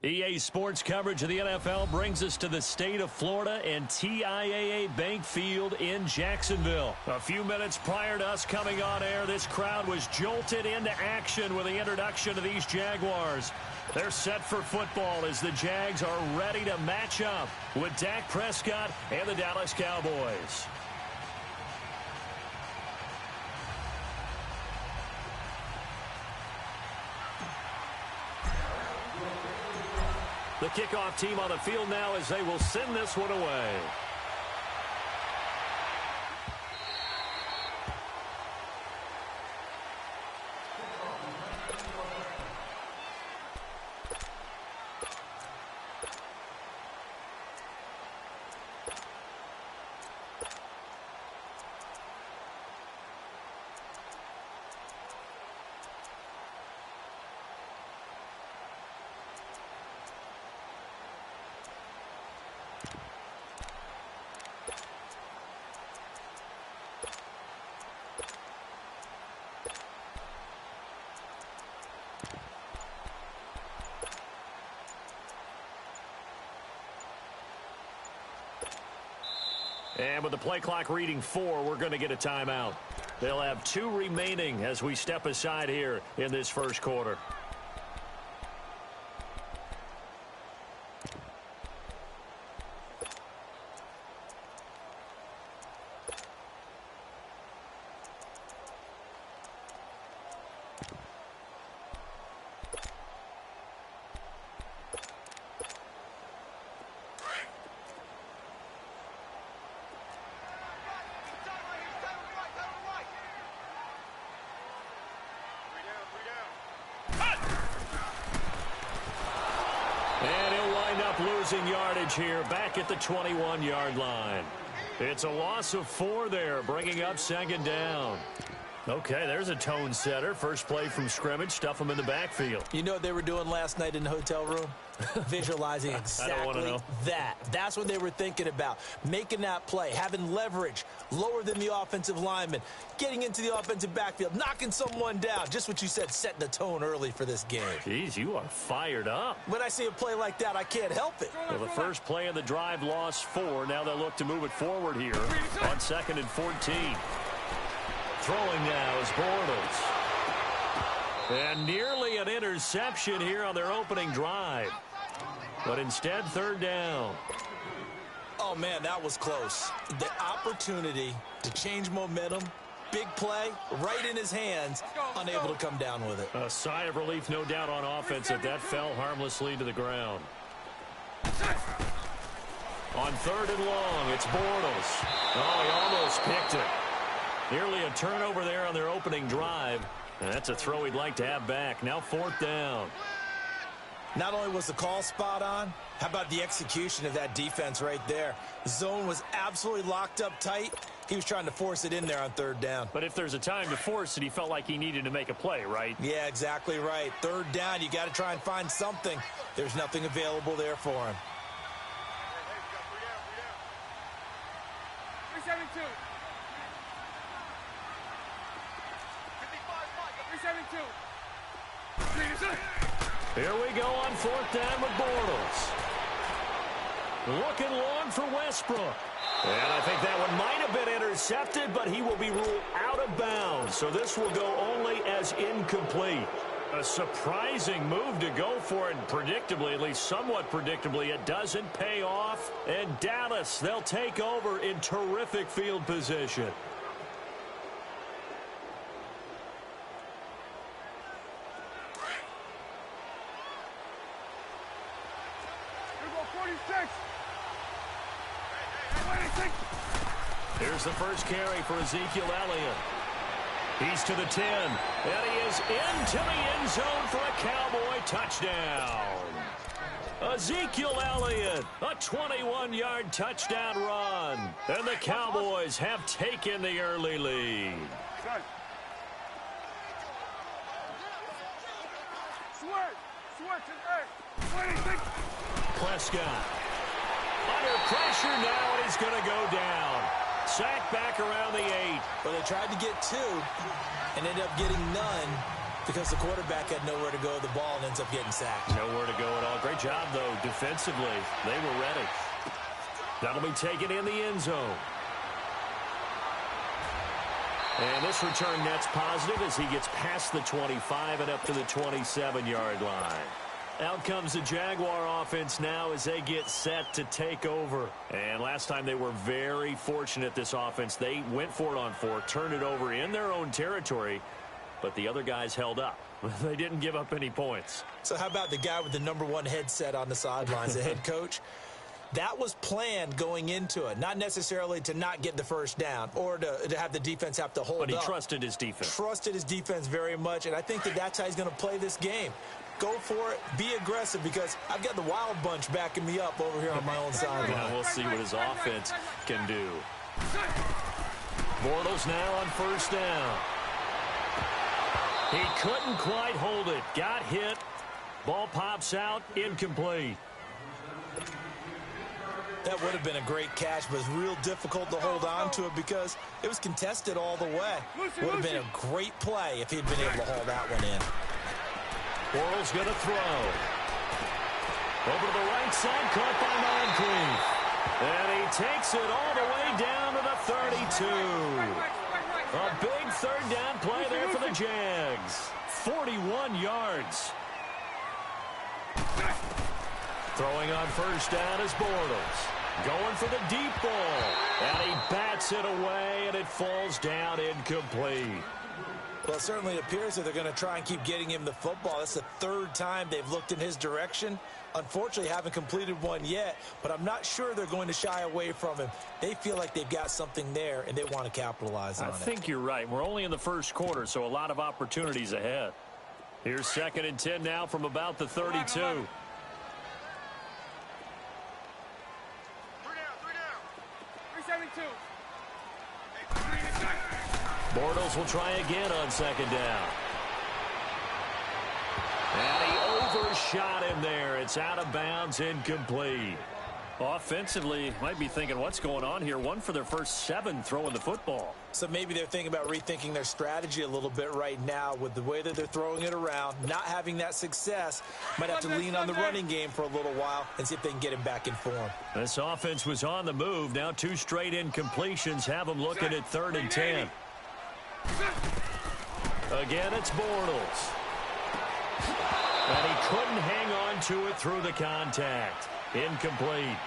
EA Sports coverage of the NFL brings us to the state of Florida and TIAA Bank Field in Jacksonville. A few minutes prior to us coming on air, this crowd was jolted into action with the introduction of these Jaguars. They're set for football as the Jags are ready to match up with Dak Prescott and the Dallas Cowboys. The kickoff team on the field now as they will send this one away. And with the play clock reading 4, we're going to get a timeout. They'll have 2 remaining as we step aside here in this first quarter. Losing yardage here back at the 21-yard line. It's a loss of 4 there, bringing up second down. Okay, there's a tone setter. First play from scrimmage, stuff them in the backfield. You know what they were doing last night in the hotel room? Visualizing exactly that. That's what they were thinking about. Making that play, having leverage, lower than the offensive lineman, getting into the offensive backfield, knocking someone down. Just what you said, setting the tone early for this game. Jeez, you are fired up. When I see a play like that, I can't help it. Well, the first play of the drive lost 4. Now they'll look to move it forward here on 2nd and 14. Throwing now is Bortles. And nearly an interception here on their opening drive. But instead, 3rd down. Oh, man, that was close. The opportunity to change momentum, big play, right in his hands, unable to come down with it. A sigh of relief, no doubt, on offense that fell harmlessly to the ground. On 3rd and long, it's Bortles. Oh, he almost picked it. Nearly a turnover there on their opening drive. And that's a throw he'd like to have back. Now 4th down. Not only was the call spot on, how about the execution of that defense right there? The zone was absolutely locked up tight. He was trying to force it in there on 3rd down. But if there's a time to force it, he felt like he needed to make a play, right? Yeah, exactly right. 3rd down, you got to try and find something. There's nothing available there for him. 372. 372. Here we go on 4th down with Bortles. Looking long for Westbrook. And I think that one might have been intercepted, but he will be ruled out of bounds. So this will go only as incomplete. A surprising move to go for it, and predictably, at least somewhat predictably, it doesn't pay off. And Dallas, they'll take over in terrific field position. Here's the first carry for Ezekiel Elliott. He's to the 10, and he is into the end zone for a Cowboy touchdown. Ezekiel Elliott, a 21-yard touchdown run, and the Cowboys have taken the early lead. Prescott under pressure now, and he's going to go down. Sacked back around the 8. Well, they tried to get 2 and ended up getting none Because the quarterback had nowhere to go with the ball and ends up getting sacked. Nowhere to go at all. Great job, though, defensively. They were ready. That'll be taken in the end zone. And this return net's positive as he gets past the 25 and up to the 27-yard line. Out comes the Jaguar offense now as they get set to take over. And last time they were very fortunate, this offense. They went for it on 4, turned it over in their own territory, but the other guys held up. They didn't give up any points. So how about the guy with the #1 headset on the sidelines, the head coach? That was planned going into it, not necessarily to not get the first down or to have the defense have to hold up. But he trusted his defense. Trusted his defense very much, and I think that's how he's going to play this game. Go for it, be aggressive, because I've got the wild bunch backing me up over here on my own sideline. Yeah, we'll see what his offense can do. Bortles now on first down. He couldn't quite hold it. Got hit. Ball pops out, incomplete. That would have been a great catch, but it's real difficult to hold on to it because it was contested all the way. Would have been a great play if he'd been able to haul that one in. Bortles going to throw. Over to the right side, caught by Moncrief. And he takes it all the way down to the 32. A big third down play there for the Jags. 41 yards. Throwing on first down is Bortles. Going for the deep ball. And he bats it away, and it falls down incomplete. Well, it certainly appears that they're going to try and keep getting him the football. That's the third time they've looked in his direction. Unfortunately, haven't completed one yet, but I'm not sure they're going to shy away from him. They feel like they've got something there, and they want to capitalize on it. I think you're right. We're only in the first quarter, so a lot of opportunities ahead. Here's 2nd and 10 now from about the 32. Bortles will try again on 2nd down. And he overshot him there. It's out of bounds, incomplete. Offensively, might be thinking, what's going on here? 1 for their first 7 throwing the football. So maybe they're thinking about rethinking their strategy a little bit right now with the way that they're throwing it around, not having that success. Might have to lean on the running game for a little while and see if they can get him back in form. This offense was on the move. Now 2 straight incompletions have them looking at 3rd and 10. Again, it's Bortles. And he couldn't hang on to it through the contact. Incomplete.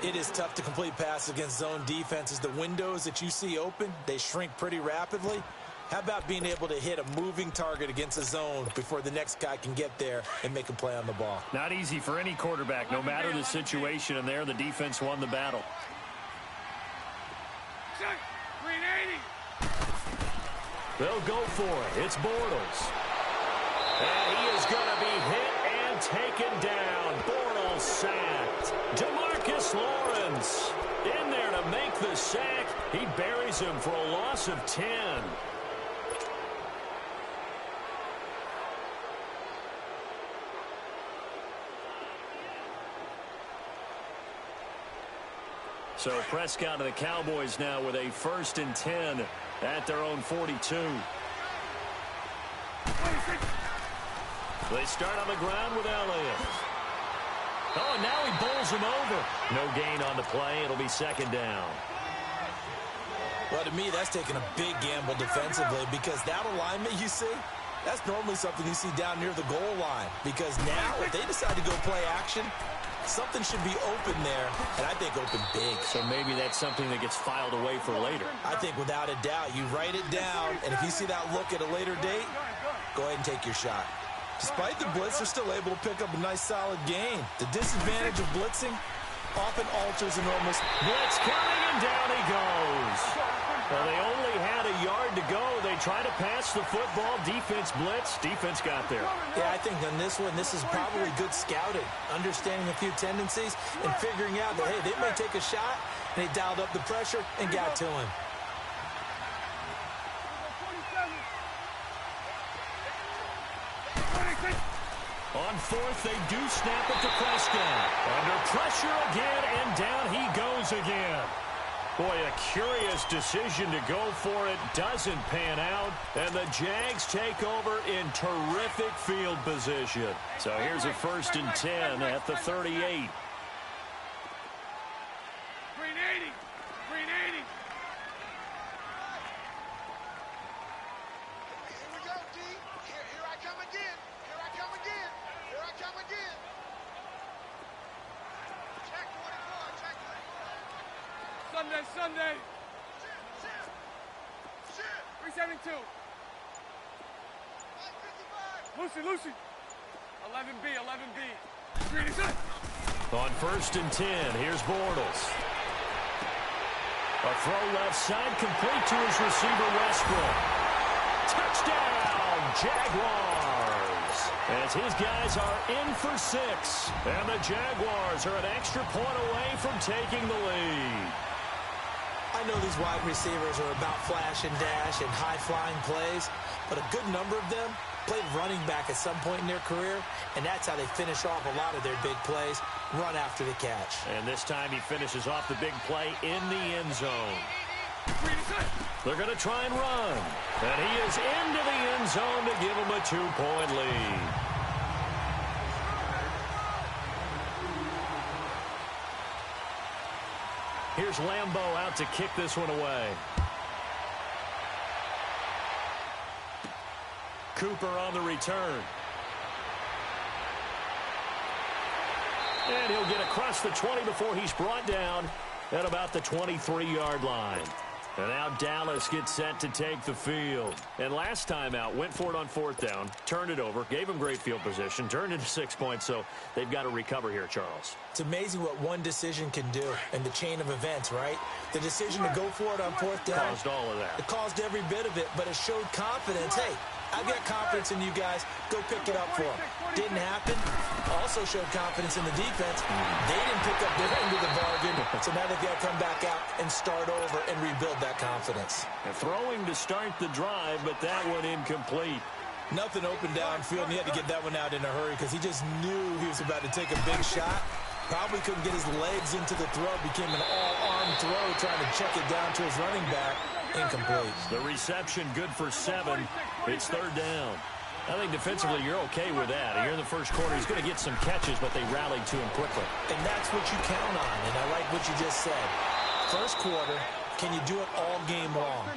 It is tough to complete passes against zone defenses. The windows that you see open, they shrink pretty rapidly. How about being able to hit a moving target against a zone before the next guy can get there and make a play on the ball? Not easy for any quarterback, no matter the situation, and there the defense won the battle. They'll go for it. It's Bortles. And he is going to be hit and taken down. Bortles sacked. DeMarcus Lawrence in there to make the sack. He buries him for a loss of 10. So Prescott and the Cowboys now with a 1st and 10 at their own 42. They start on the ground with Elliott. Oh, and now he bowls him over. No gain on the play. It'll be 2nd down. Well, to me, that's taking a big gamble defensively because that alignment you see, that's normally something you see down near the goal line. Because now, if they decide to go play action, something should be open there, and I think open big. So maybe that's something that gets filed away for later. I think without a doubt, you write it down, and if you see that look at a later date, go ahead and take your shot. Despite the blitz, they're still able to pick up a nice, solid gain. The disadvantage of blitzing often alters a normal. Blitz coming, and down he goes. Well, they only had a yard to go. They try to pass the football. Defense blitz. Defense got there. Yeah, I think on this one, this is probably good scouting, understanding a few tendencies, and figuring out that, hey, they may take a shot, and they dialed up the pressure and got to him. On 4th, they do snap it to Prescott. Under pressure again, and down he goes again. Boy, a curious decision to go for it. Doesn't pan out. And the Jags take over in terrific field position. So here's a 1st and 10 at the 38. Green 80. Green 80. Here we go, D. Here I come again. Here I come again. Here I come again. Check 24. Check 24. Sunday. 372. 555. Lucy. 11B. Green is up. On 1st and 10, here's Bortles. A throw left side, complete to his receiver, Westbrook. Touchdown, Jaguars! As his guys are in for 6. And the Jaguars are an extra point away from taking the lead. I know these wide receivers are about flash and dash and high-flying plays, but a good number of them played running back at some point in their career, and that's how they finish off a lot of their big plays, run after the catch. And this time he finishes off the big play in the end zone. They're going to try and run. And he is into the end zone to give him a 2-point lead. Here's Lambeau out to kick this one away. Cooper on the return. And he'll get across the 20 before he's brought down at about the 23-yard line. And now Dallas gets set to take the field. And last time out, went for it on 4th down, turned it over, gave him great field position, turned into 6 points, so they've got to recover here, Charles. It's amazing what one decision can do in the chain of events, right? The decision to go for it on 4th down. Caused all of that. It caused every bit of it, but it showed confidence. Hey, I've got confidence in you guys. Go pick it up for them. Didn't happen. Also showed confidence in the defense. They didn't pick up their end of the bargain, so now they've got to come back out and start over and rebuild that confidence. And throwing to start the drive, but that one incomplete. Nothing open downfield, and he had to get that one out in a hurry because he just knew he was about to take a big shot. Probably couldn't get his legs into the throw. Became an all-arm throw, trying to check it down to his running back. Incomplete. The reception good for 7. It's 3rd down. I think defensively you're okay with that. Here in the first quarter, he's going to get some catches, but they rallied to him quickly. And that's what you count on, and I like what you just said. First quarter, can you do it all game long?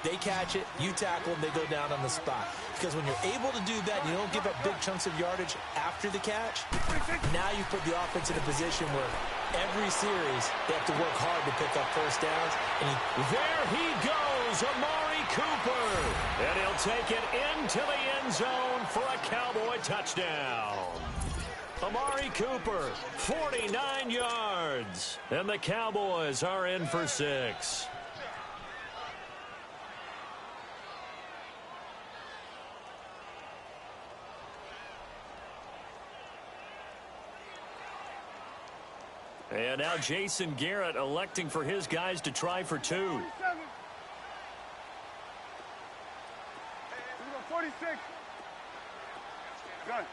They catch it, you tackle them, they go down on the spot. Because when you're able to do that, you don't give up big chunks of yardage after the catch, now you put the offense in a position where every series they have to work hard to pick up first downs. And there he goes, Amari Cooper. And he'll take it into the end zone for a Cowboy touchdown. Amari Cooper, 49 yards. And the Cowboys are in for 6. And now Jason Garrett electing for his guys to try for 2. 46. Good.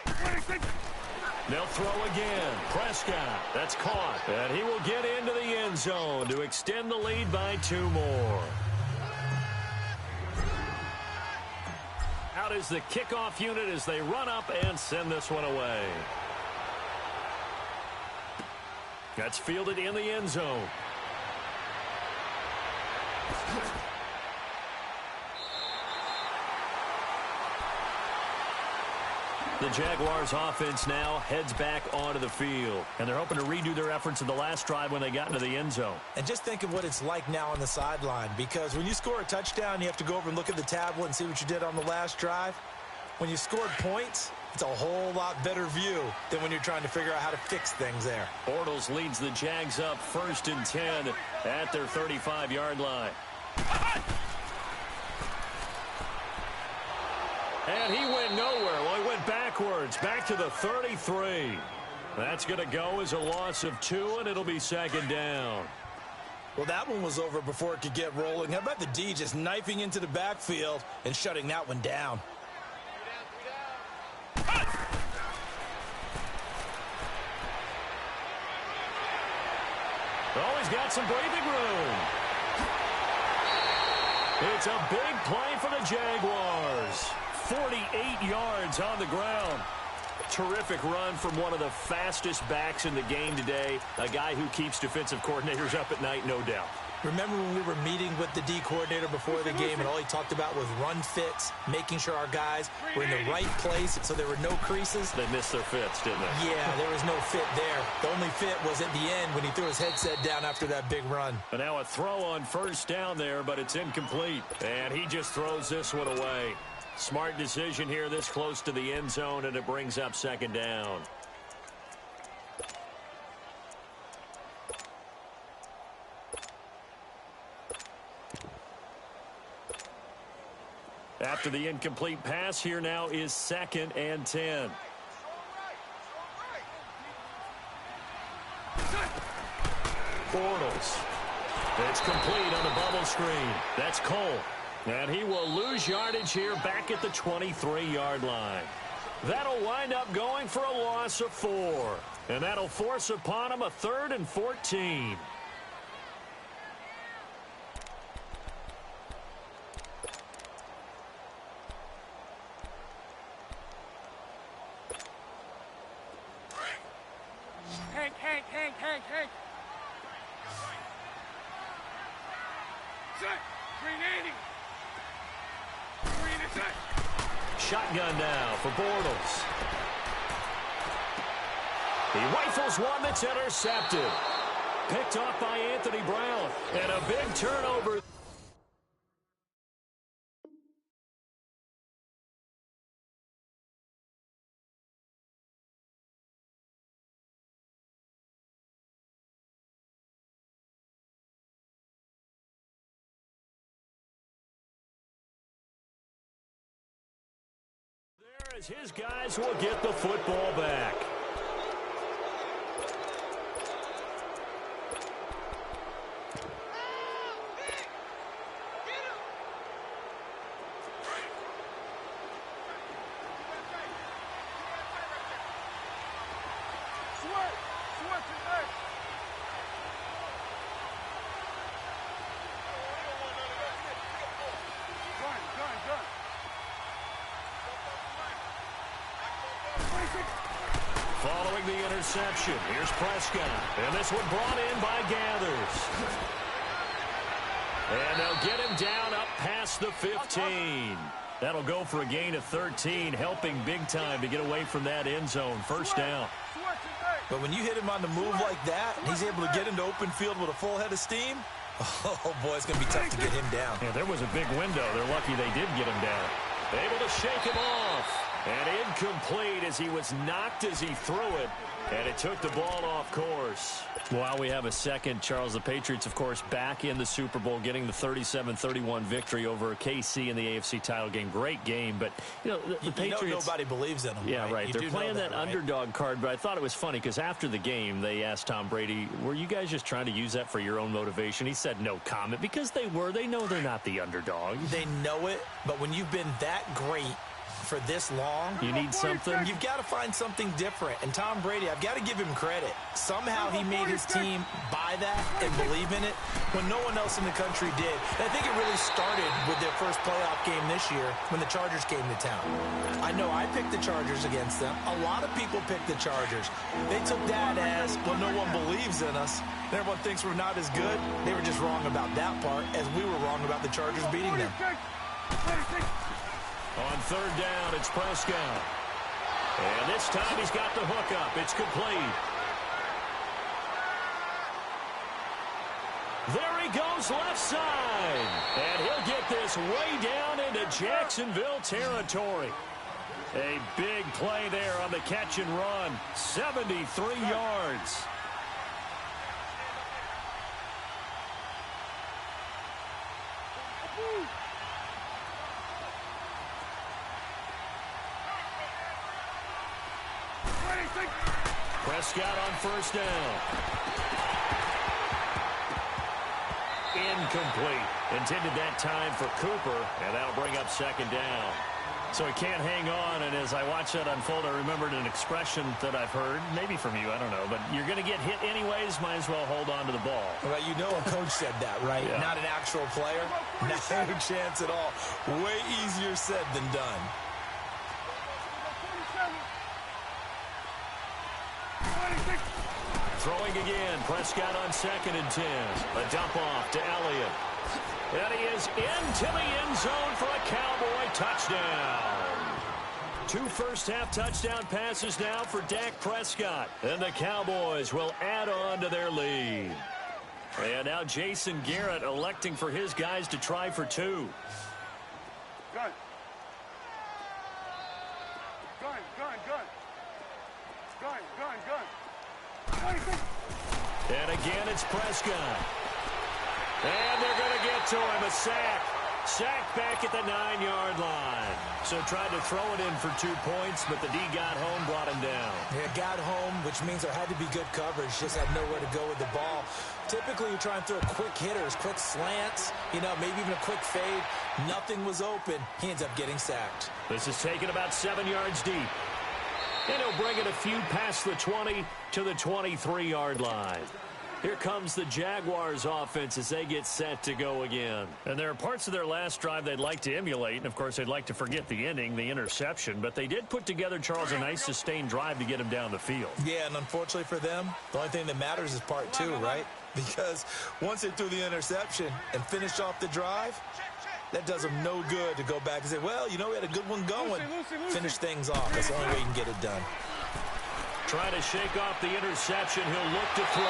46. They'll throw again. Prescott, that's caught. And he will get into the end zone to extend the lead by 2 more. Out is the kickoff unit as they run up and send this one away. That's fielded in the end zone. The Jaguars offense now heads back onto the field. And they're hoping to redo their efforts in the last drive when they got into the end zone. And just think of what it's like now on the sideline. Because when you score a touchdown, you have to go over and look at the tablet and see what you did on the last drive. When you scored points, it's a whole lot better view than when you're trying to figure out how to fix things there. Bortles leads the Jags up 1st and 10 at their 35-yard line. And he went nowhere. Well, he went backwards, back to the 33. That's going to go as a loss of 2, and it'll be 2nd down. Well, that one was over before it could get rolling. How about the D just knifing into the backfield and shutting that one down? got some breathing room. It's a big play for the Jaguars. 48 yards on the ground. Terrific run from one of the fastest backs in the game today. A guy who keeps defensive coordinators up at night, no doubt. Remember when we were meeting with the D coordinator before the game and all he talked about was run fits, making sure our guys were in the right place so there were no creases? They missed their fits, didn't they? Yeah, there was no fit there. The only fit was at the end when he threw his headset down after that big run. But now a throw on first down there, but it's incomplete. And he just throws this one away. Smart decision here this close to the end zone, and it brings up second down. After the incomplete pass, here now is 2nd and 10. Bortles. It's complete on the bubble screen. That's Cole. And he will lose yardage here back at the 23-yard line. That'll wind up going for a loss of 4. And that'll force upon him a 3rd and 14. Hank. Set. 380. 3 set. Shotgun now for Bortles. He rifles one that's intercepted. Picked off by Anthony Brown. And a big turnover. As his guys will get the football back. Following the interception, here's Prescott. And this one brought in by Gathers. And they'll get him down up past the 15. That'll go for a gain of 13, helping big time to get away from that end zone. First down. But when you hit him on the move like that, and he's able to get into open field with a full head of steam, oh, boy, it's going to be tough to get him down. Yeah, there was a big window. They're lucky they did get him down. Able to shake him off. And incomplete as he was knocked as he threw it. And it took the ball off course. While we have a second, Charles, the Patriots, of course, back in the Super Bowl, getting the 37-31 victory over KC in the AFC title game. Great game, but, you know, the Patriots... You know nobody believes in them, Yeah, right. They're playing that underdog card, but I thought it was funny because after the game, they asked Tom Brady, were you guys just trying to use that for your own motivation? He said no comment because they were. They know they're not the underdog. They know it, but when you've been that great for this long, you need something. You've got to find something different. And Tom Brady, I've got to give him credit. Somehow he made his team buy that and believe in it when no one else in the country did. And I think it really started with their first playoff game this year when the Chargers came to town. I know I picked the Chargers against them. A lot of people picked the Chargers. They took that as, well, no one believes in us. And everyone thinks we're not as good. They were just wrong about that part, as we were wrong about the Chargers beating them. On third down, it's Prescott. And this time he's got the hook up. It's complete. There he goes left side. And he'll get this way down into Jacksonville territory. A big play there on the catch and run. 73 yards. Prescott on first down. Incomplete. Intended that time for Cooper, and that'll bring up second down. So he can't hang on, and as I watch that unfold, I remembered an expression that I've heard, maybe from you, I don't know, but you're going to get hit anyways, might as well hold on to the ball. Well, you know a coach said that, right? Yeah. Not an actual player. Not a chance at all. Way easier said than done. Throwing again, Prescott on 2nd and 10. A dump off to Elliott. And he is into the end zone for a Cowboy touchdown. 2 first-half touchdown passes now for Dak Prescott. And the Cowboys will add on to their lead. And now Jason Garrett electing for his guys to try for 2. Gun. And again, it's Prescott. And they're going to get to him. A sack. Sack back at the 9-yard line. So tried to throw it in for 2 points, but the D got home, brought him down. Yeah, got home, which means there had to be good coverage. Just had nowhere to go with the ball. Typically, you try and throw quick hitters, quick slants, maybe even a quick fade. Nothing was open. He ends up getting sacked. This is taken about 7 yards deep. And he'll bring it a few past the 20 to the 23-yard line. Here comes the Jaguars offense as they get set to go again. And there are parts of their last drive they'd like to emulate. And, of course, they'd like to forget the ending, the interception. But they did put together, Charles, a nice sustained drive to get him down the field. Yeah, and unfortunately for them, the only thing that matters is part 2, right? Because once they threw the interception and finished off the drive, that does them no good to go back and say, well, we had a good one going. Finish things off. That's the only way you can get it done. Trying to shake off the interception. He'll look to throw.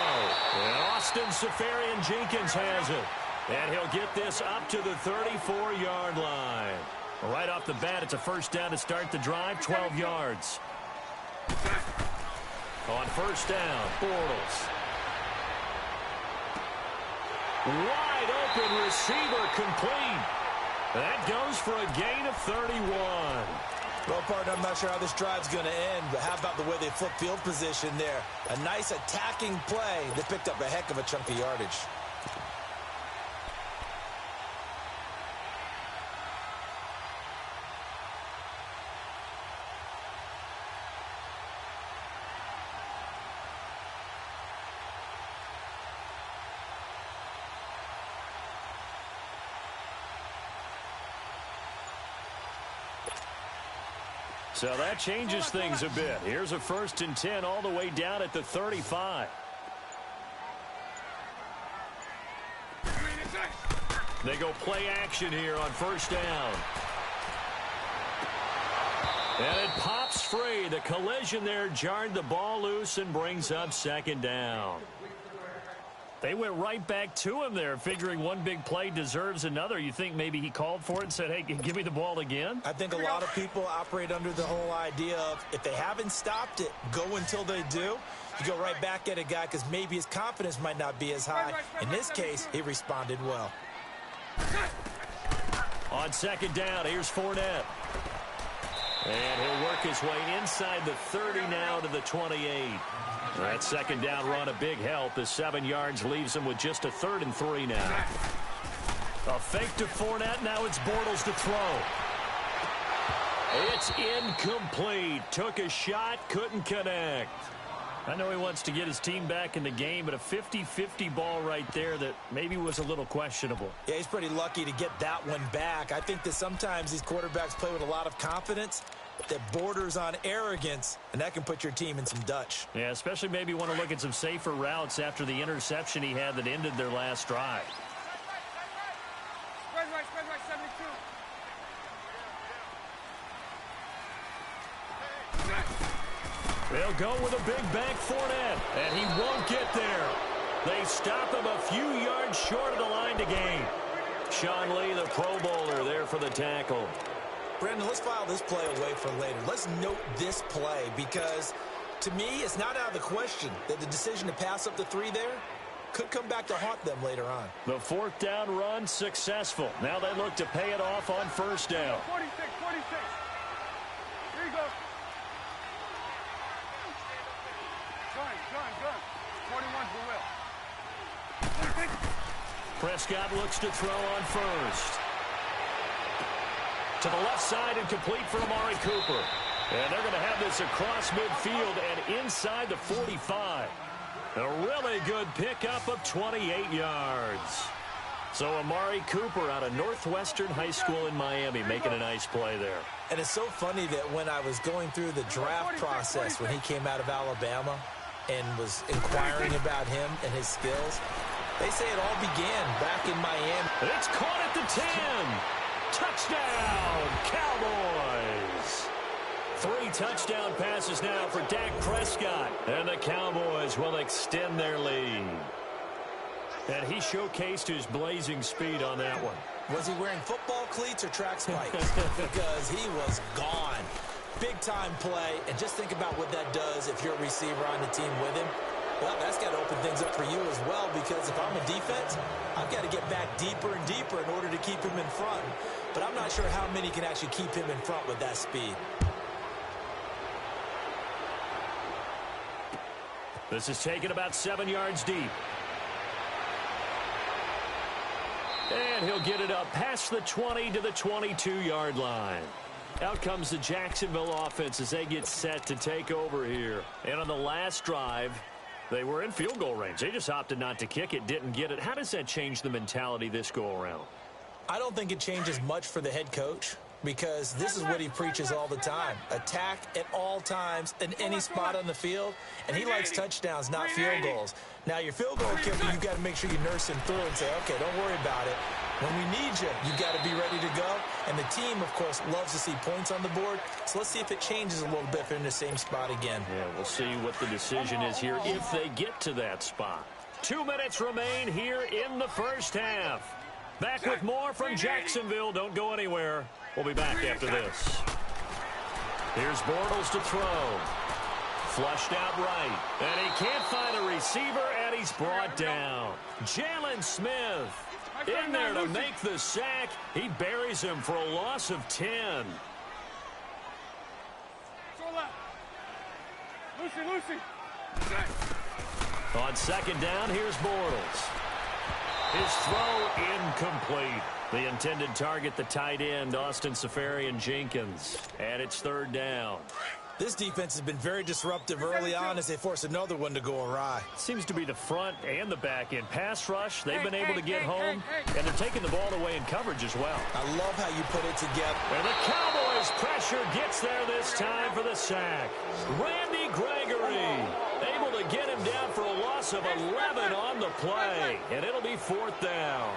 And Austin Seferian-Jenkins has it. And he'll get this up to the 34-yard line. Right off the bat, it's a first down to start the drive, 12 yards. On first down, Bortles. Wide open receiver complete. That goes for a gain of 31. Well, partner, I'm not sure how this drive's going to end, but how about the way they flip field position there? A nice attacking play that picked up a heck of a chunk of yardage. So that changes things a bit. Here's a 1st and 10 all the way down at the 35. They go play action here on first down. And it pops free. The collision there jarred the ball loose and brings up 2nd down. They went right back to him there, figuring one big play deserves another. You think maybe he called for it and said, hey, give me the ball again? I think a lot of people operate under the whole idea of if they haven't stopped it, go until they do. You go right back at a guy because maybe his confidence might not be as high. In this case, he responded well. On 2nd down, here's Fournette. And he'll work his way inside the 30 now to the 28. That 2nd down run a big help as 7 yards leaves him with just a 3rd and 3 now. A fake to Fournette. Now it's Bortles to throw. It's incomplete. Took a shot, couldn't connect. I know he wants to get his team back in the game, but a 50-50 ball right there that maybe was a little questionable. Yeah, he's pretty lucky to get that one back. I think that sometimes these quarterbacks play with a lot of confidence that borders on arrogance, and that can put your team in some Dutch. Yeah, especially maybe want to look at some safer routes after the interception he had that ended their last drive. Spread right, 72. They'll go with a big bank Fournette, and he won't get there. They stop him a few yards short of the line to gain. Sean Lee, the Pro Bowler, there for the tackle. Brandon, let's file this play away for later. Let's note this play because, to me, it's not out of the question that the decision to pass up the 3 there could come back to haunt them later on. The 4th down run successful. Now they look to pay it off on first down. 46. Here you go. Gun. 41's the will. Prescott looks to throw on first. To the left side and complete for Amari Cooper. And they're going to have this across midfield and inside the 45. A really good pickup of 28 yards. So Amari Cooper out of Northwestern High School in Miami making a nice play there. And it's so funny that when I was going through the draft process when he came out of Alabama and was inquiring about him and his skills, they say it all began back in Miami. It's caught at the 10. Touchdown, Cowboys. 3 touchdown passes now for Dak Prescott. And the Cowboys will extend their lead. And he showcased his blazing speed on that one. Was he wearing football cleats or track spikes? Because he was gone. Big-time play. And just think about what that does if you're a receiver on the team with him. Well, that's got to open things up for you as well, because if I'm a defense, I've got to get back deeper and deeper in order to keep him in front. But I'm not sure how many can actually keep him in front with that speed. This is taken about 7 yards deep. And he'll get it up past the 20 to the 22-yard line. Out comes the Jacksonville offense as they get set to take over here. And on the last drive, they were in field goal range. They just opted not to kick it, didn't get it. How does that change the mentality this go-around? I don't think it changes much for the head coach, because this is what he preaches all the time. Attack at all times in any spot on the field, and he likes touchdowns, not field goals. Now, your field goal kicker, you've got to make sure you nurse him through and say, okay, don't worry about it. When we need you, you've got to be ready to go. And the team, of course, loves to see points on the board. So let's see if it changes a little bit if they're in the same spot again. Yeah, we'll see what the decision is here if they get to that spot. 2 minutes remain here in the first half. Back with more from Jacksonville. Don't go anywhere. We'll be back after this. Here's Bortles to throw. Flushed out right. And he can't find a receiver, and he's brought down. Jalen Smith in there to make the sack. He buries him for a loss of 10. Lucy. On second down, here's Bortles. His throw incomplete. The intended target, the tight end, Austin Seferian-Jenkins. And it's third down. This defense has been very disruptive early on as they force another one to go awry. Seems to be the front and the back end. Pass rush, they've been able to get home, and they're taking the ball away in coverage as well. I love how you put it together. And the Cowboys' pressure gets there this time for the sack. Randy Gregory able to get him down for a loss of 11 on the play, and it'll be fourth down.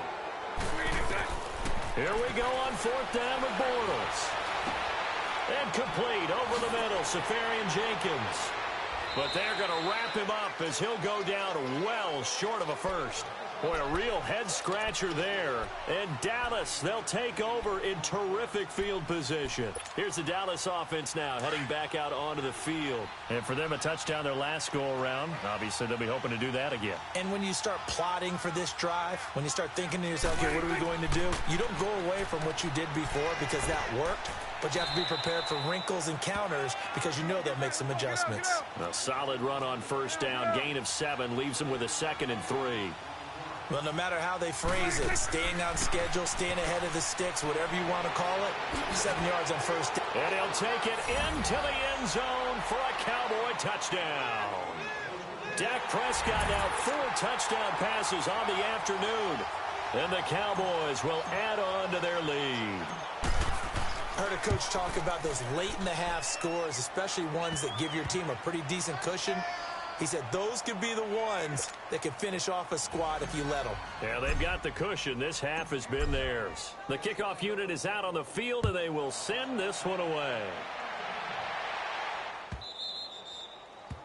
Here we go on fourth down with Bortles. And complete over the middle, Seferian-Jenkins. But they're going to wrap him up as he'll go down well short of a first. Boy, a real head-scratcher there. And Dallas, they'll take over in terrific field position. Here's the Dallas offense now heading back out onto the field. And for them, a touchdown their last go-around. Obviously, they'll be hoping to do that again. And when you start plotting for this drive, when you start thinking to yourself, okay, what are we going to do? You don't go away from what you did before because that worked. But you have to be prepared for wrinkles and counters because you know they'll make some adjustments. A solid run on first down. Gain of 7 leaves them with a 2nd and 3. Well, no matter how they phrase it, staying on schedule, staying ahead of the sticks, whatever you want to call it, 7 yards on first down. And he'll take it into the end zone for a Cowboy touchdown. Dak Prescott now 4 touchdown passes on the afternoon. And the Cowboys will add on to their lead. Heard a coach talk about those late-in-the-half scores, especially ones that give your team a pretty decent cushion. He said those could be the ones that could finish off a squad if you let them. Yeah, they've got the cushion. This half has been theirs. The kickoff unit is out on the field, and they will send this one away.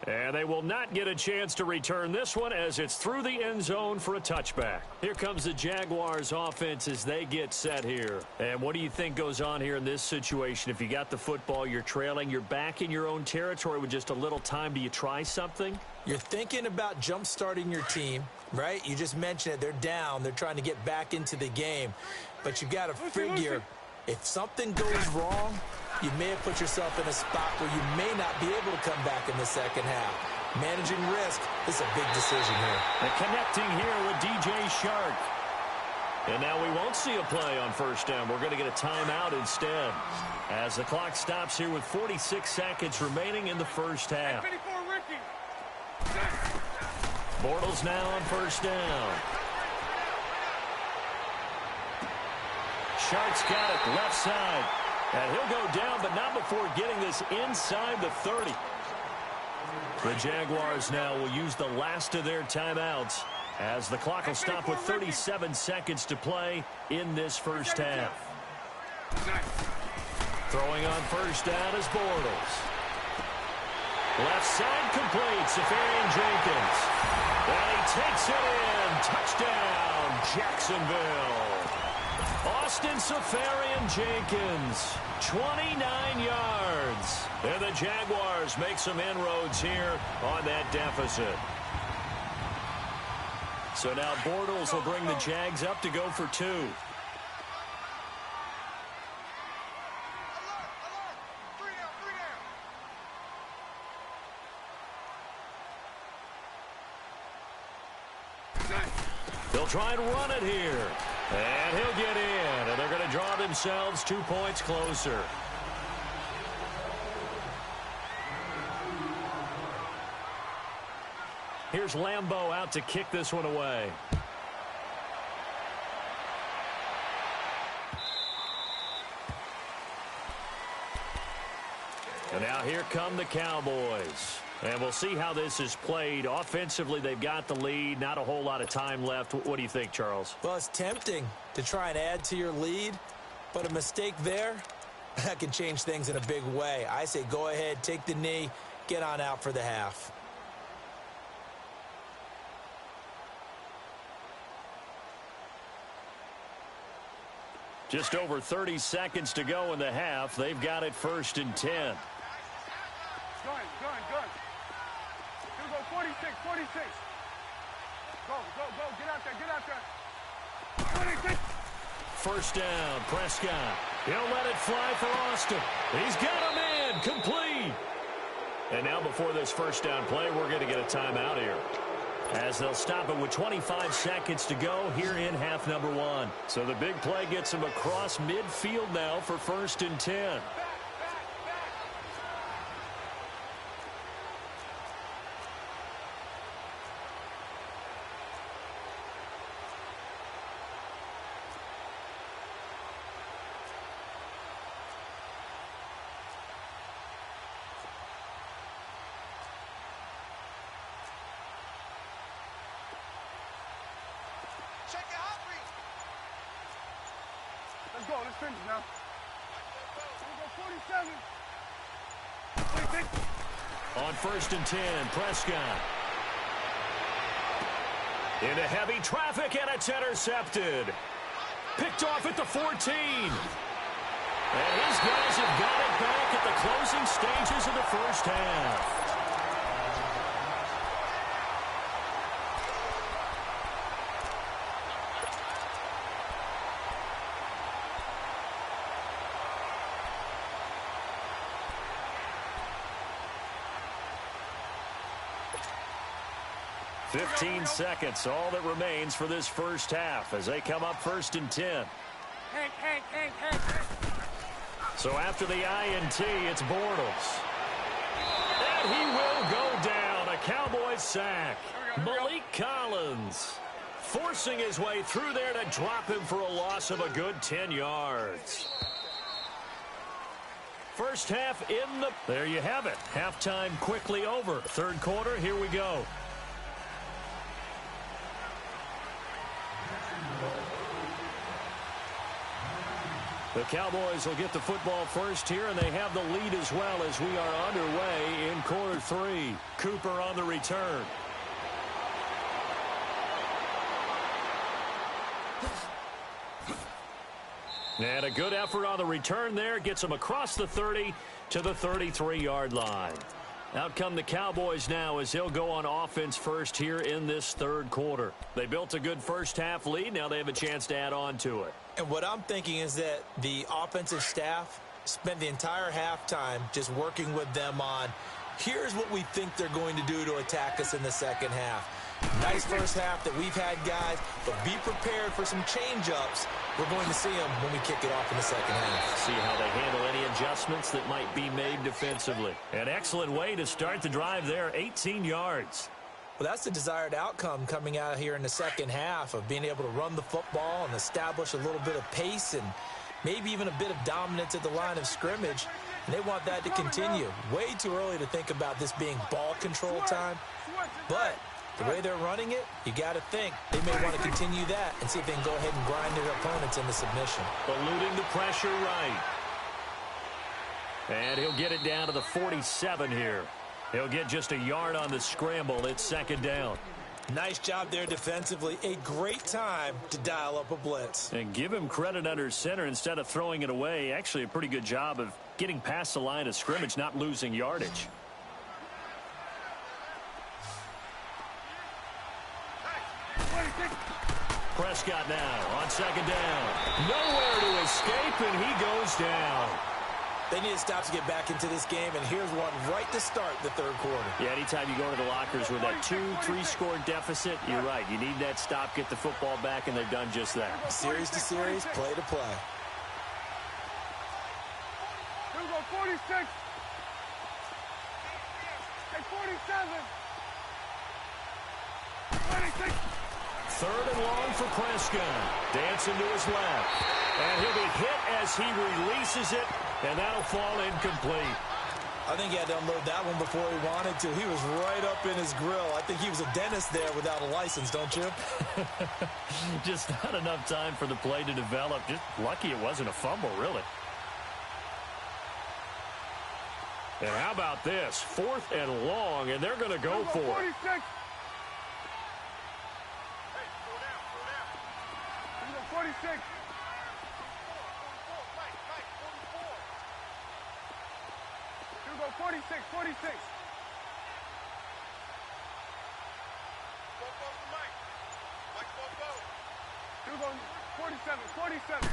And they will not get a chance to return this one as it's through the end zone for a touchback. Here comes the Jaguars offense as they get set here. And what do you think goes on here in this situation? If you got the football, you're trailing, you're back in your own territory with just a little time. Do you try something? You're thinking about jump-starting your team, right? You just mentioned it. They're down. They're trying to get back into the game. But you've got to figure if something goes wrong, you may have put yourself in a spot where you may not be able to come back in the second half. Managing risk is a big decision here. And connecting here with DJ Shark. And now we won't see a play on first down. We're going to get a timeout instead, as the clock stops here with 46 seconds remaining in the first half. Bortles now on first down. Shark's got it left side. And he'll go down, but not before getting this inside the 30. The Jaguars now will use the last of their timeouts, as the clock will stop with 37 seconds to play in this first half. Throwing on first down is Bortles. Left side complete, Safarian Jenkins. And he takes it in. Touchdown, Jacksonville. Austin Safarian Jenkins, 29 yards. And the Jaguars make some inroads here on that deficit. So now Bortles will bring the Jags up to go for 2. Alert, alert. 3 down. They'll try and run it here. And he'll get in. And they're going to draw themselves 2 points closer. Here's Lambeau out to kick this one away. And now here come the Cowboys. And we'll see how this is played. Offensively, they've got the lead. Not a whole lot of time left. What do you think, Charles? Well, it's tempting to try and add to your lead, but a mistake there, that can change things in a big way. I say go ahead, take the knee, get on out for the half. Just over 30 seconds to go in the half. They've got it 1st and 10. Good. Here we go, 46. Go, get out there. 26. First down, Prescott. He'll let it fly for Austin. He's got him in, complete. And now before this first down play, we're going to get a timeout here, as they'll stop it with 25 seconds to go here in half number 1. So the big play gets him across midfield now for 1st and 10. Check your heartbeat. Let's go, let's finish now. Here we go, 47. 26. On 1st and 10, Prescott. Into heavy traffic, and it's intercepted. Picked off at the 14. And his guys have got it back at the closing stages of the first half. Fifteen seconds, all that remains for this first half as they come up 1st and 10. Hank. So after the INT, it's Bortles. And he will go down. A Cowboys sack. Malik Collins forcing his way through there to drop him for a loss of a good 10 yards. First half in the... There you have it. Halftime quickly over. Third quarter, here we go. The Cowboys will get the football first here, and they have the lead as well as we are underway in quarter 3. Cooper on the return. And a good effort on the return there. Gets him across the 30 to the 33-yard line. Out come the Cowboys now as he'll go on offense first here in this third quarter. They built a good first half lead. Now they have a chance to add on to it. And what I'm thinking is that the offensive staff spent the entire halftime just working with them on, here's what we think they're going to do to attack us in the second half. Nice first half that we've had, guys, but be prepared for some change-ups. We're going to see them when we kick it off in the second half. See how they handle any adjustments that might be made defensively. An excellent way to start the drive there, 18 yards. Well, that's the desired outcome coming out here in the second half of being able to run the football and establish a little bit of pace and maybe even a bit of dominance at the line of scrimmage. And they want that to continue. Way too early to think about this being ball control time. But the way they're running it, you got to think they may want to continue that and see if they can go ahead and grind their opponents into submission. Eluding the pressure right. And he'll get it down to the 47 here. He'll get just a yard on the scramble. It's second down. Nice job there defensively. A great time to dial up a blitz. And give him credit under center instead of throwing it away. Actually a pretty good job of getting past the line of scrimmage, not losing yardage. Prescott now on second down. Nowhere to escape, and he goes down. They need to stop to get back into this game, and here's one right to start the third quarter. Yeah, anytime you go to the lockers with that 2-3 score deficit, you're right. You need that stop, get the football back, and they've done just that. Series to series, play to play. Here we go, 46. Hey, 47. 26. Third and long for Prescott. Dancing to his left. And he'll be hit as he releases it, and that'll fall incomplete. I think he had to unload that one before he wanted to. He was right up in his grill. I think he was a dentist there without a license, don't you? Just not enough time for the play to develop. Just lucky it wasn't a fumble, really. And how about this? Fourth and long, and they're going to go for it. 46. 46. Here we go, 46, 46. Here we go, 47, 47.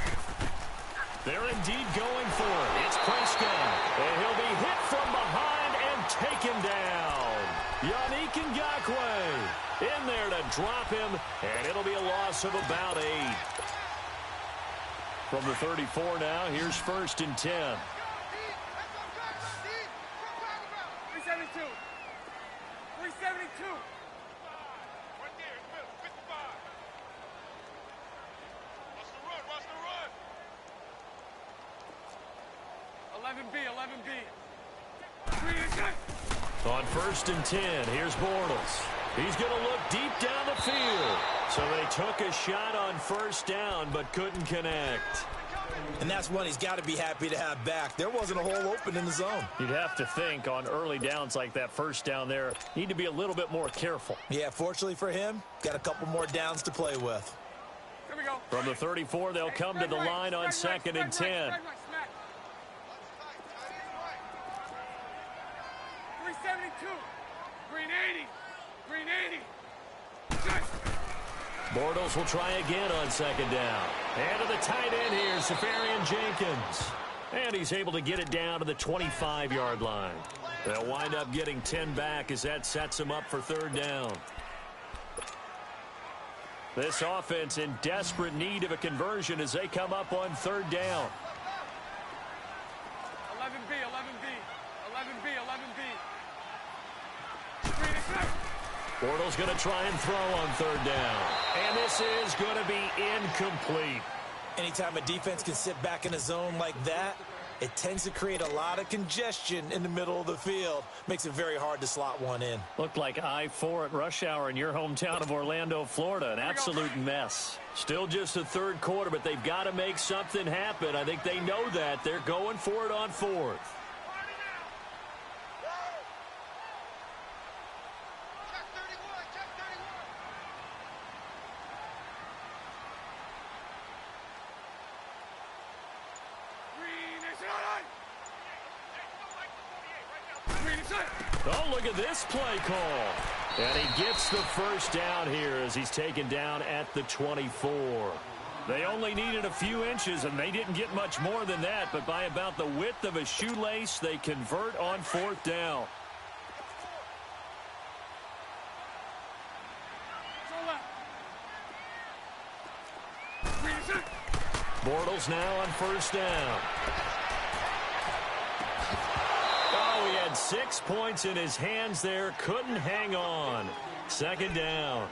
They're indeed going for it. It's Prescott, and he'll be hit from behind and taken down. Yannick Ngakoue in there to drop him, and it'll be a loss of about 8. From the 34 now, here's first and 10. 372. 372. Right there, in the middle, 55. Watch the run, watch the run. 11B, 11B. On first and 10, here's Bortles. He's going to look deep down the field. So they took a shot on first down, but couldn't connect. And that's one he's got to be happy to have back. There wasn't a hole open in the zone. You'd have to think on early downs like that first down there, need to be a little bit more careful. Yeah, fortunately for him, got a couple more downs to play with. Here we go. From the 34, they'll come to the line on second and 10. 372. Green 80. Green 80. Bortles will try again on second down. And to the tight end here, Safarian Jenkins. And he's able to get it down to the 25-yard line. They'll wind up getting 10 back as that sets him up for third down. This offense in desperate need of a conversion as they come up on third down. 11B, 11B. 11B, 11B. Bortles going to try and throw on third down. And this is going to be incomplete. Anytime a defense can sit back in a zone like that, it tends to create a lot of congestion in the middle of the field. Makes it very hard to slot one in. Looked like I-4 at rush hour in your hometown of Orlando, Florida. An absolute mess. Still just the third quarter, but they've got to make something happen. I think they know that. They're going for it on fourth. Oh, look at this play call. And he gets the first down here as he's taken down at the 24. They only needed a few inches, and they didn't get much more than that. But by about the width of a shoelace, they convert on fourth down. Bortles now on first down. Oh, he had 6 points in his hands there. Couldn't hang on. Second down.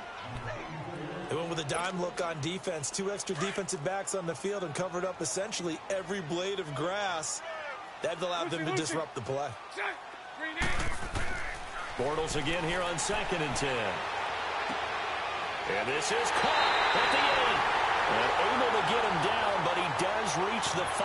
They went with a dime look on defense. 2 extra defensive backs on the field and covered up essentially every blade of grass. That allowed them to disrupt the play. Bortles again here on 2nd and 10. And this is caught at the 8. And able to get him down, but he does reach the 5.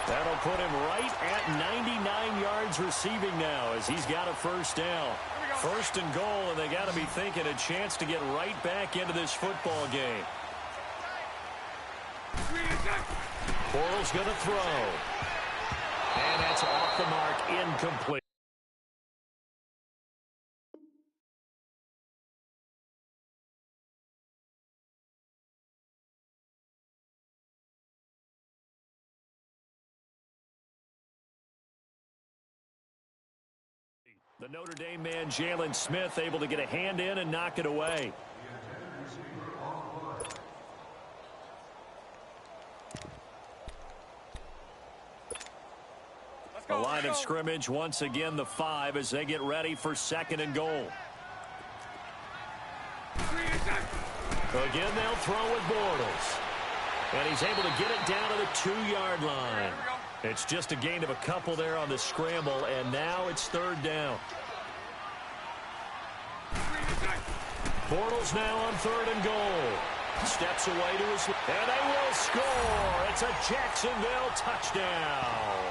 That'll put him right at 99 yards receiving now as he's got a first down. First and goal, and they got to be thinking a chance to get right back into this football game. Bortles going to throw. And that's off the mark, incomplete. The Notre Dame man, Jalen Smith, able to get a hand in and knock it away. The line of scrimmage, once again, the 5 as they get ready for 2nd and goal. Again, they'll throw with Bortles. And he's able to get it down to the 2-yard line. It's just a gain of a couple there on the scramble, and now it's 3rd down. Bortles now on 3rd and goal. Steps away to his... And they will score! It's a Jacksonville touchdown!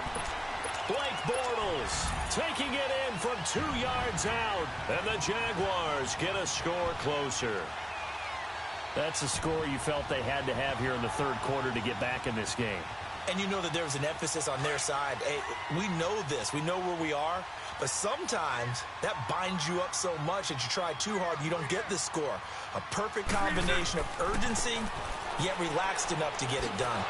Blake Bortles taking it in from 2 yards out, and the Jaguars get a score closer. That's a score you felt they had to have here in the 3rd quarter to get back in this game. And you know that there was an emphasis on their side. Hey, we know this. We know where we are. But sometimes that binds you up so much that you try too hard, you don't get the score. A perfect combination of urgency, yet relaxed enough to get it done.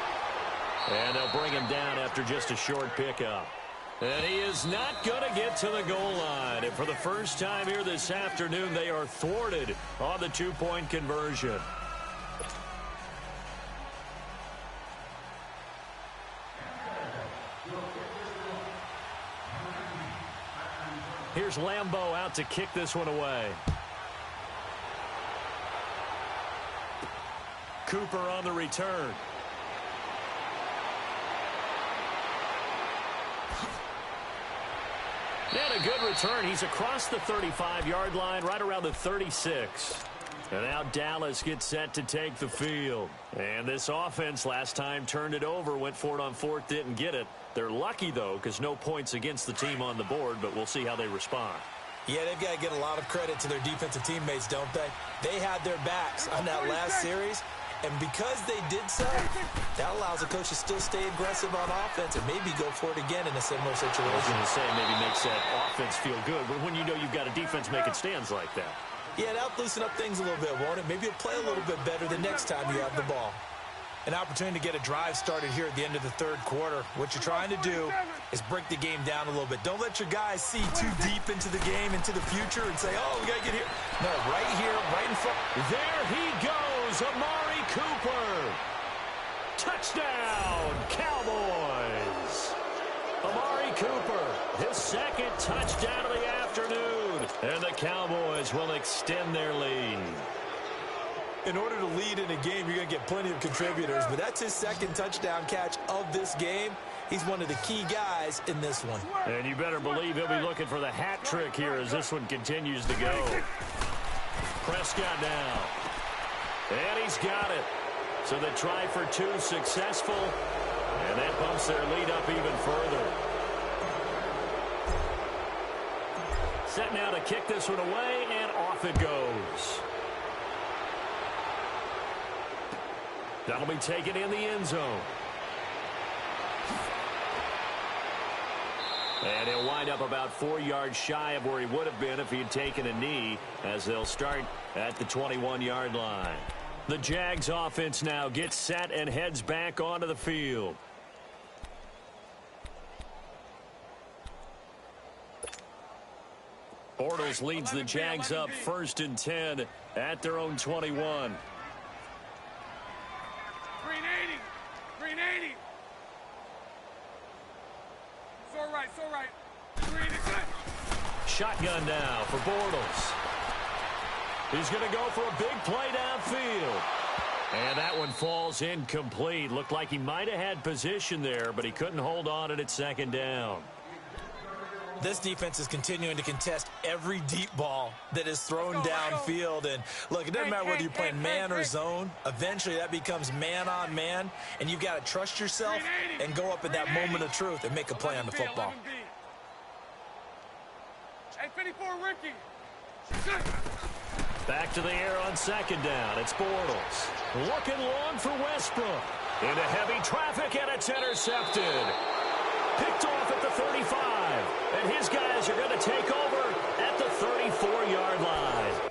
And they'll bring him down after just a short pickup. And he is not going to get to the goal line. And for the first time here this afternoon, they are thwarted on the 2-point conversion. Here's Lambeau out to kick this one away. Cooper on the return. And a good return. He's across the 35-yard line, right around the 36. And now Dallas gets set to take the field. And this offense last time turned it over, went for it on 4th, didn't get it. They're lucky, though, because no points against the team on the board, but we'll see how they respond. Yeah, they've got to get a lot of credit to their defensive teammates, don't they? They had their backs on that last series, and because they did so, that allows the coach to still stay aggressive on offense and maybe go for it again in a similar situation. I was going to say maybe makes that offense feel good, but when you know you've got a defense making stands like that. Yeah, that'll loosen up things a little bit, won't it? Maybe you'll play a little bit better the next time you have the ball. An opportunity to get a drive started here at the end of the 3rd quarter. What you're trying to do is break the game down a little bit. Don't let your guys see too deep into the game, into the future, and say, oh, we got to get here. No, right here, right in front. There he goes, Amari Cooper. Touchdown, Cowboys. Amari Cooper, his 2nd touchdown of the afternoon. And the Cowboys will extend their lead. In order to lead in a game, you're going to get plenty of contributors, but that's his 2nd touchdown catch of this game. He's one of the key guys in this one. And you better believe he'll be looking for the hat trick here as this one continues to go. Prescott now. And he's got it. So the try for 2 successful, and that bumps their lead up even further. Set now to kick this one away, and off it goes. That'll be taken in the end zone. And he'll wind up about 4 yards shy of where he would have been if he had taken a knee, as they'll start at the 21-yard line. The Jags offense now gets set and heads back onto the field. Bortles leads the Jags up 1st and 10 at their own 21. right, it's all right. Green is good. Shotgun now for Bortles. He's going to go for a big play downfield. And that one falls incomplete. Looked like he might have had position there, but he couldn't hold on at second down. This defense is continuing to contest every deep ball that is thrown downfield. And, look, it doesn't matter whether you're playing man or zone. Eventually, that becomes man on man, and you've got to trust yourself and go up at that moment of truth and make a play on the football. Hey, 54, Ricky. Back to the air on second down. It's Bortles. Looking long for Westbrook. Into heavy traffic, and it's intercepted. Picked off at the 35. And his guys are going to take over at the 34-yard line.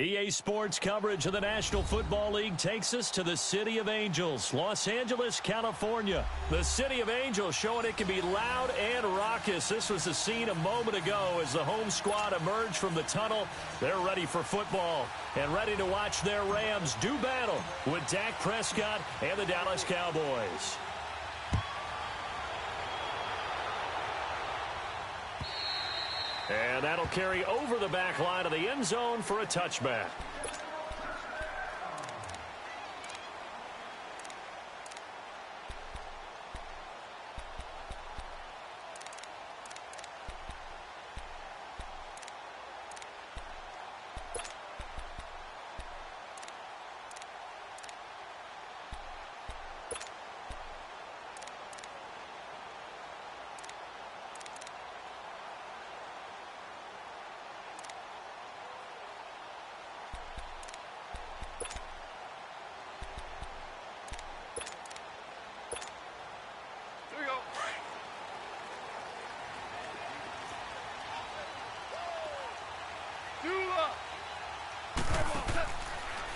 EA Sports coverage of the National Football League takes us to the City of Angels, Los Angeles, California. The City of Angels showing it can be loud and raucous. This was the scene a moment ago as the home squad emerged from the tunnel. They're ready for football and ready to watch their Rams do battle with Dak Prescott and the Dallas Cowboys. And that'll carry over the back line of the end zone for a touchback.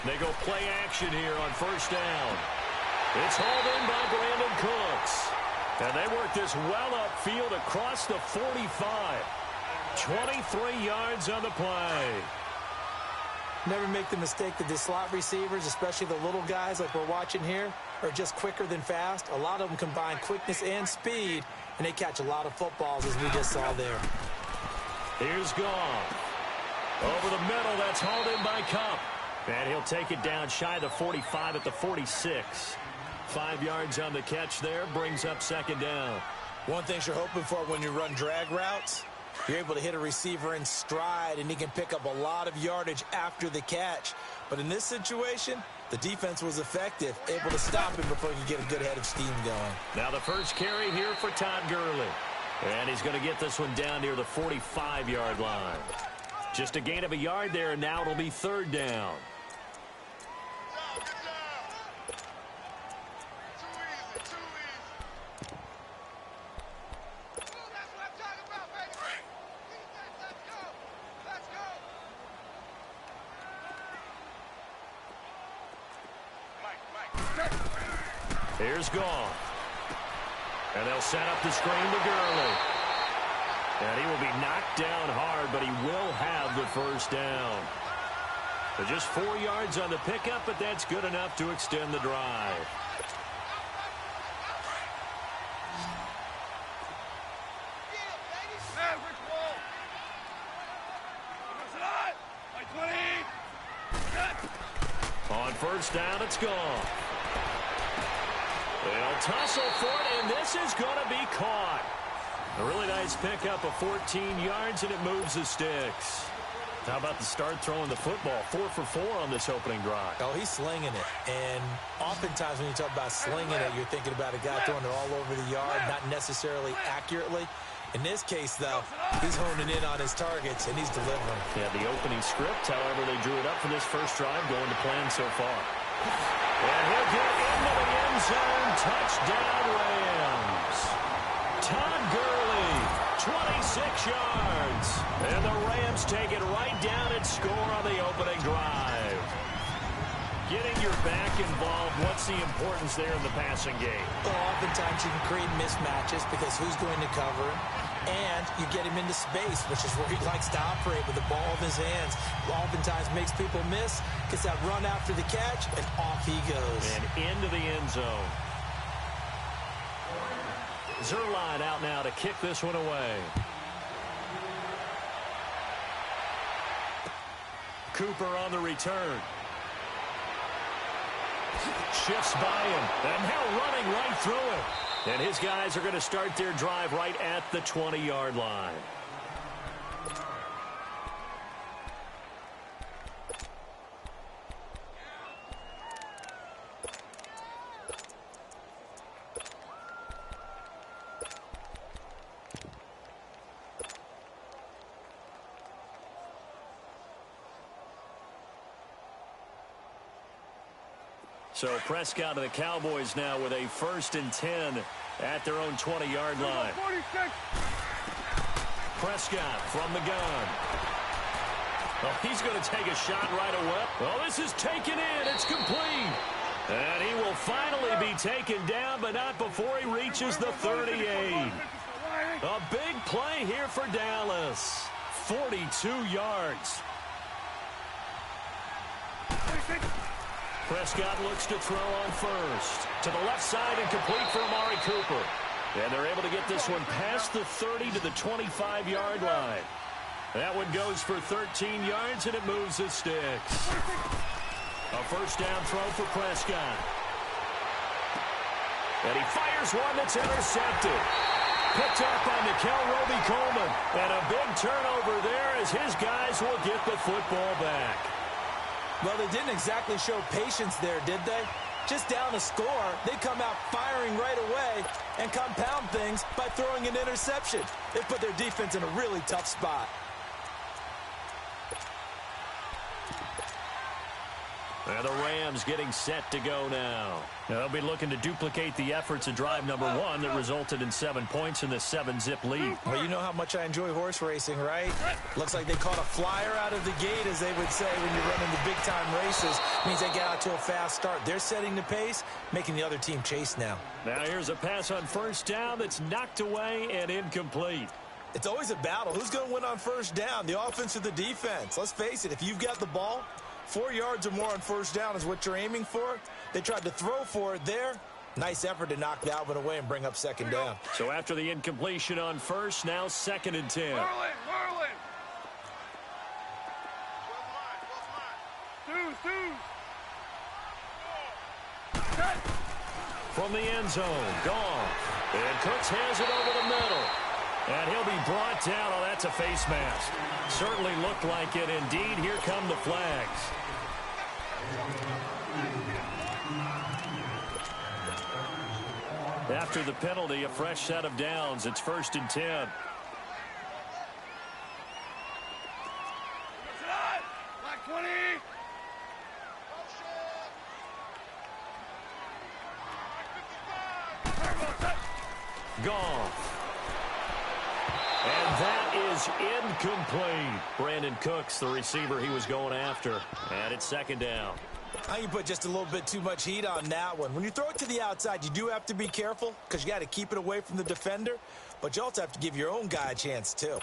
They go play action here on first down. It's hauled in by Brandon Cooks. And they work this well upfield across the 45. 23 yards on the play. Never make the mistake that the slot receivers, especially the little guys like we're watching here, are just quicker than fast. A lot of them combine quickness and speed, and they catch a lot of footballs, as we just saw there. Here's Goff. Over the middle, that's hauled in by Cup. And he'll take it down shy of the 45 at the 46. 5 yards on the catch there, brings up second down. One thing you're hoping for when you run drag routes, you're able to hit a receiver in stride, and he can pick up a lot of yardage after the catch. But in this situation, the defense was effective, able to stop him before he could get a good head of steam going. Now the first carry here for Todd Gurley. And he's going to get this one down near the 45-yard line. Just a gain of a yard there, and now it'll be third down. Here's Goff. And they'll set up the screen to Gurley. And he will be knocked down hard, but he will have the first down. So just 4 yards on the pickup, but that's good enough to extend the drive. On first down, it's gone. They'll tussle for it, and this is going to be caught. A really nice pickup of 14 yards, and it moves the sticks. How about the start throwing the football? 4 for 4 on this opening drive. Oh, he's slinging it. And oftentimes when you talk about slinging it, you're thinking about a guy throwing it all over the yard, not necessarily accurately. In this case, though, he's honing in on his targets, and he's delivering. Yeah, the opening script, however, they drew it up for this first drive, going to plan so far. And he'll get into the end zone. Touchdown, Rams. Todd Gurley, 26 yards. And the Rams take it right down and score on the opening drive. Getting your back involved, what's the importance there in the passing game? Well, oftentimes you can create mismatches because who's going to cover him? And you get him into space, which is where he likes to operate with the ball in his hands. Oftentimes makes people miss, gets that run after the catch, and off he goes. And into the end zone. Zuerlein out now to kick this one away. Cooper on the return. Shifts by him, and now running right through it. And his guys are going to start their drive right at the 20-yard line. So Prescott and the Cowboys now with a 1st and 10 at their own 20-yard line. Prescott from the gun. Oh, he's going to take a shot right away. Oh, this is taken in. It's complete. And he will finally be taken down, but not before he reaches the 38. A big play here for Dallas. 42 yards. Prescott looks to throw on first. To the left side and complete for Amari Cooper. And they're able to get this one past the 30 to the 25-yard line. That one goes for 13 yards, and it moves the sticks. A first down throw for Prescott. And he fires one that's intercepted. Picked up by Nickel Roby-Coleman. And a big turnover there as his guys will get the football back. Well, they didn't exactly show patience there, did they? Just down a score, they come out firing right away and compound things by throwing an interception. They put their defense in a really tough spot. And the Rams getting set to go now. They'll be looking to duplicate the efforts of drive number 1 that resulted in 7 points in the 7-zip lead. Well, you know how much I enjoy horse racing, right? Looks like they caught a flyer out of the gate, as they would say when you're running the big-time races. Means they get out to a fast start. They're setting the pace, making the other team chase now. Now here's a pass on first down that's knocked away and incomplete. It's always a battle. Who's going to win on first down, the offense or the defense? Let's face it, if you've got the ball, 4 yards or more on first down is what you're aiming for. They tried to throw for it there. Nice effort to knock that one away and bring up second down. So after the incompletion on first, now 2nd and 10. Whirling. From the end zone, gone. And Cooks has it over the middle. And he'll be brought down. Oh, that's a face mask. Certainly looked like it. Indeed, here come the flags. After the penalty, a fresh set of downs. It's 1st and 10. Black 20. Goff. And that is incomplete. Brandon Cooks, the receiver he was going after. And it's 2nd down. I think you put just a little bit too much heat on that one. When you throw it to the outside, you do have to be careful because you got to keep it away from the defender. but you also have to give your own guy a chance, too.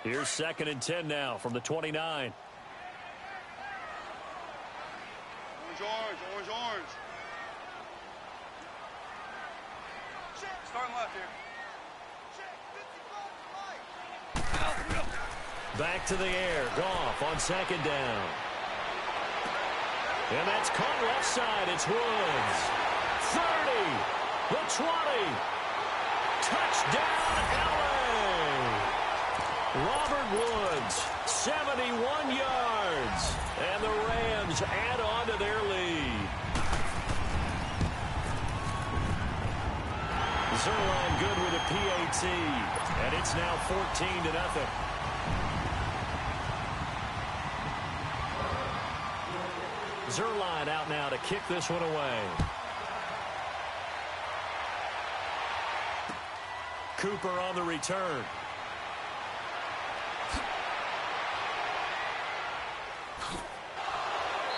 Here's 2nd and 10 now from the 29. Orange. Starting left here. Back to the air. Goff on 2nd down. And that's caught left side. It's Woods. 30. The 20. Touchdown, LA. Robert Woods, 71 yards. And the Rams add on to their lead. Zerline good with a PAT. And it's now 14-0. Zerline out now to kick this one away. Cooper on the return.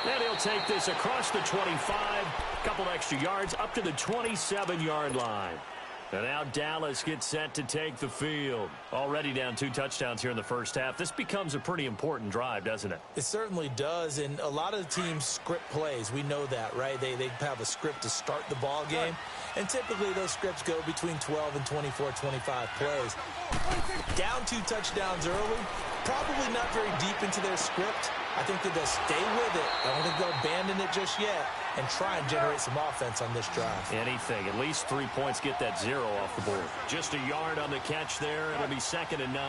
And he'll take this across the 25. Couple extra yards up to the 27-yard line. And now Dallas gets set to take the field. Already down 2 touchdowns here in the first half. This becomes a pretty important drive, doesn't it? It certainly does, and a lot of the teams script plays. We know that, right? They have a script to start the ball game, and typically those scripts go between 12 and 24, 25 plays. Down 2 touchdowns early, probably not very deep into their script. I think that they'll stay with it. I don't think they'll abandon it just yet and try and generate some offense on this drive. Anything. At least 3 points. Get that 0 off the board. Just a yard on the catch there. It'll be 2nd and 9.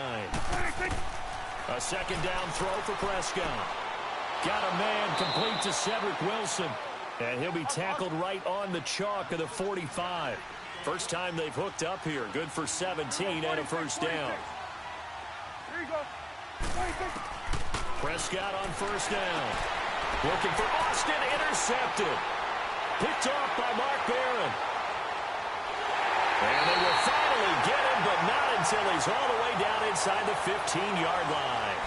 A 2nd down throw for Prescott. Got a man complete to Cedric Wilson. And he'll be tackled right on the chalk of the 45. First time they've hooked up here. Good for 17 and a first down. Here you go. Prescott on first down. Looking for Austin. Intercepted. Picked off by Mark Barron. And they will finally get him, but not until he's all the way down inside the 15-yard line.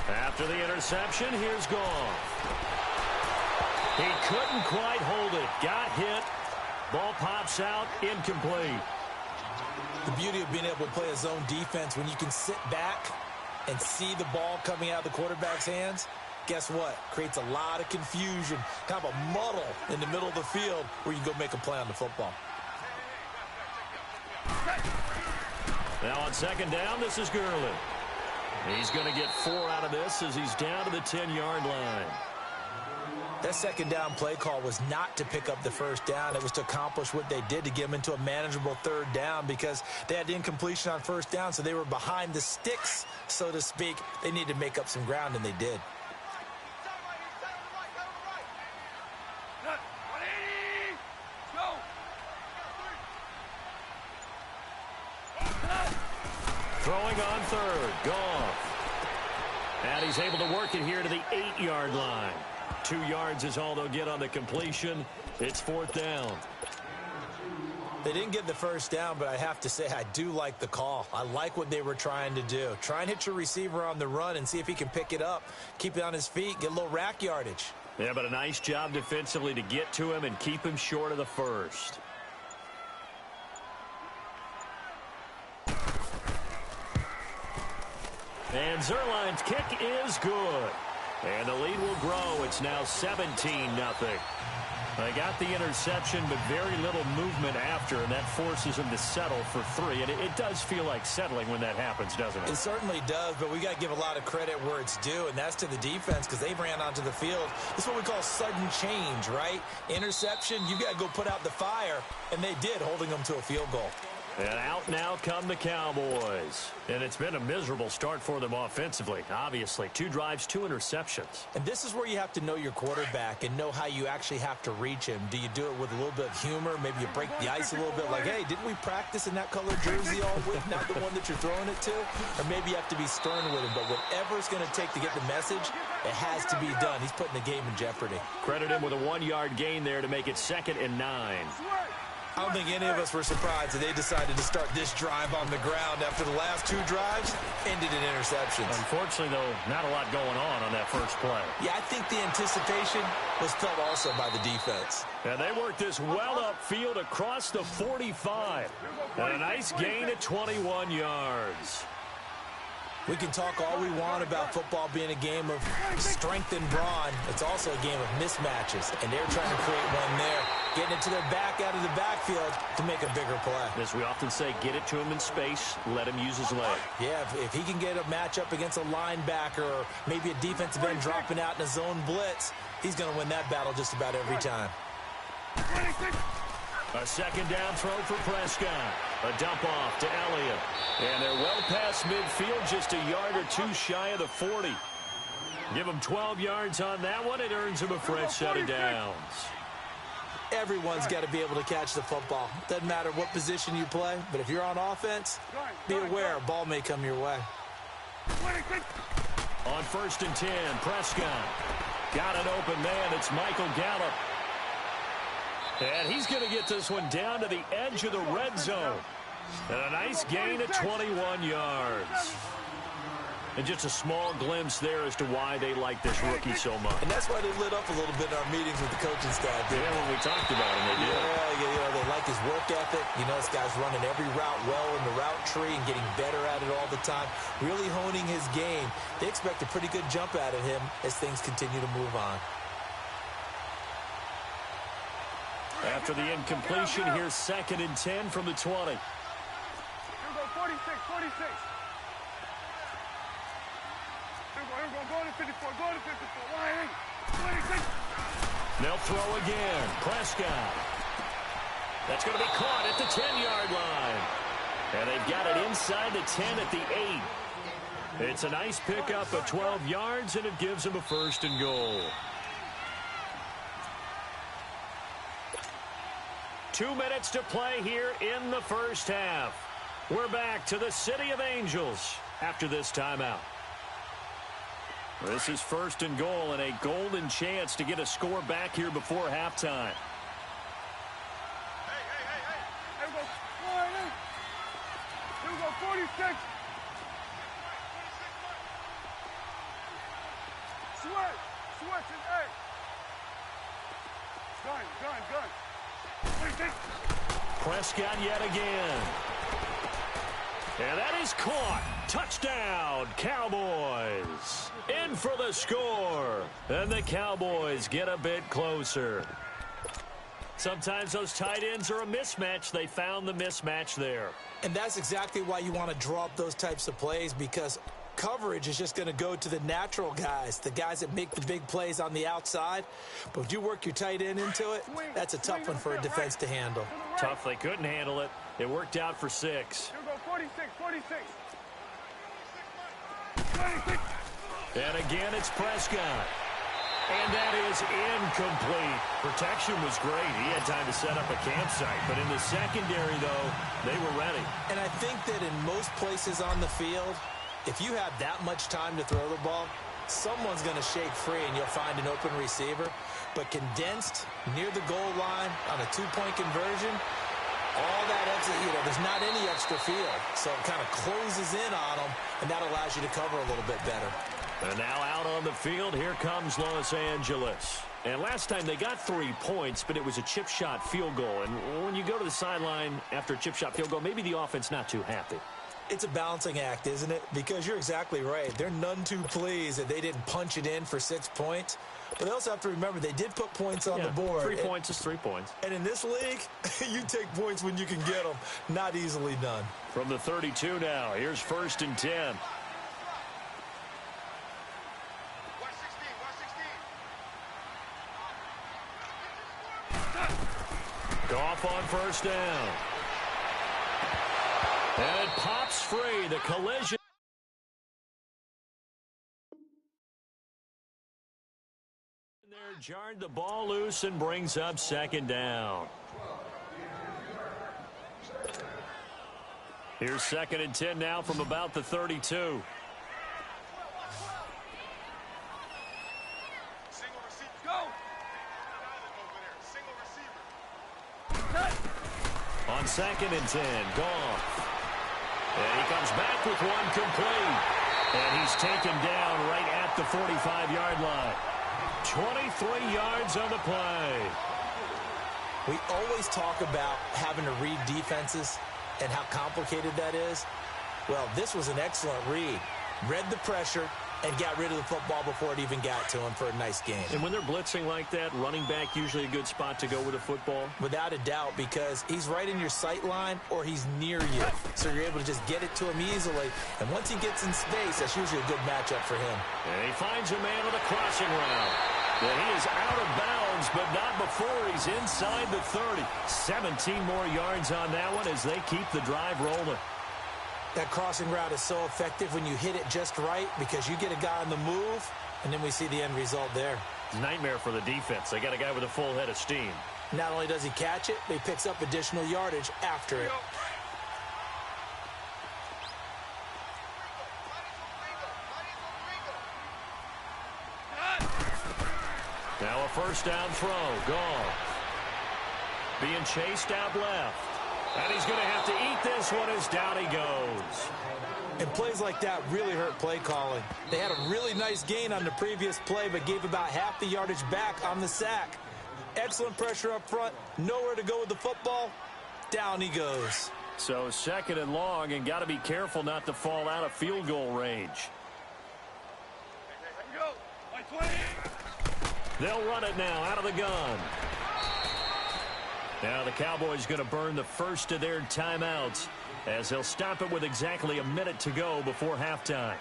After the interception, here's Goff. He couldn't quite hold it. Got hit. Ball pops out. Incomplete. The beauty of being able to play a zone defense when you can sit back and see the ball coming out of the quarterback's hands, guess what? Creates a lot of confusion, kind of a muddle in the middle of the field where you can go make a play on the football. Now on 2nd down, this is Gurley. He's going to get 4 out of this as he's down to the 10-yard line. That 2nd down play call was not to pick up the first down. It was to accomplish what they did to get them into a manageable 3rd down because they had incompletion on first down, so they were behind the sticks, so to speak. They needed to make up some ground, and they did. Throwing on 3rd, Goff. And he's able to work it here to the 8-yard line. 2 yards is all they'll get on the completion. It's 4th down. They didn't get the first down, but I have to say I do like the call. I like what they were trying to do. Try and hit your receiver on the run and see if he can pick it up, keep it on his feet, get a little rack yardage. Yeah, but a nice job defensively to get to him and keep him short of the first. And Zerline's kick is good. And the lead will grow. It's now 17-0. They got the interception, but very little movement after, and that forces them to settle for 3. And it does feel like settling when that happens, doesn't it? It certainly does, but we got to give a lot of credit where it's due, and that's to the defense because they ran onto the field. This is what we call sudden change, right? Interception, you got to go put out the fire, and they did, holding them to a field goal. And out now come the Cowboys. And it's been a miserable start for them offensively, obviously. 2 drives, 2 interceptions. And this is where you have to know your quarterback and know how you actually have to reach him. Do you do it with a little bit of humor? Maybe you break the ice a little bit like, hey, didn't we practice in that colored jersey all week, not the one that you're throwing it to? Or maybe you have to be stern with him. But whatever it's going to take to get the message, it has to be done. He's putting the game in jeopardy. Credit him with a 1-yard gain there to make it 2nd and 9. I don't think any of us were surprised that they decided to start this drive on the ground after the last 2 drives ended in interceptions. Unfortunately, though, not a lot going on that first play. Yeah, I think the anticipation was felt also by the defense. And they worked this well upfield across the 45. And a nice gain at 21 yards. We can talk all we want about football being a game of strength and brawn. It's also a game of mismatches, and they're trying to create one there, getting it to their back out of the backfield to make a bigger play. As we often say, get it to him in space, let him use his leg. Yeah, if he can get a matchup against a linebacker or maybe a defensive end dropping out in a zone blitz, he's going to win that battle just about every time. A 2nd down throw for Prescott. A dump off to Elliott. And they're well past midfield, just a yard or 2 shy of the 40. Give him 12 yards on that one. It earns him a fresh set of downs. Everyone's got to be able to catch the football. Doesn't matter what position you play, but if you're on offense, be aware a ball may come your way. On 1st and 10, Prescott. Got an open man. It's Michael Gallup. And he's going to get this one down to the edge of the red zone. And a nice gain at 21 yards. And just a small glimpse there as to why they like this rookie so much. And that's why they lit up a little bit in our meetings with the coaching staff. Yeah, when we talked about him, they did. Yeah, they like his work ethic. You know, this guy's running every route well in the route tree and getting better at it all the time, really honing his game. They expect a pretty good jump out of him as things continue to move on. After the incompletion, here's 2nd and 10 from the 20. Here we go, 46. Here we go, go to 54, go to 54. Line 26. They'll throw again. Prescott. That's going to be caught at the 10-yard line. And they've got it inside the 10 at the 8. It's a nice pickup of 12 yards, and it gives them a 1st and goal. 2 minutes to play here in the first half. We're back to the City of Angels after this timeout. This is 1st and goal and a golden chance to get a score back here before halftime. Hey. Here we go, line 8. Here we go, 46. Switch is 8. Gun. Prescott yet again. And that is caught. Touchdown, Cowboys. In for the score. And the Cowboys get a bit closer. Sometimes those tight ends are a mismatch. They found the mismatch there. And that's exactly why you want to draw up those types of plays, because coverage is just going to go to the natural guys, the guys that make the big plays on the outside. But if you work your tight end into it, that's a tough one for a defense to handle. Tough. They couldn't handle it. It worked out for 6. Here we go, 46. And again, it's Prescott. And that is incomplete. Protection was great. He had time to set up a campsite. But in the secondary, though, they were ready. And I think that in most places on the field, if you have that much time to throw the ball, someone's going to shake free and you'll find an open receiver. But condensed near the goal line on a 2-point conversion, all that extra, there's not any extra field. So it kind of closes in on them, and that allows you to cover a little bit better. And now out on the field, here comes Los Angeles. And last time they got 3 points, but it was a chip shot field goal. And when you go to the sideline after a chip shot field goal, maybe the offense not too happy. It's a balancing act, isn't it? Because you're exactly right. They're none too pleased that they didn't punch it in for 6 points. But they also have to remember they did put points on the board. 3 points is 3 points. And in this league, you take points when you can get them. Not easily done. From the 32 now, here's 1st and 10. Goff on 1st down. And it pops free. The collision. There jarred the ball loose and brings up second down. Here's 2nd and 10 now from about the 32. Single receiver. Go! Single receiver. On 2nd and 10, Goff. And he comes back with one complete. And he's taken down right at the 45-yard line. 23 yards on the play. We always talk about having to read defenses and how complicated that is. Well, this was an excellent read. Read the pressure and got rid of the football before it even got to him for a nice gain. And when they're blitzing like that, running back usually a good spot to go with the football? Without a doubt, because he's right in your sight line or he's near you. So you're able to just get it to him easily. And once he gets in space, that's usually a good matchup for him. And he finds a man with a crossing route. And he is out of bounds, but not before he's inside the 30. 17 more yards on that one as they keep the drive rolling. That crossing route is so effective when you hit it just right because you get a guy on the move, and then we see the end result there. Nightmare for the defense. They got a guy with a full head of steam. Not only does he catch it, but he picks up additional yardage after it. Now a first down throw. Goff. Being chased out left. And he's going to have to eat this one as down he goes. And plays like that really hurt play calling. They had a really nice gain on the previous play, but gave about half the yardage back on the sack. Excellent pressure up front. Nowhere to go with the football. Down he goes. So 2nd and long, and got to be careful not to fall out of field goal range. Go. By 20. They'll run it now out of the gun. Now the Cowboys going to burn the first of their timeouts as they'll stop it with exactly a minute to go before halftime.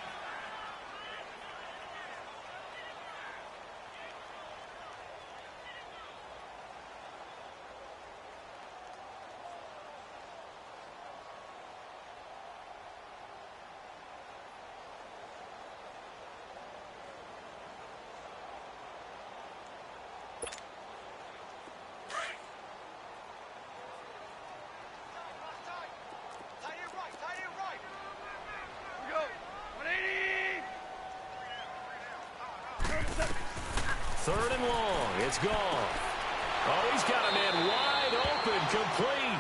Third and long. It's gone. Oh, he's got a man wide open, complete.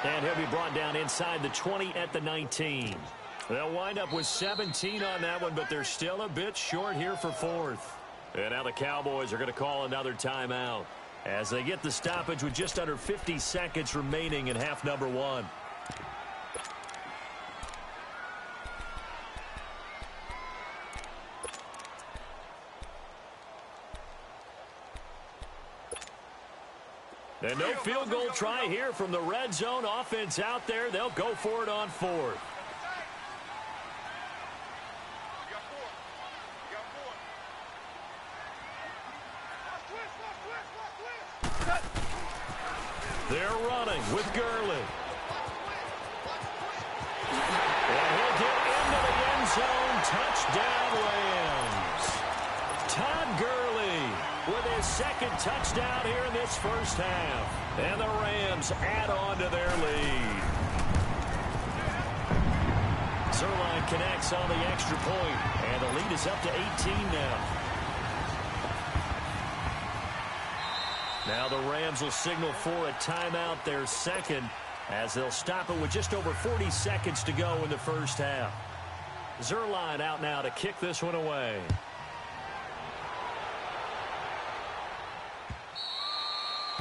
And he'll be brought down inside the 20 at the 19. They'll wind up with 17 on that one, but they're still a bit short here for 4th. And now the Cowboys are going to call another timeout as they get the stoppage with just under 50 seconds remaining in half number 1. And no field goal try here from the red zone offense out there. They'll go for it on 4th. They're running with Gurley. And he'll get into the end zone. Touchdown, Rams. Todd Gurley with his 2nd touchdown here in this first half. And the Rams add on to their lead. Zerline connects on the extra point, and the lead is up to 18 now. Now the Rams will signal for a timeout, their 2nd, as they'll stop it with just over 40 seconds to go in the first half. Zerline out now to kick this one away.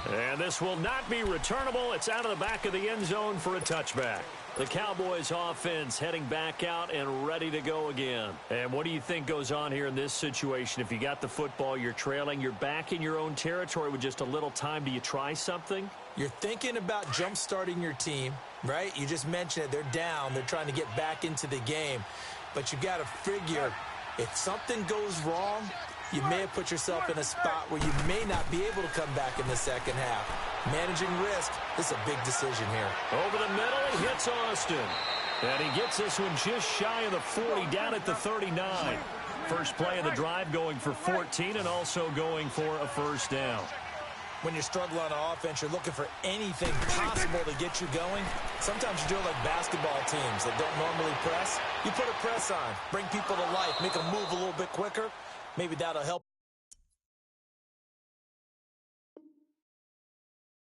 And this will not be returnable. It's out of the back of the end zone for a touchback. The Cowboys offense heading back out and ready to go again. And what do you think goes on here in this situation? If you got the football, you're trailing, you're back in your own territory with just a little time. Do you try something? You're thinking about jump-starting your team, right? You just mentioned it. They're down. They're trying to get back into the game. But you got to figure if something goes wrong, you may have put yourself in a spot where you may not be able to come back in the second half. Managing risk. This is a big decision here. Over the middle, he hits Austin. And he gets this one just shy of the 40, down at the 39. First play of the drive going for 14 and also going for a first down. When you're struggling on offense, you're looking for anything possible to get you going. Sometimes you're doing like basketball teams that don't normally press. You put a press on, bring people to life, make them move a little bit quicker. Maybe that'll help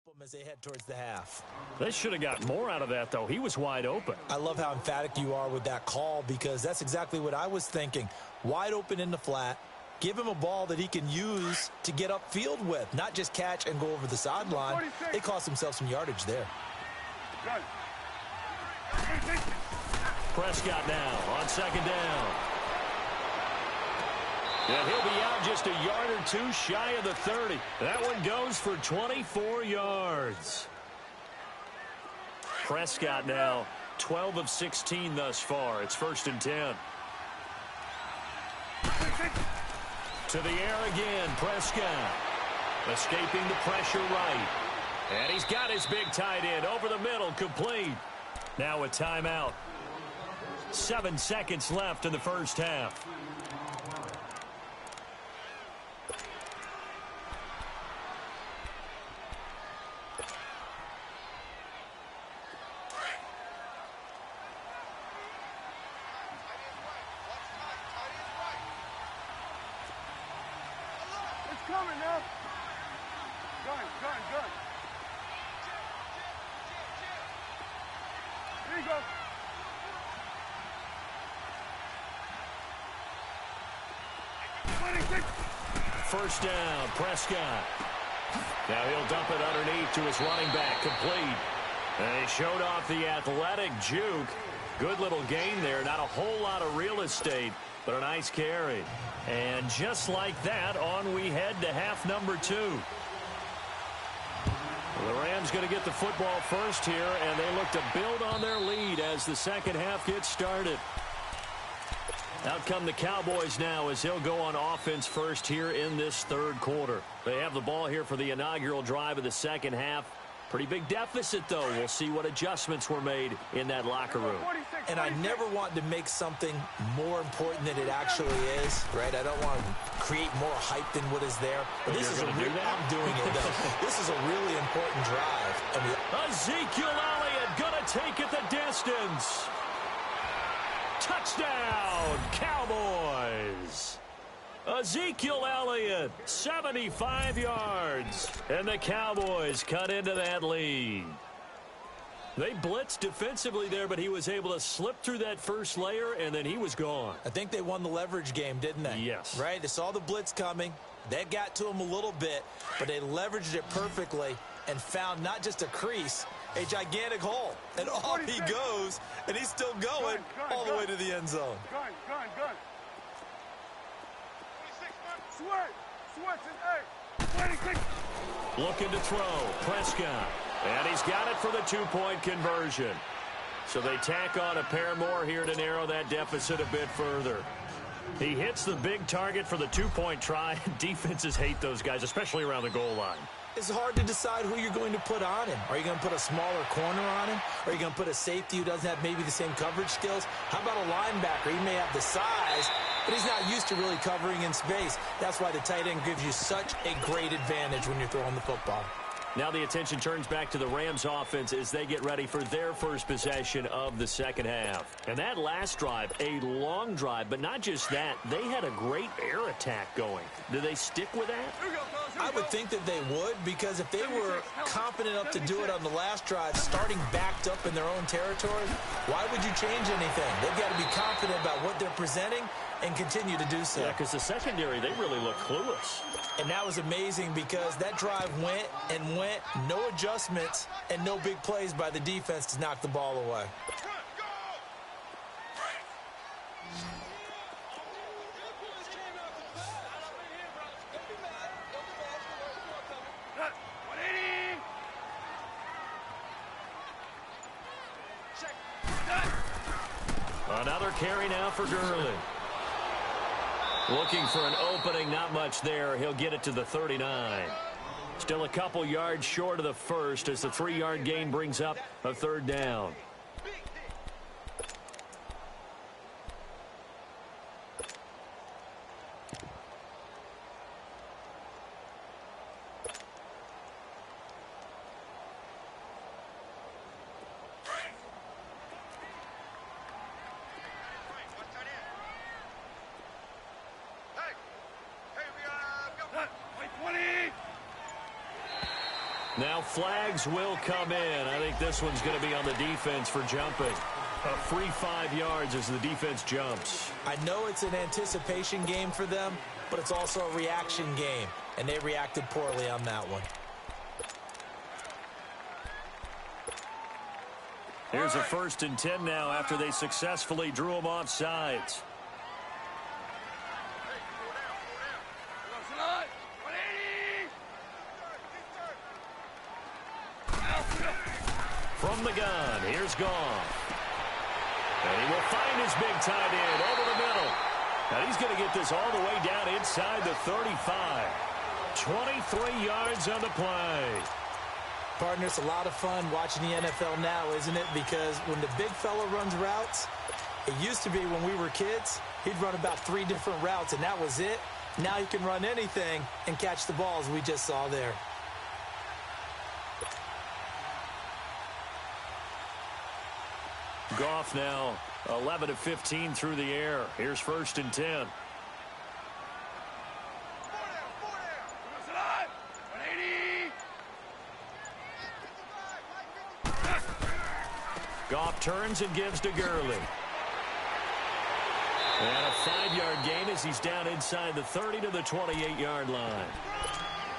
them as they head towards the half. They should have got more out of that, though. He was wide open. I love how emphatic you are with that call because that's exactly what I was thinking. Wide open in the flat. Give him a ball that he can use to get upfield with, not just catch and go over the sideline. They cost themselves some yardage there. Prescott now on second down. And he'll be out just a yard or two shy of the 30. That one goes for 24 yards. Prescott now 12 of 16 thus far. It's 1st and 10. To the air again, Prescott. Escaping the pressure right. And he's got his big tight end over the middle, complete. Now a timeout. 7 seconds left in the first half. Coming now. Gun. Here you go. First down, Prescott. Now he'll dump it underneath to his running back, complete. And he showed off the athletic juke. Good little gain there. Not a whole lot of real estate, but a nice carry. And just like that, on we head to half number 2. The Rams going to get the football first here, and they look to build on their lead as the second half gets started. Out come the Cowboys now as they'll go on offense first here in this third quarter. They have the ball here for the inaugural drive of the second half. Pretty big deficit, though. We'll see what adjustments were made in that locker room. And I never want to make something more important than it actually is, right? I don't want to create more hype than what is there. But this is I'm doing it, though. This is a really important drive. I mean, Ezekiel Elliott going to take it the distance. Touchdown, Cowboys. Ezekiel Elliott, 75 yards. And the Cowboys cut into that lead. They blitzed defensively there, but he was able to slip through that first layer, and then he was gone. I think they won the leverage game, didn't they? Yes. Right? They saw the blitz coming. That got to him a little bit, but they leveraged it perfectly and found not just a crease, a gigantic hole. And off he goes, and he's still going all the way to the end zone. Gun. Sweats and 26. Looking to throw, Prescott. And he's got it for the two-point conversion. So they tack on a pair more here to narrow that deficit a bit further. He hits the big target for the two-point try. Defenses hate those guys, especially around the goal line. It's hard to decide who you're going to put on him. Are you going to put a smaller corner on him? Are you going to put a safety who doesn't have maybe the same coverage skills? How about a linebacker? He may have the size, but he's not used to really covering in space. That's why the tight end gives you such a great advantage when you're throwing the football. Now the attention turns back to the Rams offense as they get ready for their first possession of the second half. And that last drive, a long drive, but not just that, they had a great air attack going. Do they stick with that? I would think that they would, because if they were confident enough to do it on the last drive, starting backed up in their own territory, why would you change anything? They've got to be confident about what they're presenting and continue to do so. Yeah, because the secondary, they really look clueless. And that was amazing because that drive went and went, no adjustments and no big plays by the defense to knock the ball away. Another carry now for Gurley. Looking for an opening, not much there. He'll get it to the 39. Still a couple yards short of the first as the 3-yard gain brings up a third down. Now flags will come in. I think this one's going to be on the defense for jumping. A free 5 yards as the defense jumps. I know it's an anticipation game for them, but it's also a reaction game, and they reacted poorly on that one. Here's a 1st and 10 now after they successfully drew them off sides. From the gun, here's Goff. And he will find his big tight end over the middle. And he's going to get this all the way down inside the 35. 23 yards on the play. Partner, it's a lot of fun watching the NFL now, isn't it? Because when the big fella runs routes, it used to be when we were kids, he'd run about 3 different routes, and that was it. Now he can run anything and catch the balls we just saw there. Goff now 11 of 15 through the air. Here's 1st and 10. Goff turns and gives to Gurley. And a 5-yard gain as he's down inside the 30 to the 28-yard line.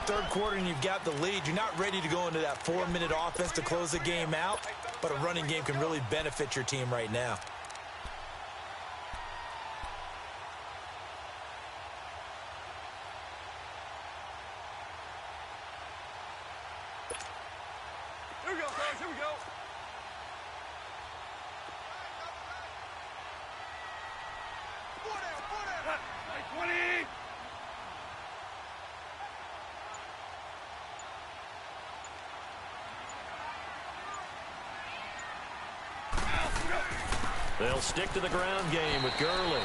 Third quarter and you've got the lead. You're not ready to go into that 4-minute offense to close the game out, but a running game can really benefit your team right now. Here we go, guys. Here we go. Four down. 20. They'll stick to the ground game with Gurley.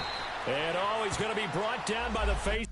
And he's going to be brought down by the face.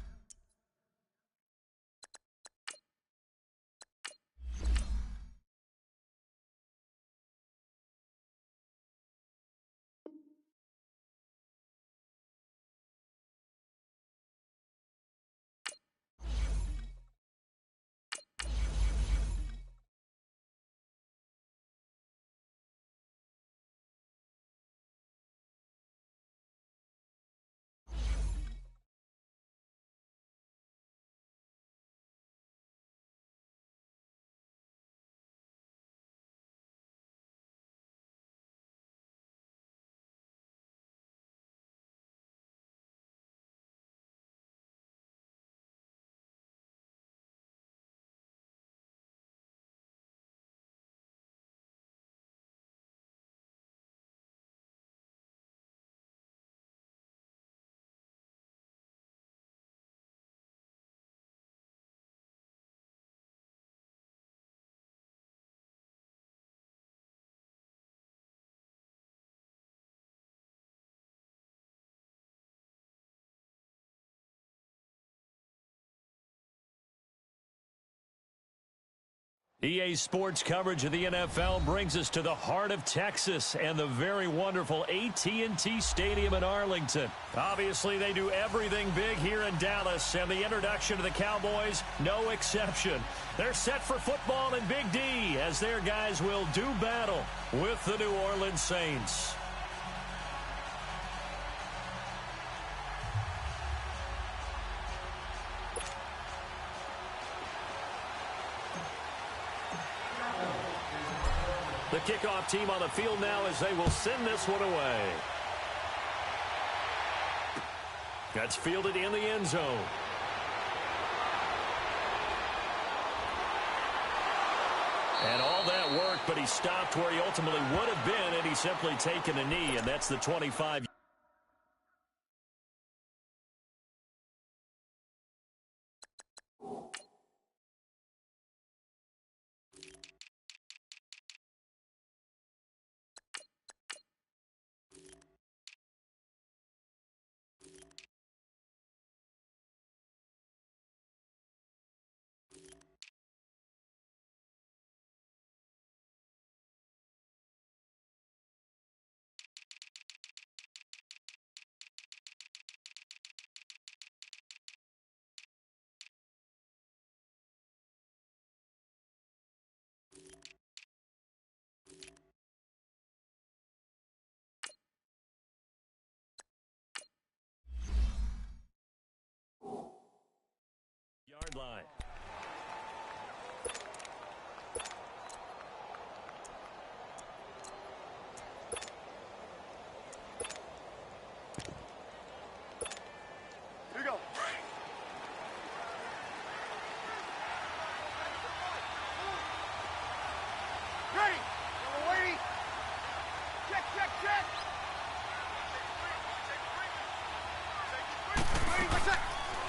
EA Sports coverage of the NFL brings us to the heart of Texas and the very wonderful AT&T Stadium in Arlington. Obviously, they do everything big here in Dallas, and the introduction of the Cowboys, no exception. They're set for football in Big D as their guys will do battle with the New Orleans Saints. The kickoff team on the field now as they will send this one away. That's fielded in the end zone. And all that work, but he stopped where he ultimately would have been, and he's simply taken a knee, and that's the 25.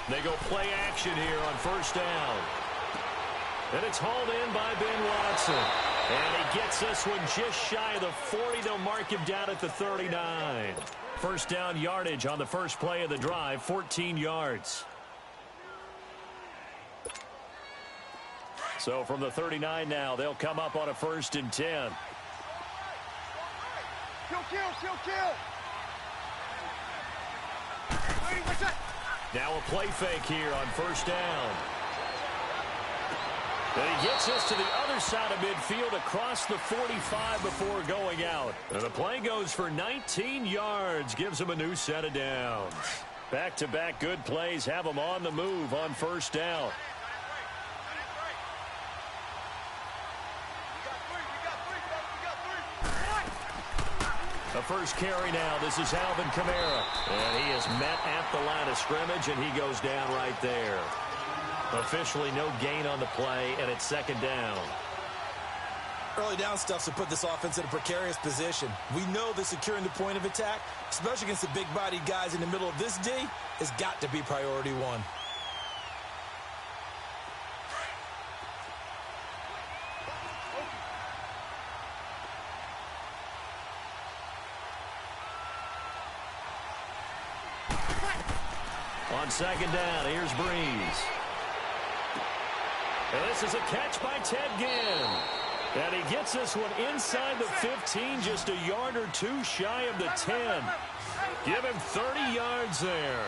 They go play action here on first down. And it's hauled in by Ben Watson. And he gets this one just shy of the 40. They'll mark him down at the 39. First down yardage on the first play of the drive, 14 yards. So from the 39 now, they'll come up on a 1st and 10. Kill. Now a play fake here on first down. And he gets this to the other side of midfield across the 45 before going out. And the play goes for 19 yards, gives him a new set of downs. Back-to-back good plays have him on the move on first down. The first carry now. This is Alvin Kamara. And he is met at the line of scrimmage, and he goes down right there. Officially no gain on the play, and it's 2nd down. Early down stuff's to put this offense in a precarious position. We know that securing the point of attack, especially against the big-bodied guys in the middle of this D, has got to be priority one. On 2nd down, here's Breeze. And this is a catch by Ted Ginn. And he gets this one inside the 15, just a yard or two shy of the 10. Give him 30 yards there.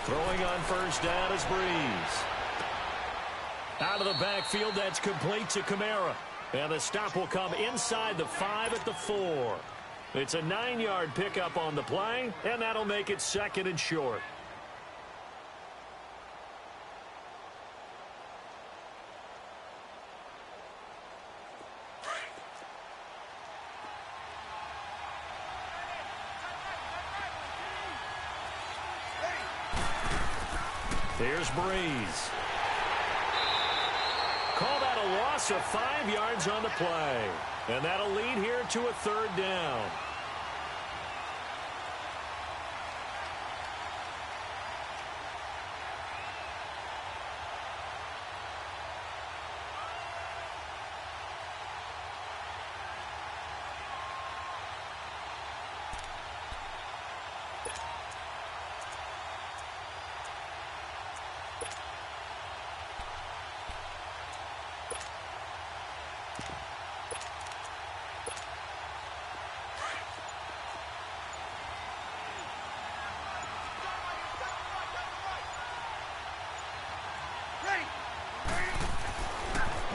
Throwing on first down is Breeze. Out of the backfield, that's complete to Kamara. And the stop will come inside the 5 at the 4. It's a 9-yard pickup on the play, and that'll make it 2nd and short. Here's Breeze. Call that a loss of 5 yards on the play. And that'll lead here to a 3rd down.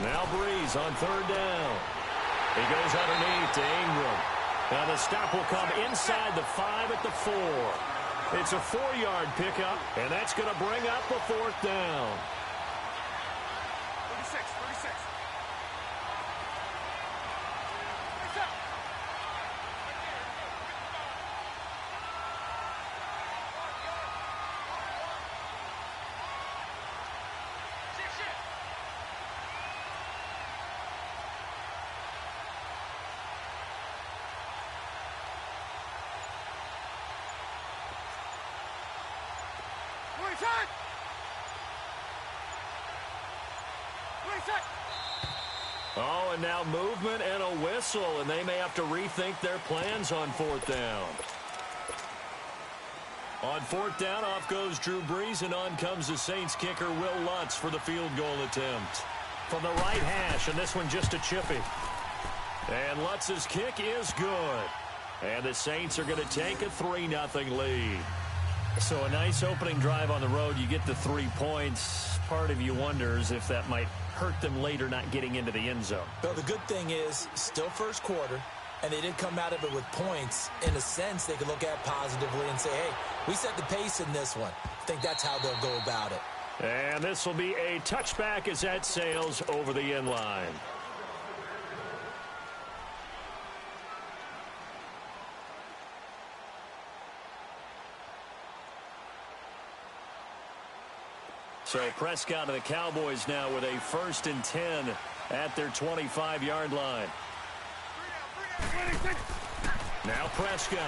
Now Breeze on 3rd down. He goes underneath to Ingram. Now the stop will come inside the 5 at the 4. It's a 4-yard pickup, and that's going to bring up a 4th down. 36. Oh, and now movement and a whistle, and they may have to rethink their plans on 4th down. On 4th down, off goes Drew Brees, and on comes the Saints kicker, Will Lutz, for the field goal attempt. From the right hash, and this one just a chippy. And Lutz's kick is good. And the Saints are going to take a 3-0 lead. So a nice opening drive on the road. You get the 3 points. Part of you wonders if that might hurt them later not getting into the end zone. Well, the good thing is, still first quarter, and they didn't come out of it with points. In a sense, they can look at positively and say, hey, we set the pace in this one. I think that's how they'll go about it. And this will be a touchback as that sails over the end line. So Prescott and the Cowboys now with a 1st and 10 at their 25-yard line. Now Prescott.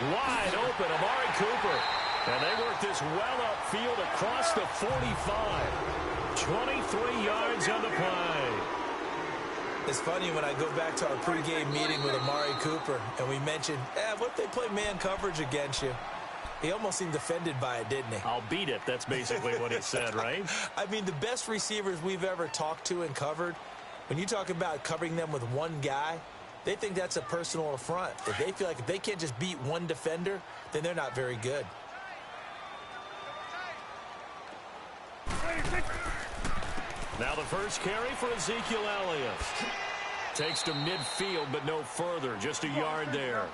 Wide open, Amari Cooper. And they work this well upfield across the 45. 23 yards on the play. It's funny when I go back to our pregame meeting with Amari Cooper, and we mentioned, what if they play man coverage against you? He almost seemed offended by it, didn't he? I'll beat it. That's basically what he said, right? I mean, the best receivers we've ever talked to and covered, when you talk about covering them with one guy, they think that's a personal affront. If they feel like if they can't just beat one defender, then they're not very good. Now the first carry for Ezekiel Elliott. Takes to midfield, but no further. Just a yard there.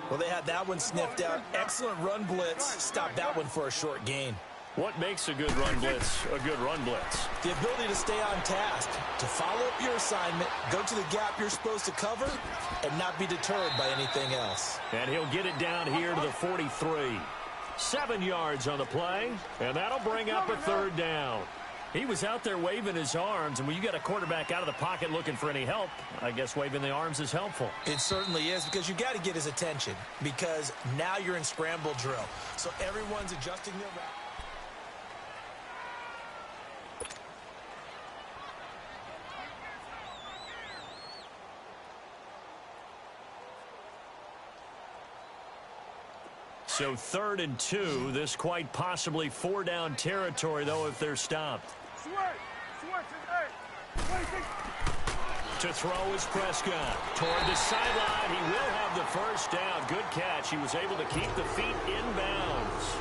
Well, they had that one sniffed out. Excellent run blitz. Stopped that one for a short gain. What makes a good run blitz a good run blitz? The ability to stay on task, to follow up your assignment, go to the gap you're supposed to cover, and not be deterred by anything else. And he'll get it down here to the 43. 7 yards on the play, and that'll bring up a third down. He was out there waving his arms, and when you got a quarterback out of the pocket looking for any help, I guess waving the arms is helpful. It certainly is, because you got to get his attention, because now you're in scramble drill. So everyone's adjusting their route. So 3rd and 2, this quite possibly 4-down territory, though, if they're stopped. To throw is Prescott. Toward the sideline, he will have the first down. Good catch. He was able to keep the feet in bounds.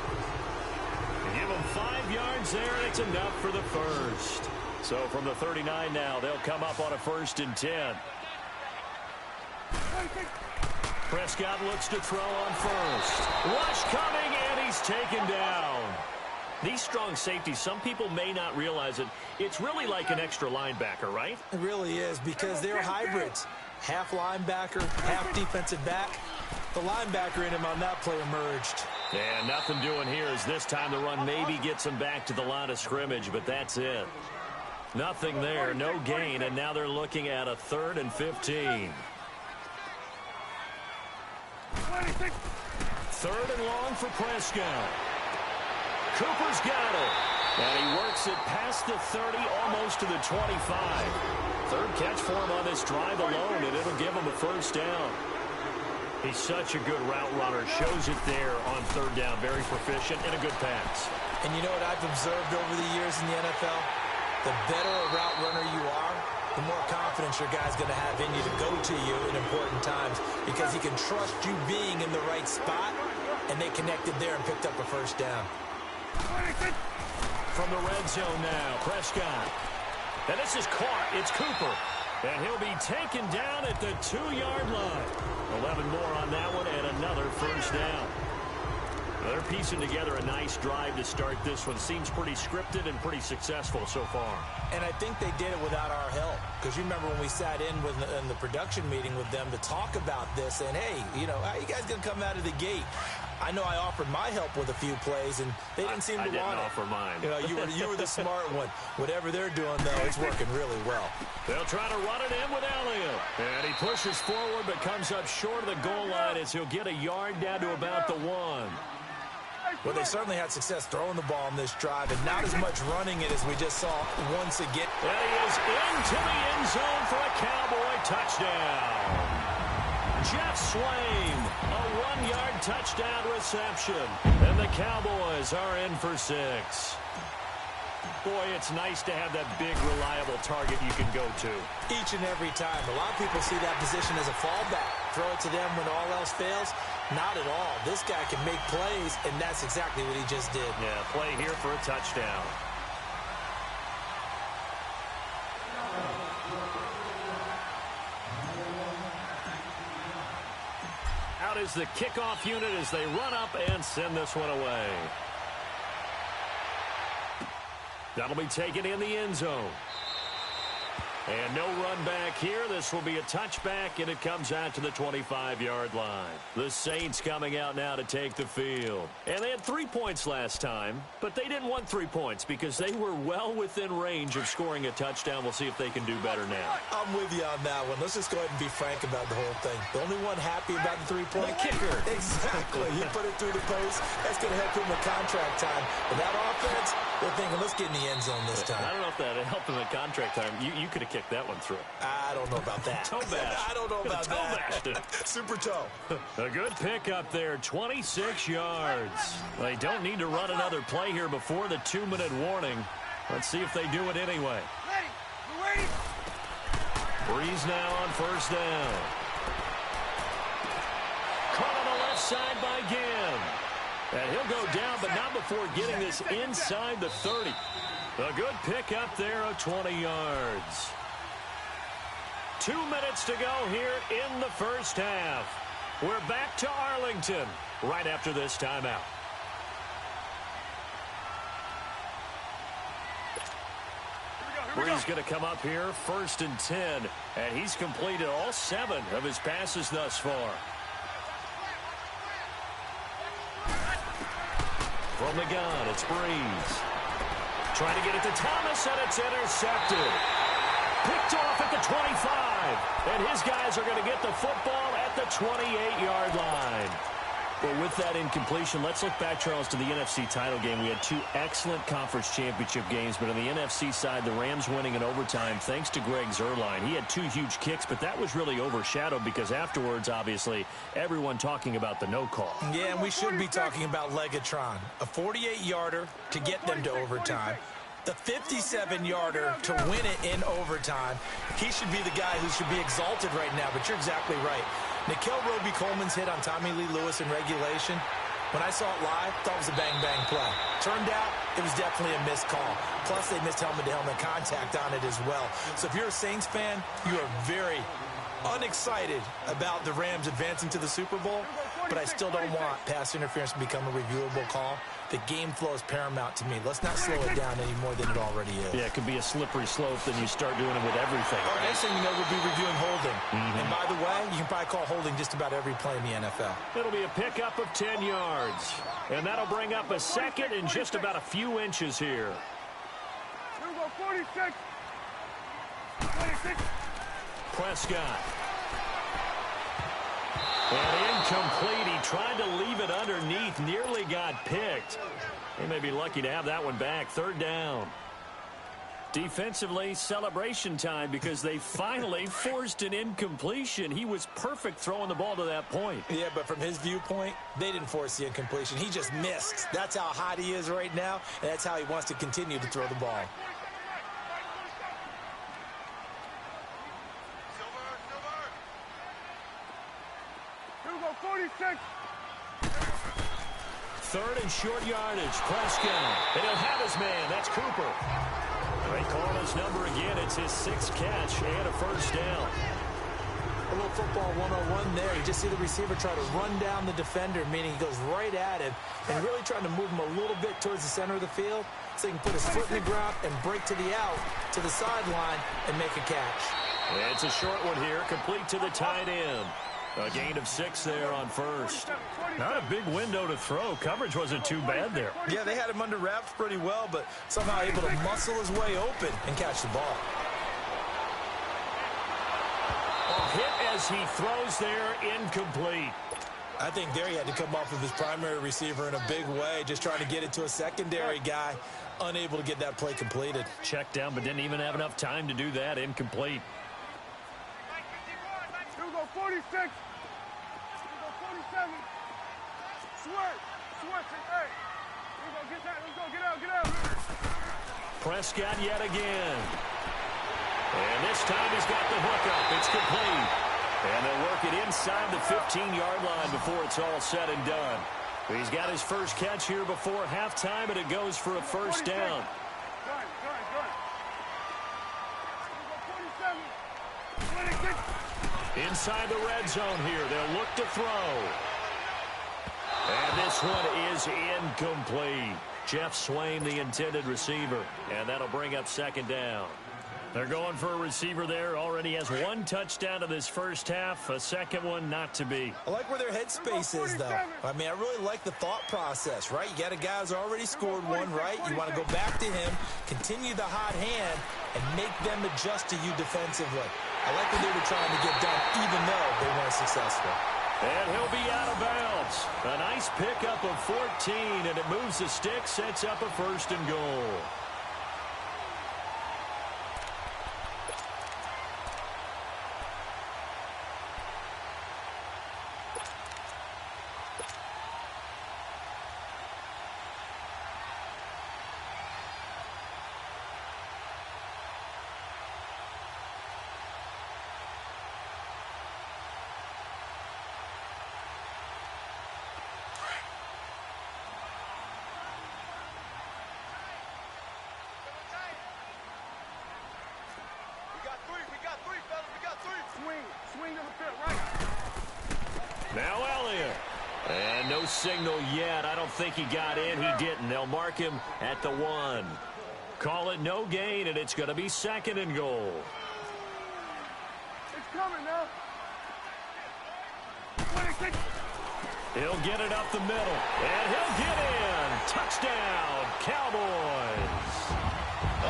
Give him 5 yards there, and it's enough for the first. So from the 39 now, they'll come up on a 1st and 10. Prescott looks to throw on first. Rush coming, and he's taken down. These strong safeties, some people may not realize it. It's really like an extra linebacker, right? It really is, because they're hybrids. Half linebacker, half defensive back. The linebacker in him on that play emerged. And nothing doing here as this time the run maybe gets him back to the line of scrimmage, but that's it. Nothing there, no gain, and now they're looking at a 3rd and 15. 3rd and long for Prescott. Cooper's got it. And he works it past the 30, almost to the 25. 3rd catch for him on this drive alone, and it'll give him a first down. He's such a good route runner. Shows it there on 3rd down. Very proficient and a good pass. And you know what I've observed over the years in the NFL? The better a route runner you are, the more confidence your guy's going to have in you to go to you in important times, because he can trust you being in the right spot, and they connected there and picked up a first down. From the red zone now, Prescott. And this is caught. It's Cooper. And he'll be taken down at the 2-yard line. 11 more on that one, and another first down. They're piecing together a nice drive to start this one. Seems pretty scripted and pretty successful so far. And I think they did it without our help. Because you remember when we sat in the production meeting with them to talk about this, and hey, you know, how you guys going to come out of the gate? I know I offered my help with a few plays, and they didn't seem to want it. I didn't offer mine. You know, you were the smart one. Whatever they're doing, though, it's working really well. They'll try to run it in with Elliott. And he pushes forward, but comes up short of the goal line as he'll get a yard down to about the 1. Well, they certainly had success throwing the ball in this drive, and not as much running it as we just saw once again. And he is into the end zone for a Cowboy touchdown. Jeff Swain, a 1-yard touchdown reception. And the Cowboys are in for 6. Boy, it's nice to have that big, reliable target you can go to. Each and every time. A lot of people see that position as a fallback. Throw it to them when all else fails. Not at all. This guy can make plays, and that's exactly what he just did. Yeah, play here for a touchdown. Out is the kickoff unit as they run up and send this one away. That'll be taken in the end zone. And no run back here. This will be a touchback, and it comes out to the 25-yard line. The Saints coming out now to take the field. And they had 3 points last time, but they didn't want 3 points because they were well within range of scoring a touchdown. We'll see if they can do better now. I'm with you on that one. Let's just go ahead and be frank about the whole thing. The only one happy about the three-point kicker. Exactly. He put it through the post. That's going to help him with contract time. But that offense, they're thinking, let's get in the end zone this time. I don't know if that helped him in contract time. You could have kicked that one through. I don't know about that. Toe bash. I don't know about that. Super toe. A good pickup there, 26 yards. They don't need to run another play here before the 2-minute warning. Let's see if they do it anyway. Ready. We're ready. Breeze now on first down. Caught on the left side by Ginn. And he'll go down, but not before getting this inside the 30. A good pickup there of 20 yards. 2 minutes to go here in the first half. We're back to Arlington right after this timeout. Breeze going to come up here, 1st and 10, and he's completed all 7 of his passes thus far. From the gun, it's Breeze. Trying to get it to Thomas, and it's intercepted. Picked off at the 25, and his guys are going to get the football at the 28-yard line. Well, with that incompletion, let's look back, Charles, to the NFC title game. We had 2 excellent conference championship games, but on the NFC side, the Rams winning in overtime thanks to Greg Zuerlein. He had 2 huge kicks, but that was really overshadowed because afterwards, obviously, everyone talking about the no call. Yeah, and we should be talking about Legatron. A 48-yarder to get them to overtime. The 57-yarder to win it in overtime. He should be the guy who should be exalted right now, but you're exactly right. Nikel Roby-Coleman's hit on Tommy Lee Lewis in regulation, when I saw it live, I thought it was a bang-bang play. Turned out, it was definitely a missed call. Plus, they missed helmet-to-helmet contact on it as well. So if you're a Saints fan, you are very unexcited about the Rams advancing to the Super Bowl, but I still don't want pass interference to become a reviewable call. The game flow is paramount to me. Let's not slow it down any more than it already is. Yeah, it could be a slippery slope, then you start doing it with everything. Or next thing you know, we'll be reviewing holding. And by the way, you can probably call holding just about every play in the NFL. It'll be a pickup of 10 yards. And that'll bring up a second and just about a few inches here. Here we go, 46. 26. Prescott. And incomplete. He tried to leave it underneath. Nearly got picked. He may be lucky to have that one back. 3rd down. Defensively, celebration time because they finally forced an incompletion. He was perfect throwing the ball to that point. Yeah, but from his viewpoint, they didn't force the incompletion. He just missed. That's how hot he is right now, and that's how he wants to continue to throw the ball. Here we go, 46. 3rd and short yardage. Prescott. And he'll have his man. That's Cooper. They call his number again. It's his 6th catch and a 1st down. A little football 101 there. You just see the receiver try to run down the defender, meaning he goes right at him and really trying to move him a little bit towards the center of the field so he can put his foot in the ground and break to the out, to the sideline, and make a catch. And it's a short one here, complete to the tight end. A gain of 6 there on 1st. Not a big window to throw. Coverage wasn't too bad there. Yeah, they had him under wraps pretty well, but somehow able to muscle his way open and catch the ball. A hit as he throws there, incomplete. I think there he had to come off of his primary receiver in a big way, just trying to get it to a secondary guy, unable to get that play completed. Checked down, but didn't even have enough time to do that. Incomplete. Here we go, 46. Here we go, 47. Sweat. Hey. Here we go, get that. Let's go, get out. Prescott yet again. And this time he's got the hookup. It's complete. And they'll work it inside the 15-yard line before it's all said and done. He's got his first catch here before halftime, and it goes for a 1st down. Good. Here we go, 47. 26. Inside the red zone here. They'll look to throw. And this one is incomplete. Jeff Swain, the intended receiver. And that'll bring up 2nd down. They're going for a receiver there. Already has one touchdown in this first half. A second one not to be. I like where their headspace is, though. I mean, I really like the thought process, right? You got a guy who's already scored one, right? You want to go back to him, continue the hot hand, and make them adjust to you defensively. I like what they were trying to get done, even though they weren't successful. And he'll be out of bounds. A nice pickup of 14, and it moves the stick, sets up a 1st and goal. Now Elliott. And no signal yet. I don't think he got in. He didn't. They'll mark him at the 1. Call it no gain, and it's going to be 2nd and goal. It's coming now. 26. He'll get it up the middle. And he'll get in. Touchdown, Cowboys.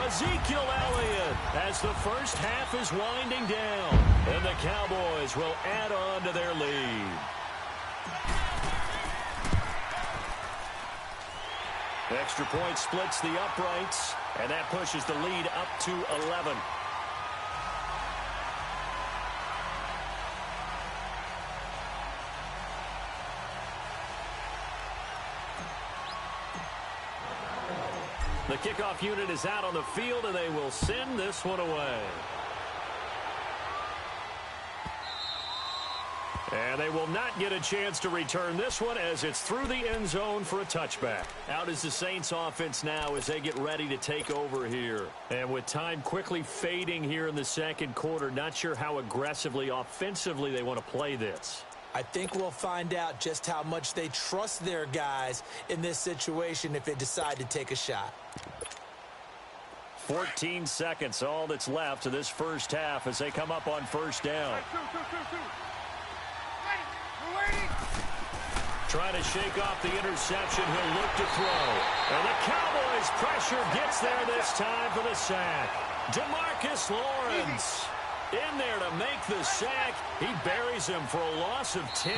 Ezekiel Elliott as the first half is winding down. And the Cowboys will add on to their lead. Extra point splits the uprights, and that pushes the lead up to 11. The kickoff unit is out on the field, and they will send this one away. And they will not get a chance to return this one as it's through the end zone for a touchback. Out is the Saints offense now as they get ready to take over here. And with time quickly fading here in the second quarter, not sure how aggressively, offensively they want to play this. I think we'll find out just how much they trust their guys in this situation if they decide to take a shot. 14 seconds, all that's left of this first half as they come up on 1st down. Trying to shake off the interception. He'll look to throw. And the Cowboys pressure gets there this time for the sack. DeMarcus Lawrence in there to make the sack. He buries him for a loss of 10.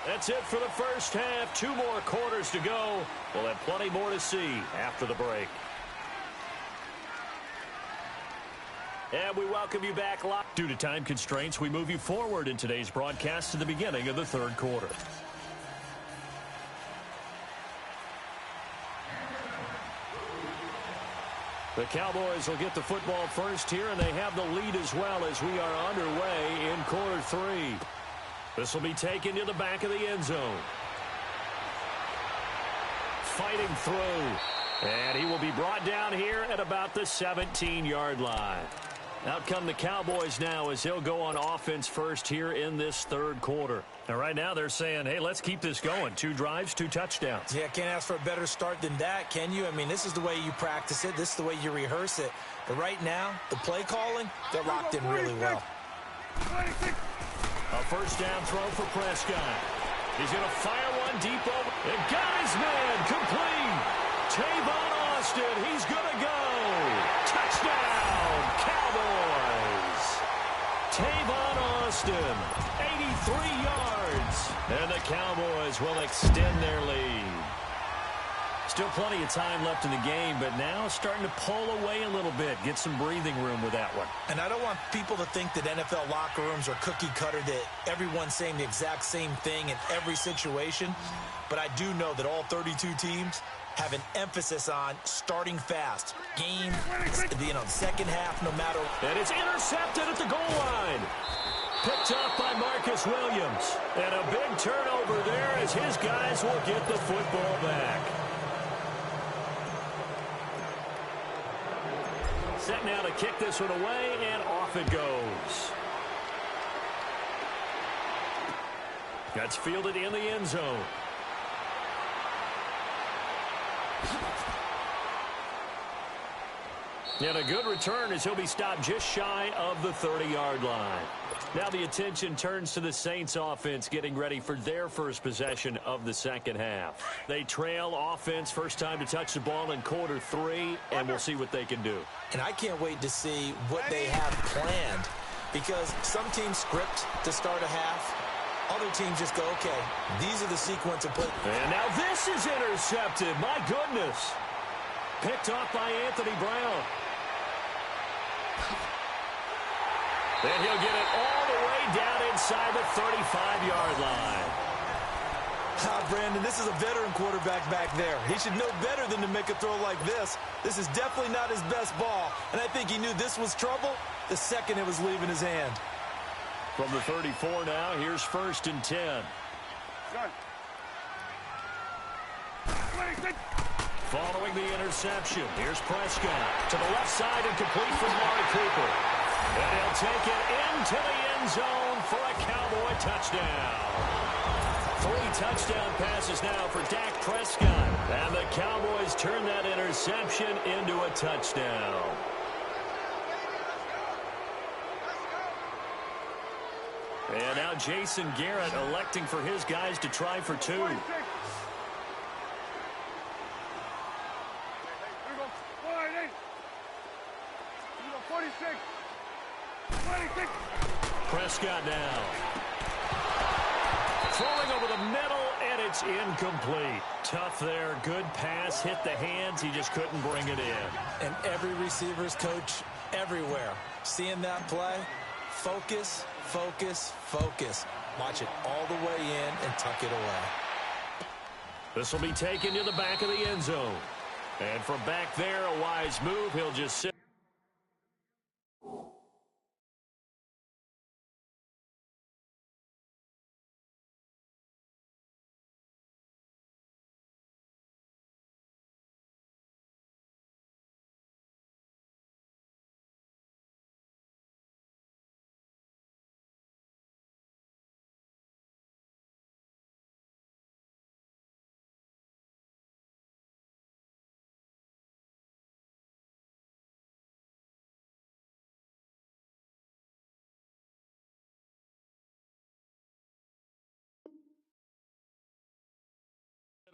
That's it for the first half. 2 more quarters to go. We'll have plenty more to see after the break. And we welcome you back live. Due to time constraints, we move you forward in today's broadcast to the beginning of the 3rd quarter. The Cowboys will get the football first here, and they have the lead as well as we are underway in quarter 3. This will be taken to the back of the end zone. Fighting through. And he will be brought down here at about the 17-yard line. Out come the Cowboys now as they'll go on offense first here in this 3rd quarter. And right now they're saying, hey, let's keep this going. 2 drives, 2 touchdowns. Yeah, can't ask for a better start than that, can you? I mean, this is the way you practice it. This is the way you rehearse it. But right now, the play calling, they're locked in really well. A 1st down throw for Prescott. He's going to fire one deep over. And got his man complete. Tavon Austin, he's going to go. Touchdown, Cowboys. Tavon Austin, 83 yards. And the Cowboys will extend their lead. Still plenty of time left in the game, but now starting to pull away a little bit. Get some breathing room with that one. And I don't want people to think that NFL locker rooms are cookie cutter, that everyone's saying the exact same thing in every situation. But I do know that all 32 teams have an emphasis on starting fast. Game, the second half, no matter. And it's intercepted at the goal line. Picked up by Marcus Williams. And a big turnover there as his guys will get the football back. Set now to kick this one away, and off it goes. That's fielded in the end zone. And a good return as he'll be stopped just shy of the 30-yard line. Now the attention turns to the Saints offense getting ready for their first possession of the second half. They trail offense first time to touch the ball in quarter 3, and we'll see what they can do. And I can't wait to see what they have planned, because some teams script to start a half. Other teams just go, okay, these are the sequence of plays. And now this is intercepted. My goodness. Picked off by Anthony Brown. And he'll get it all the way down inside the 35-yard line. Brandon, this is a veteran quarterback back there. He should know better than to make a throw like this. This is definitely not his best ball, and I think he knew this was trouble the second it was leaving his hand. From the 34 now, here's 1st and 10. Done. Following the interception, here's Prescott to the left side and complete for Amari Cooper. And he'll take it into the end zone for a Cowboy touchdown. 3 touchdown passes now for Dak Prescott. And the Cowboys turn that interception into a touchdown. And now Jason Garrett electing for his guys to try for 2. 46. 26. Prescott now. Throwing over the middle, and it's incomplete. Tough there. Good pass. Hit the hands. He just couldn't bring it in. And every receiver's coach everywhere, seeing that play, focus, focus, focus. Watch it all the way in and tuck it away. This will be taken to the back of the end zone. And from back there, a wise move. He'll just sit.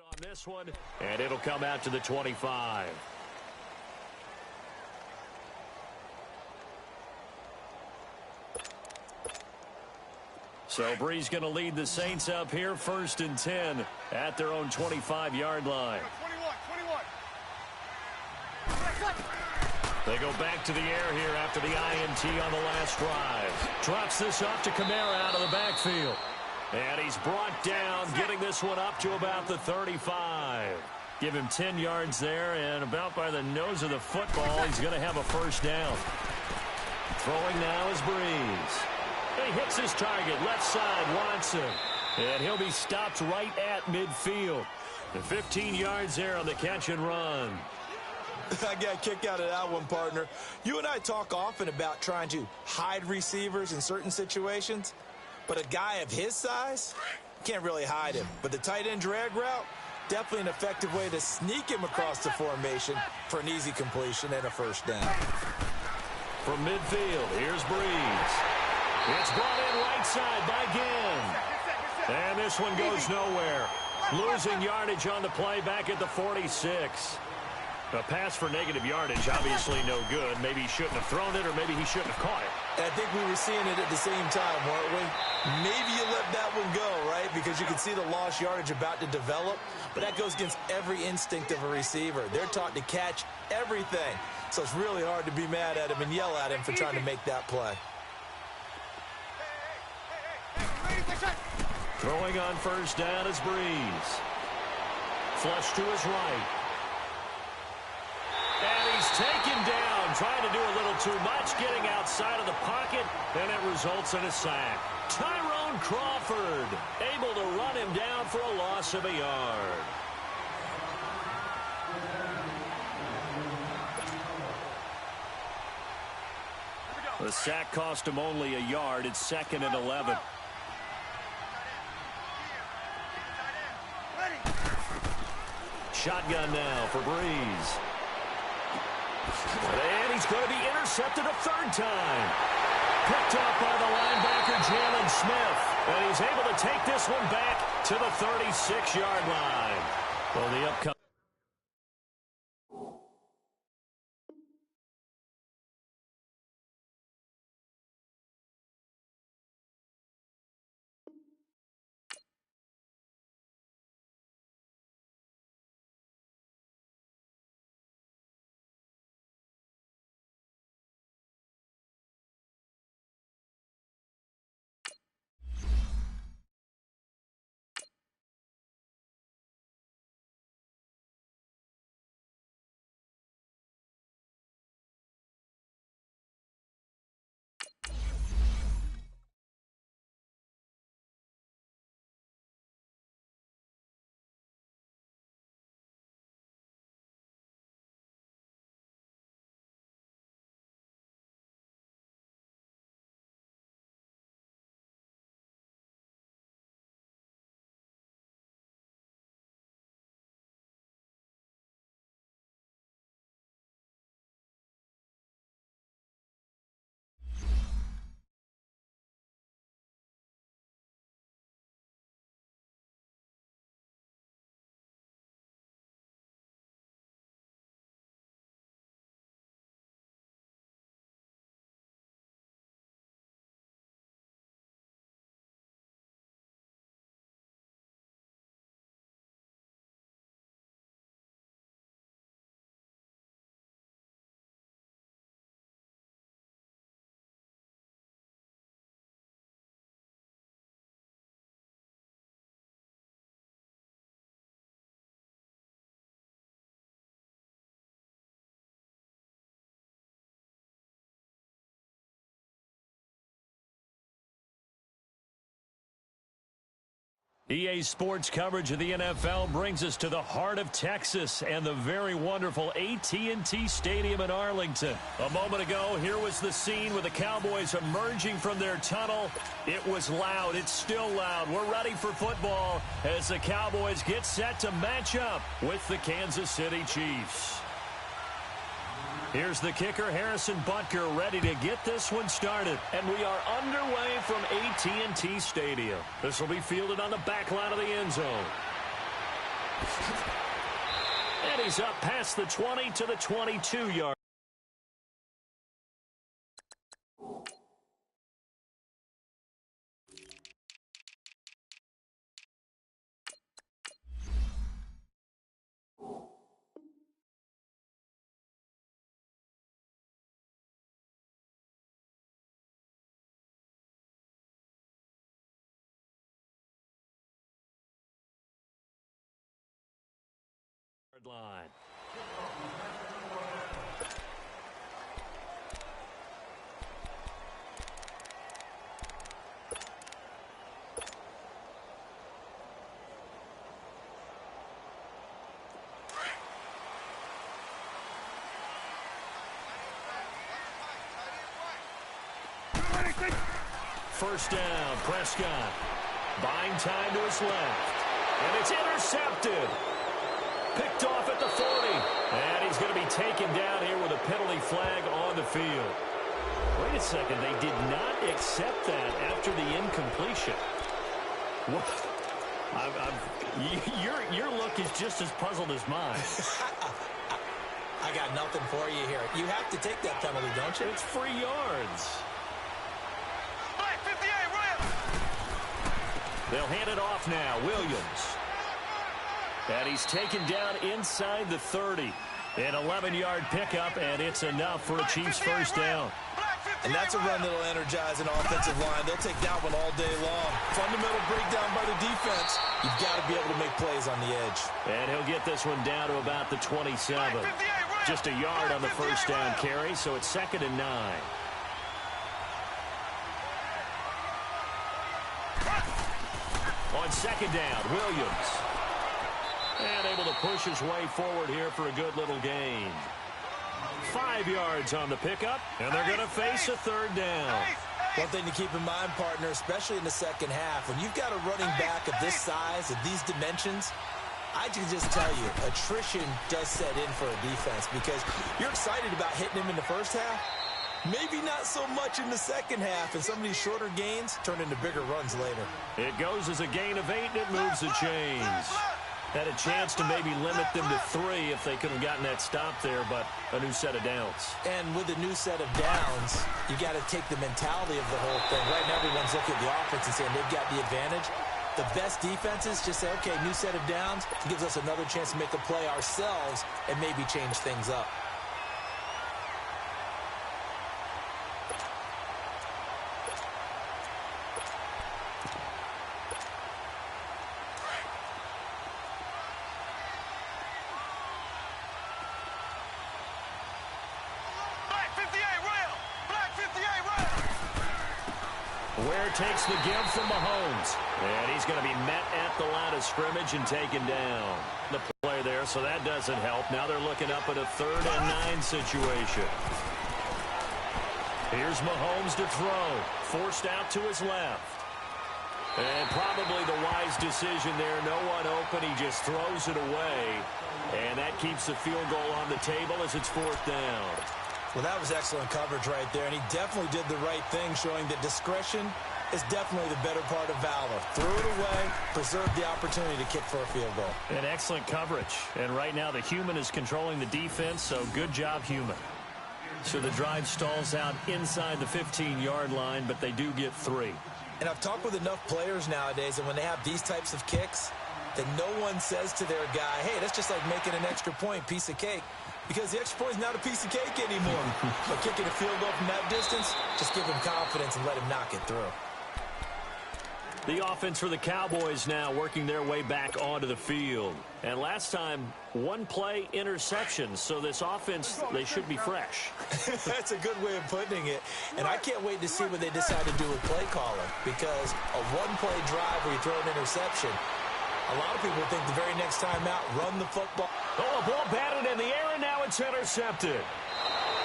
On this one, and it'll come out to the 25. So Bree's going to lead the Saints up here, 1st and 10 at their own 25-yard line. 21. They go back to the air here after the INT on the last drive. Drops this off to Kamara out of the backfield. And he's brought down, getting this one up to about the 35. Give him 10 yards there, and about by the nose of the football, he's going to have a first down. Throwing now is Breeze. He hits his target, left side, Watson. And he'll be stopped right at midfield. And 15 yards there on the catch and run. I got a kick out of that one, partner. You and I talk often about trying to hide receivers in certain situations. But a guy of his size, can't really hide him. But the tight end drag route, definitely an effective way to sneak him across the formation for an easy completion and a first down. From midfield, here's Breeze. It's brought in right side by Ginn. And this one goes nowhere. Losing yardage on the play back at the 46. A pass for negative yardage, obviously no good. Maybe he shouldn't have thrown it, or maybe he shouldn't have caught it. I think we were seeing it at the same time, weren't we? Maybe you let that one go, right? Because you can see the lost yardage about to develop. But that goes against every instinct of a receiver. They're taught to catch everything. So it's really hard to be mad at him and yell at him for trying to make that play. Throwing on first down is Breeze. Flush to his right. And he's taken down, trying to do a little too much, getting outside of the pocket, and it results in a sack. Tyrone Crawford able to run him down for a loss of a yard. The sack cost him only a yard. It's 2nd and 11. Shotgun now for Breeze. And he's going to be intercepted a third time. Picked up by the linebacker, Jalen Smith. And he's able to take this one back to the 36-yard line. Well, the upcoming... EA Sports coverage of the NFL brings us to the heart of Texas and the very wonderful AT&T Stadium in Arlington. A moment ago, here was the scene with the Cowboys emerging from their tunnel. It was loud. It's still loud. We're ready for football as the Cowboys get set to match up with the Kansas City Chiefs. Here's the kicker, Harrison Butker, ready to get this one started. And we are underway from AT&T Stadium. This will be fielded on the back line of the end zone. And he's up past the 20 to the 22-yard. Line. First down, Prescott. Buying time to his left. And it's intercepted. Picked off at the 40. And he's going to be taken down here with a penalty flag on the field. Wait a second. They did not accept that after the incompletion. What? Your look is just as puzzled as mine. I got nothing for you here. You have to take that penalty, don't you? It's free yards. They'll hand it off now. Williams. And he's taken down inside the 30. An 11-yard pickup, and it's enough for a Chiefs first down. And that's a run that'll energize an offensive line. They'll take that one all day long. Fundamental breakdown by the defense. You've got to be able to make plays on the edge. And he'll get this one down to about the 27. Just a yard on the first down carry, so it's 2nd and 9. On 2nd down, Williams. And able to push his way forward here for a good little gain. 5 yards on the pickup, and they're going to face a 3rd down. One thing to keep in mind, partner, especially in the second half, when you've got a running back of this size, of these dimensions, I can just tell you, attrition does set in for a defense because you're excited about hitting him in the first half. Maybe not so much in the second half, and some of these shorter gains turn into bigger runs later. It goes as a gain of 8, and it moves the chains. Had a chance to maybe limit them to 3 if they could have gotten that stop there, but a new set of downs. And with a new set of downs, you got to take the mentality of the whole thing. Right now, everyone's looking at the offense and saying they've got the advantage. The best defenses just say, okay, new set of downs. It gives us another chance to make a play ourselves and maybe change things up. Ware takes the give from Mahomes. And he's going to be met at the line of scrimmage and taken down. The play there, so that doesn't help. Now they're looking up at a 3rd and 9 situation. Here's Mahomes to throw. Forced out to his left. And probably the wise decision there. No one open. He just throws it away. And that keeps the field goal on the table as it's 4th down. Well, that was excellent coverage right there, and he definitely did the right thing, showing that discretion is definitely the better part of valor. Threw it away, preserved the opportunity to kick for a field goal. And excellent coverage. And right now the human is controlling the defense, so good job, human. So the drive stalls out inside the 15-yard line, but they do get 3. And I've talked with enough players nowadays, and when they have these types of kicks, that no one says to their guy, hey, that's just like making an extra point, piece of cake. Because the extra point is not a piece of cake anymore. But kicking a field goal from that distance, just give him confidence and let him knock it through. The offense for the Cowboys now working their way back onto the field. And last time, 1 play interception. So this offense, they should be fresh. That's a good way of putting it. And I can't wait to see what they decide to do with play calling. Because a 1-play drive where you throw an interception, a lot of people think the very next time out, run the football. Oh, a ball batted in the air, and now it's intercepted.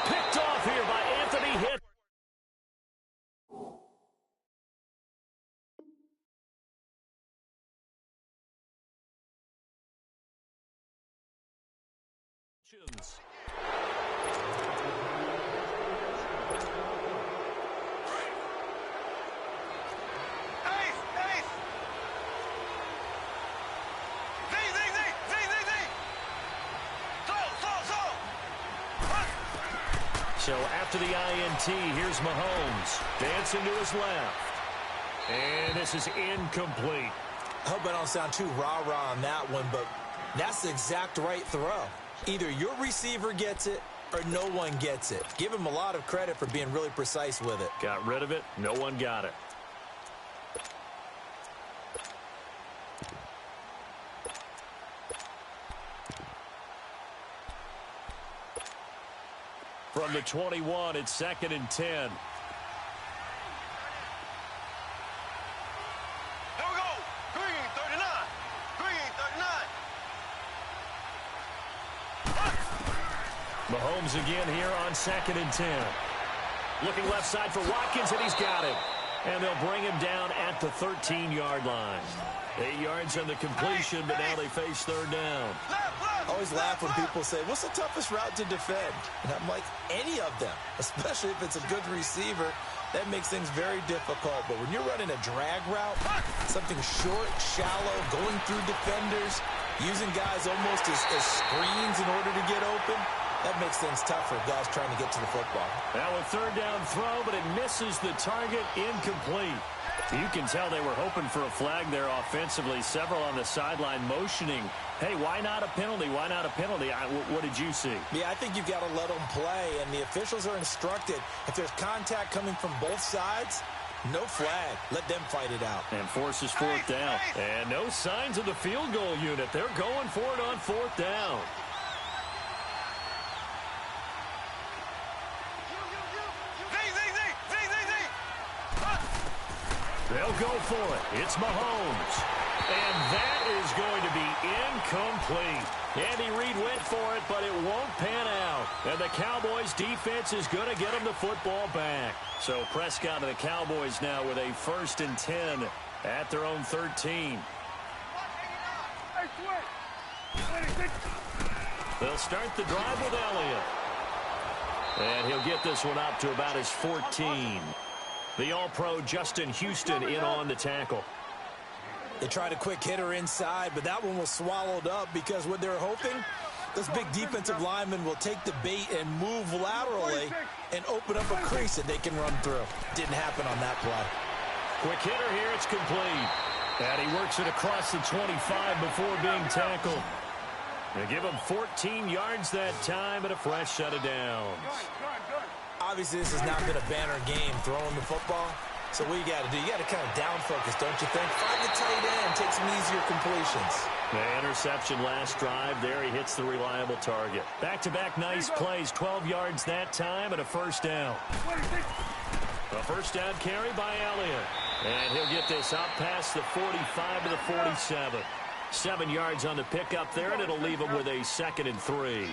Picked off here by Anthony Hitt. So after the INT, here's Mahomes. Dancing to his left. And this is incomplete. I hope I don't sound too rah-rah on that one, but that's the exact right throw. Either your receiver gets it or no one gets it. Give him a lot of credit for being really precise with it. Got rid of it. No one got it. From the 21, it's 2nd and 10. Here we go. Green, 39. Green, 39. Mahomes again here on 2nd and 10. Looking left side for Watkins, and he's got it. And they'll bring him down at the 13-yard line. 8 yards on the completion, but now they face 3rd down. I always laugh when people say, what's the toughest route to defend? And I'm like, any of them, especially if it's a good receiver. That makes things very difficult. But when you're running a drag route, something short, shallow, going through defenders, using guys almost as screens in order to get open, that makes things tough for guys trying to get to the football. Now a 3rd down throw, but it misses the target, incomplete. You can tell they were hoping for a flag there offensively. Several on the sideline motioning. Hey, why not a penalty? Why not a penalty? What did you see? Yeah, I think you've got to let them play, and the officials are instructed. If there's contact coming from both sides, no flag. Let them fight it out. And forces 4th down. And no signs of the field goal unit. They're going for it on 4th down. They'll go for it. It's Mahomes. And that is going to be incomplete. Andy Reid went for it, but it won't pan out. And the Cowboys defense is going to get him the football back. So Prescott and the Cowboys now with a 1st and 10 at their own 13. Hey, Swift. They'll start the drive with Elliott. And he'll get this one up to about his 14. The All-Pro Justin Houston in on the tackle. They tried a quick hitter inside, but that one was swallowed up because what they're hoping, this big defensive lineman will take the bait and move laterally and open up a crease that they can run through. Didn't happen on that play. Quick hitter here, it's complete. And he works it across the 25 before being tackled. They give him 14 yards that time and a fresh set of downs. Obviously, this has not been a banner game throwing the football. So what you got to do, you got to kind of down focus, don't you think? Find the tight end, take some easier completions. The interception last drive. There he hits the reliable target. Back-to-back nice plays, 12 yards that time and a first down. A first down carry by Elliott. And he'll get this up past the 45 to the 47. 7 yards on the pickup there, and it'll leave him with a 2nd and 3.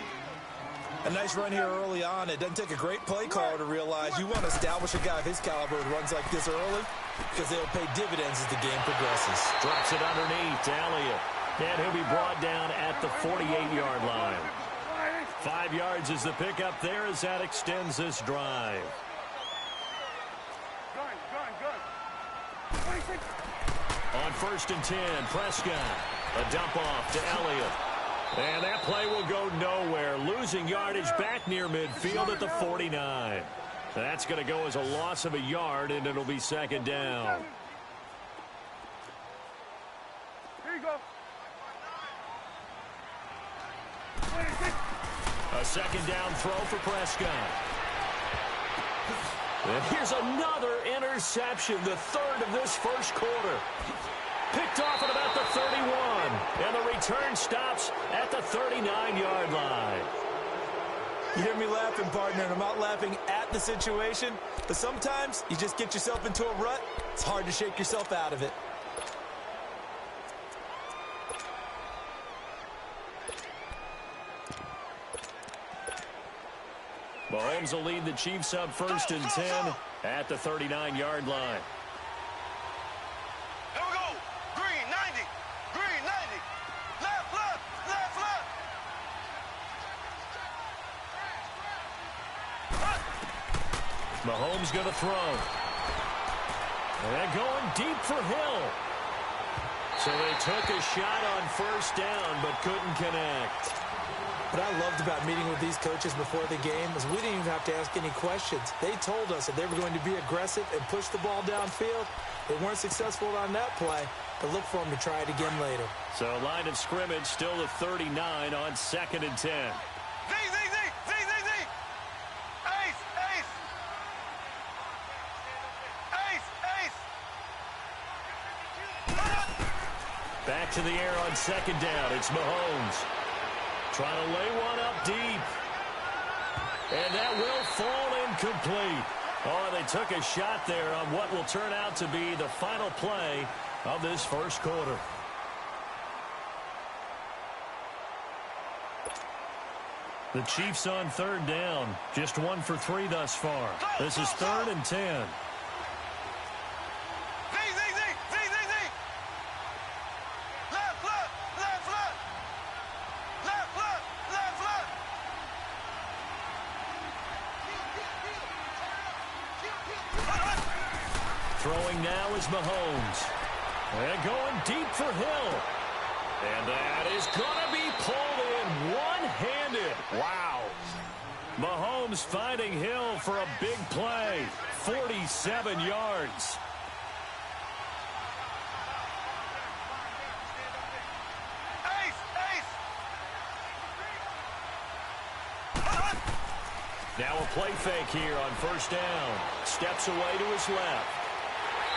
A nice run here early on. It doesn't take a great play caller to realize you want to establish a guy of his caliber who runs like this early because they'll pay dividends as the game progresses. Drops it underneath to Elliott. And he'll be brought down at the 48-yard line. 5 yards is the pickup there as that extends this drive. On 1st and 10, Prescott. A dump off to Elliott. And that play will go nowhere. Losing yardage back near midfield at the 49. That's going to go as a loss of a yard, and it'll be 2nd down. Here you go. A 2nd down throw for Prescott. And here's another interception, the 3rd of this first quarter. Picked off at about the 31. And the return stops at the 39-yard line. You hear me laughing, partner, and I'm not laughing at the situation. But sometimes you just get yourself into a rut. It's hard to shake yourself out of it. Mahomes will lead the Chiefs up 1st and 10 at the 39-yard line. Here we go. Green 90. Green 90. Left, left, left, left. Mahomes going to throw. And going deep for Hill. So they took a shot on 1st down but couldn't connect. What I loved about meeting with these coaches before the game is we didn't even have to ask any questions. They told us that they were going to be aggressive and push the ball downfield. They weren't successful on that play, but look for them to try it again later. So line of scrimmage still the 39 on 2nd and 10. Z, Z, Z. Z, Z, Z. Ace, ace. Ace, ace. Back to the air on 2nd down. It's Mahomes. Trying to lay one up deep. And that will fall incomplete. Oh, they took a shot there on what will turn out to be the final play of this first quarter. The Chiefs on 3rd down. Just 1 for 3 thus far. This is 3rd and 10. Throwing now is Mahomes. And going deep for Hill. And that is going to be pulled in one-handed. Wow. Mahomes finding Hill for a big play. 47 yards. Now a play fake here on 1st down. Steps away to his left.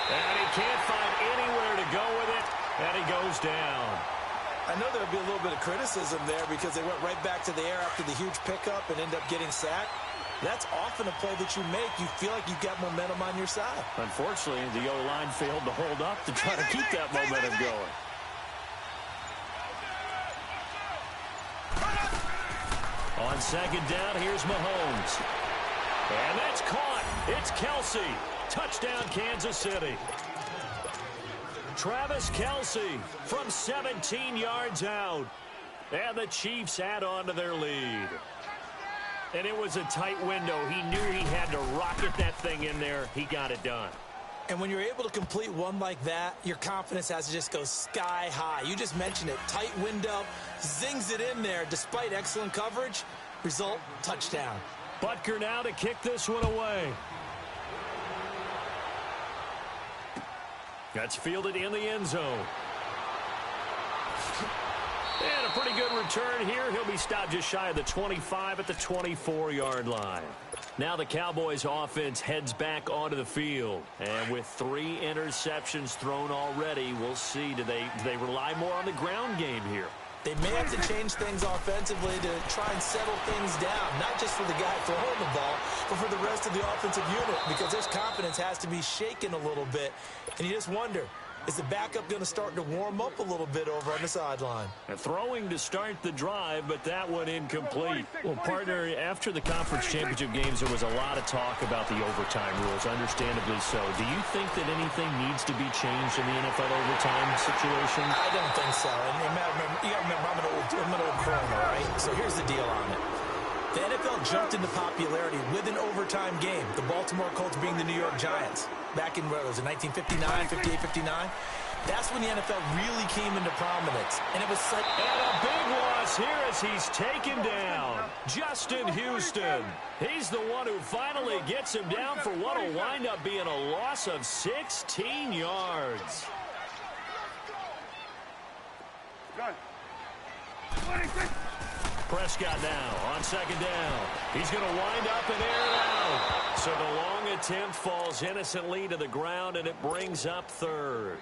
And he can't find anywhere to go with it, and he goes down. I know there'll be a little bit of criticism there because they went right back to the air after the huge pickup and end up getting sacked. That's often a play that you make. You feel like you've got momentum on your side. Unfortunately, the O-line failed to hold up to try to keep that momentum going. On 2nd down, here's Mahomes. And that's caught. It's Kelsey. Touchdown, Kansas City. Travis Kelsey from 17 yards out. And the Chiefs add on to their lead. And it was a tight window. He knew he had to rocket that thing in there. He got it done. And when you're able to complete one like that, your confidence has to just go sky high. You just mentioned it. Tight window, zings it in there despite excellent coverage. Result, touchdown. Butker now to kick this one away. That's fielded in the end zone. And a pretty good return here. He'll be stopped just shy of the 25 at the 24-yard line. Now the Cowboys offense heads back onto the field. And with 3 interceptions thrown already, we'll see. Do they rely more on the ground game here? They may have to change things offensively to try and settle things down, not just for the guy throwing the ball, but for the rest of the offensive unit, because his confidence has to be shaken a little bit. And you just wonder, is the backup going to start to warm up a little bit over on the sideline? And throwing to start the drive, but that one incomplete. Well, partner, after the conference championship games, there was a lot of talk about the overtime rules, understandably so. Do you think that anything needs to be changed in the NFL overtime situation? I don't think so. And you got to remember, I'm an old crone, all right? So here's the deal on it. The NFL jumped into popularity with an overtime game, the Baltimore Colts being the New York Giants. Back in, what was it, 1959, 58, 59? That's when the NFL really came into prominence. And it was such... And a big loss here as he's taken down. Justin Houston. He's the one who finally gets him down for what will wind up being a loss of 16 yards. Prescott now on second down. He's going to wind up and air it out. So the long attempt falls innocently to the ground, and it brings up third.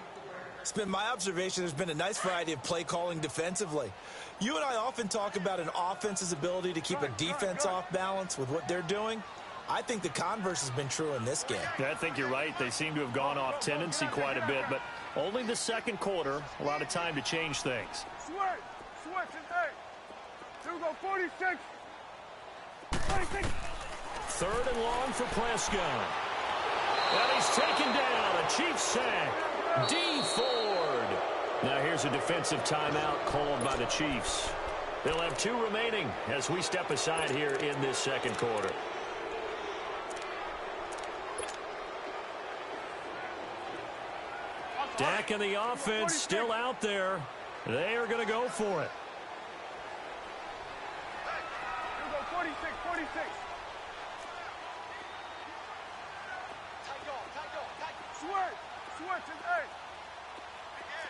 It's been my observation there's been a nice variety of play calling defensively. You and I often talk about an offense's ability to keep a defense off balance with what they're doing. I think the converse has been true in this game. Yeah, I think you're right. They seem to have gone off tendency quite a bit, but only the second quarter, a lot of time to change things. Switch and eight. Here we go, 46. 46. Third and long for Prescott. And he's taken down. A Chiefs sack. D. Ford. Now here's a defensive timeout called by the Chiefs. They'll have 2 remaining as we step aside here in this second quarter. Dak and the offense still out there. They are going to go for it. Here we go, 46, 46. Switch and eight. Begin.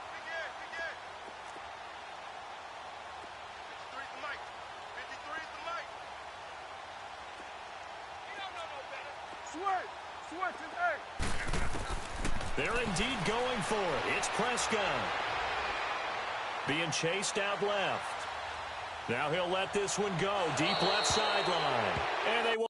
53 is the mic. 53 is the mic. You don't know no better. Switch and eight. They're indeed going for it. It's Prescott. Being chased out left. Now he'll let this one go. Deep left sideline. And they will.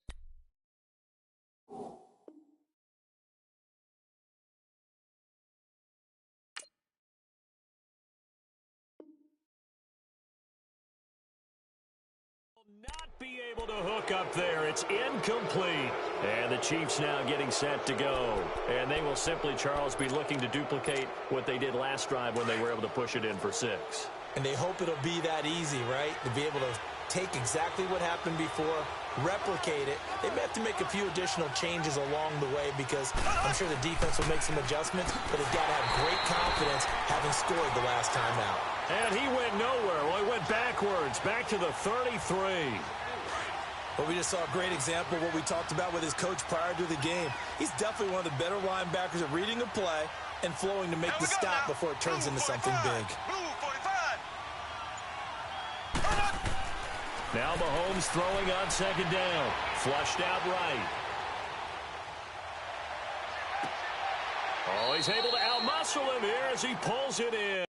Not be able to hook up there. It's incomplete. And the Chiefs now getting set to go. And they will simply, Charles, be looking to duplicate what they did last drive when they were able to push it in for 6. And they hope it'll be that easy, right? To be able to take exactly what happened before, replicate it. They may have to make a few additional changes along the way because I'm sure the defense will make some adjustments, but they've got to have great confidence having scored the last time out. And he went nowhere. Well, he went backwards, back to the 33. But we just saw a great example of what we talked about with his coach prior to the game. He's definitely one of the better linebackers at reading a play and flowing to make the stop before it turns into something big. Now Mahomes throwing on second down. Flushed out right. Oh, he's able to outmuscle him here as he pulls it in.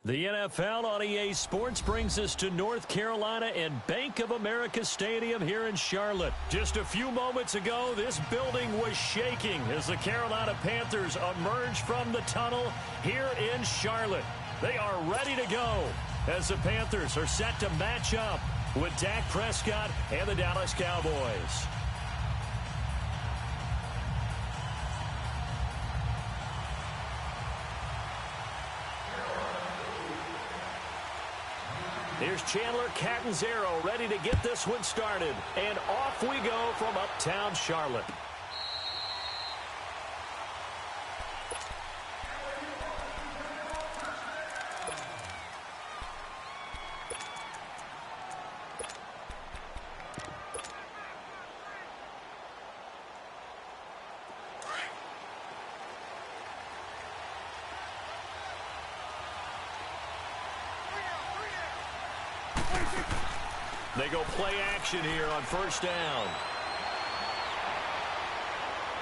The NFL on EA Sports brings us to North Carolina and Bank of America Stadium here in Charlotte. Just a few moments ago, this building was shaking as the Carolina Panthers emerged from the tunnel here in Charlotte. They are ready to go as the Panthers are set to match up with Dak Prescott and the Dallas Cowboys. Here's Chandler Catanzaro ready to get this one started. And off we go from uptown Charlotte. They go play action here on first down.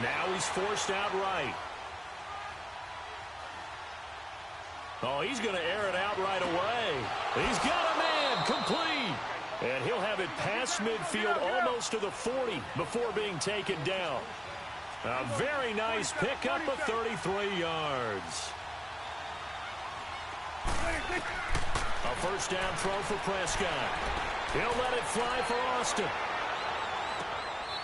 Now he's forced out right. Oh, he's going to air it out right away. He's got a man complete. And he'll have it past midfield almost to the 40 before being taken down. A very nice pickup of 33 yards. A first down throw for Prescott. He'll let it fly for Austin.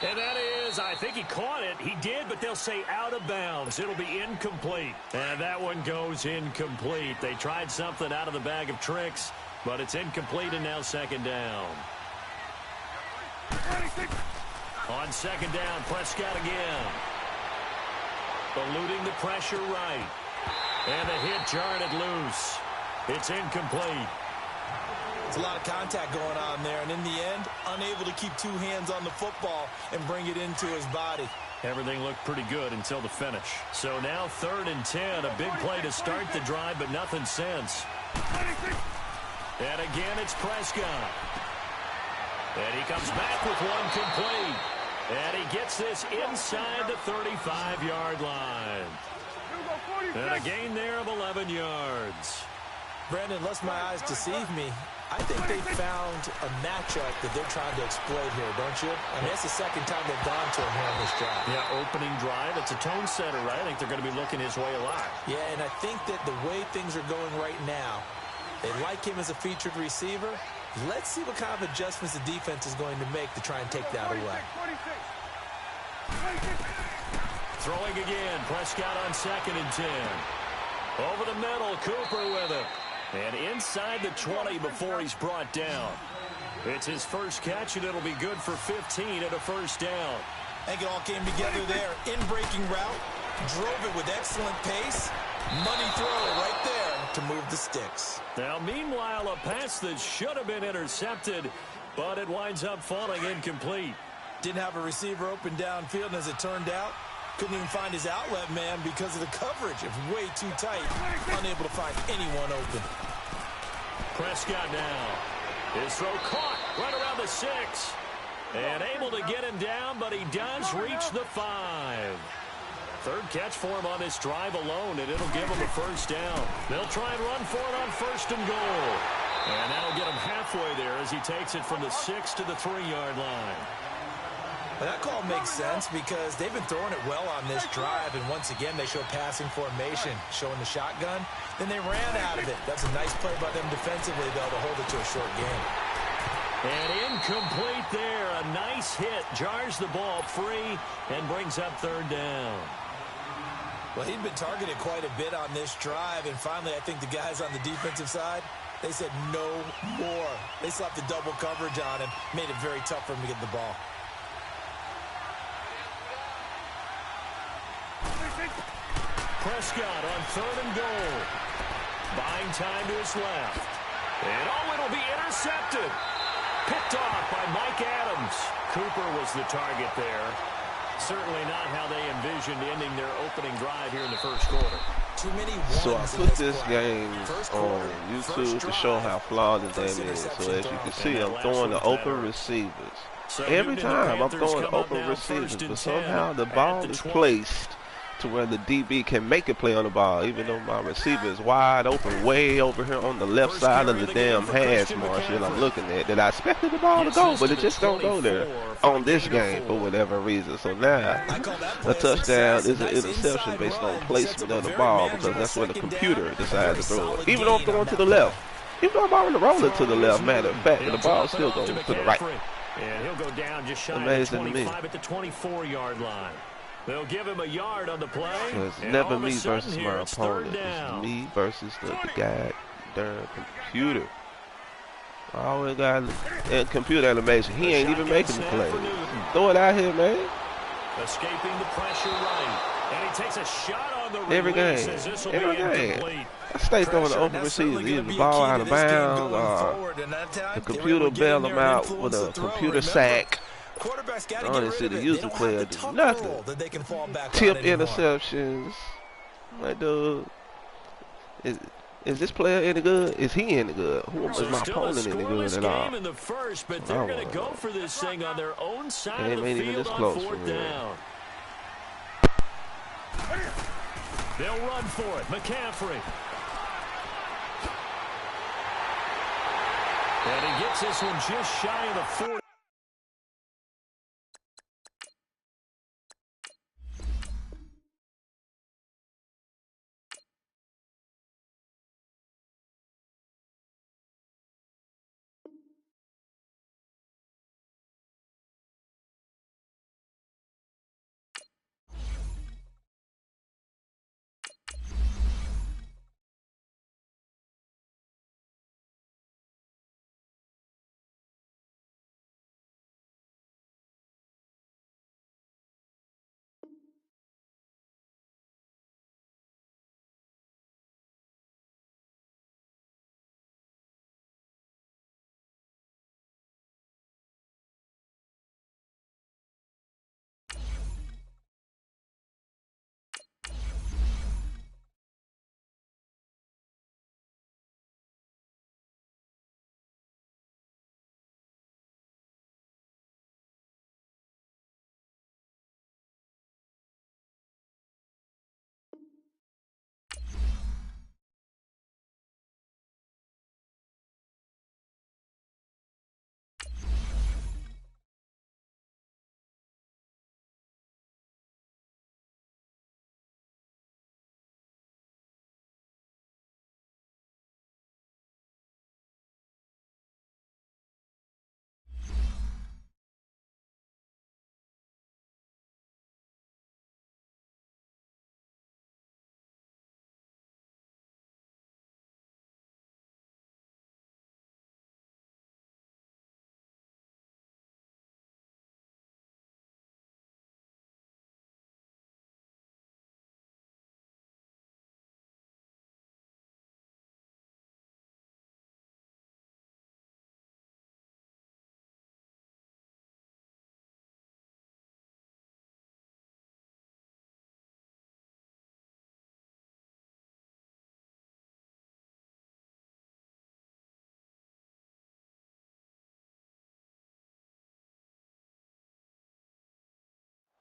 And that is, I think he caught it. He did, but they'll say out of bounds. It'll be incomplete. And that one goes incomplete. They tried something out of the bag of tricks, but it's incomplete and now second down. On second down, Prescott again. Eluding the pressure right. And the hit jarred it loose. It's incomplete. There's a lot of contact going on there, and in the end, unable to keep two hands on the football and bring it into his body. Everything looked pretty good until the finish. So now 3rd and 10, a big play to start the drive, but nothing since. And again, it's Prescott. And he comes back with one complete. And he gets this inside the 35-yard line. And a gain there of 11 yards. Brandon, lest my eyes deceive me, I think they found a matchup that they're trying to exploit here, don't you? I mean, it's the second time they've gone to him here on this drive. Yeah, opening drive. It's a tone setter, right? I think they're going to be looking his way a lot. Yeah, and I think that the way things are going right now, they like him as a featured receiver. Let's see what kind of adjustments the defense is going to make to try and take that away. Throwing again. Prescott on 2nd and 10. Over the middle, Cooper with it. And inside the 20 before he's brought down. It's his first catch, and it'll be good for 15 at a first down. I think it all came together there. In-breaking route, drove it with excellent pace. Money throw right there to move the sticks. Now, meanwhile, a pass that should have been intercepted, but it winds up falling incomplete. Didn't have a receiver open downfield, and as it turned out, couldn't even find his outlet man because of the coverage. It was way too tight. Unable to find anyone open. Prescott now. His throw caught right around the 6. And able to get him down, but he does reach the 5. 3rd catch for him on this drive alone, and it'll give him a first down. They'll try and run for it on 1st and goal. And that'll get him halfway there as he takes it from the 6 to the 3-yard line. Well, that call makes sense because they've been throwing it well on this drive, and once again they show passing formation, showing the shotgun. Then they ran out of it. That's a nice play by them defensively, though, to hold it to a short game. And incomplete there. A nice hit. Jars the ball free and brings up 3rd down. Well, he'd been targeted quite a bit on this drive, and finally I think the guys on the defensive side, they said no more. They slapped the double coverage on him, made it very tough for him to get the ball. Prescott on 3rd and goal. Buying time to his left. And oh, it'll be intercepted. Picked off by Mike Adams. Cooper was the target there. Certainly not how they envisioned ending their opening drive here in the first quarter. Too many so I put this game on YouTube to show how flawed the game is. So as you can see, I'm throwing the open receivers. Every time I'm throwing the open receivers, but somehow the ball is placed to where the DB can make a play on the ball, even though my receiver is wide open, way over here on the left side of the damn hash marsh that I'm looking at, that I expected the ball to go, but it just don't go there on this game for whatever reason. So now, a touchdown is an interception based on placement of the ball, because that's where the computer decides to throw it. Even though I'm throwing to the left, even though I'm already rolling to the left, matter of fact, the ball still goes to the right. And he'll go down just shy of 25 at the 24-yard line. They'll give him a yard on the play. So it's never me versus my opponent. It's me versus the goddamn computer. I always got computer animation. He ain't even making the play. Throw it out here, man. Escaping the pressure right. And he takes a shot on the every game. Every game. I stay throwing the open receivers. Either the ball out of bounds or the computer bail them out with a computer sack. I don't see the user player do nothing. Tip interceptions. Like, dude, is this player any good? Is he any good? Who is my opponent any good at all? In the first, but they're going to go for this thing on their own side of the ain't even field this on close 4th down. They'll run for it. McCaffrey. And he gets this one just shy of the 40.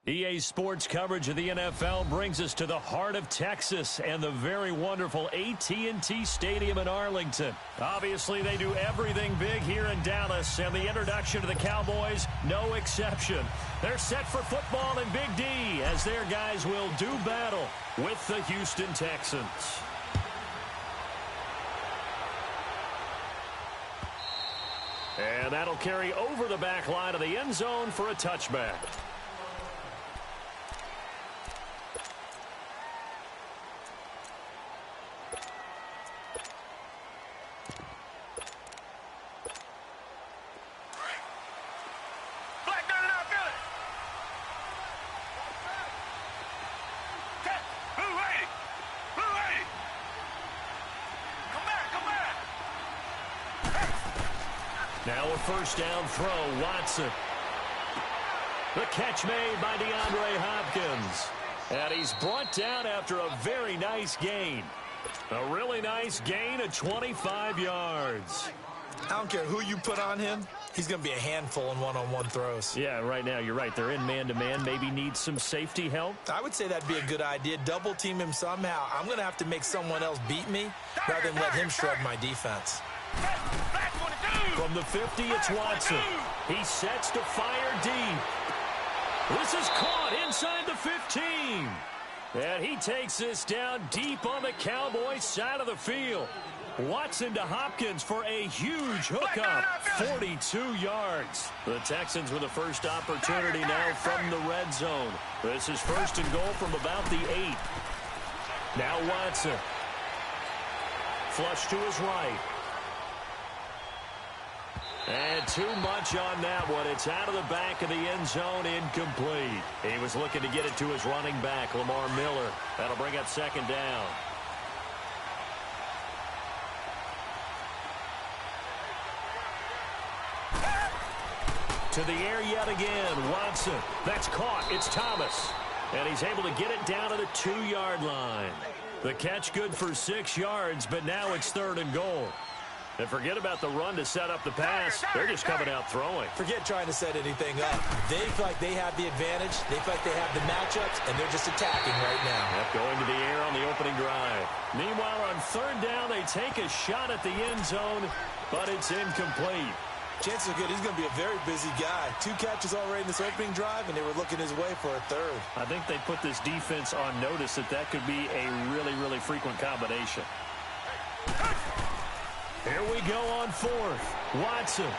EA Sports coverage of the NFL brings us to the heart of Texas and the very wonderful AT&T Stadium in Arlington. Obviously, they do everything big here in Dallas, and the introduction to the Cowboys, no exception. They're set for football in Big D as their guys will do battle with the Houston Texans. And that'll carry over the back line of the end zone for a touchback. Now a first down throw, Watson. The catch made by DeAndre Hopkins. And he's brought down after a very nice gain. A really nice gain of 25 yards. I don't care who you put on him. He's going to be a handful in one-on-one throws. Yeah, right now, you're right. They're in man-to-man. Maybe needs some safety help. I would say that'd be a good idea. Double team him somehow. I'm going to have to make someone else beat me rather than let him shred my defense. From the 50, it's Watson. He sets to fire deep. This is caught inside the 15. And he takes this down deep on the Cowboys side of the field. Watson to Hopkins for a huge hookup, 42 yards. The Texans with the first opportunity now from the red zone. This is first and goal from about the 8. Now Watson. Flush to his right. And too much on that one. It's out of the back of the end zone, incomplete. He was looking to get it to his running back, Lamar Miller. That'll bring up second down. To the air yet again, Watson. That's caught. It's Thomas. And he's able to get it down to the 2-yard line. The catch good for 6 yards, but now it's third and goal. And forget about the run to set up the pass. They're just coming out throwing. Forget trying to set anything up. They feel like they have the advantage. They feel like they have the matchups, and they're just attacking right now. Yep, going to the air on the opening drive. Meanwhile, on third down, they take a shot at the end zone, but it's incomplete. Chances are good he's going to be a very busy guy. 2 catches already in this opening drive, and they were looking his way for a third. I think they put this defense on notice that could be a really, really frequent combination. Here we go on fourth. Watson.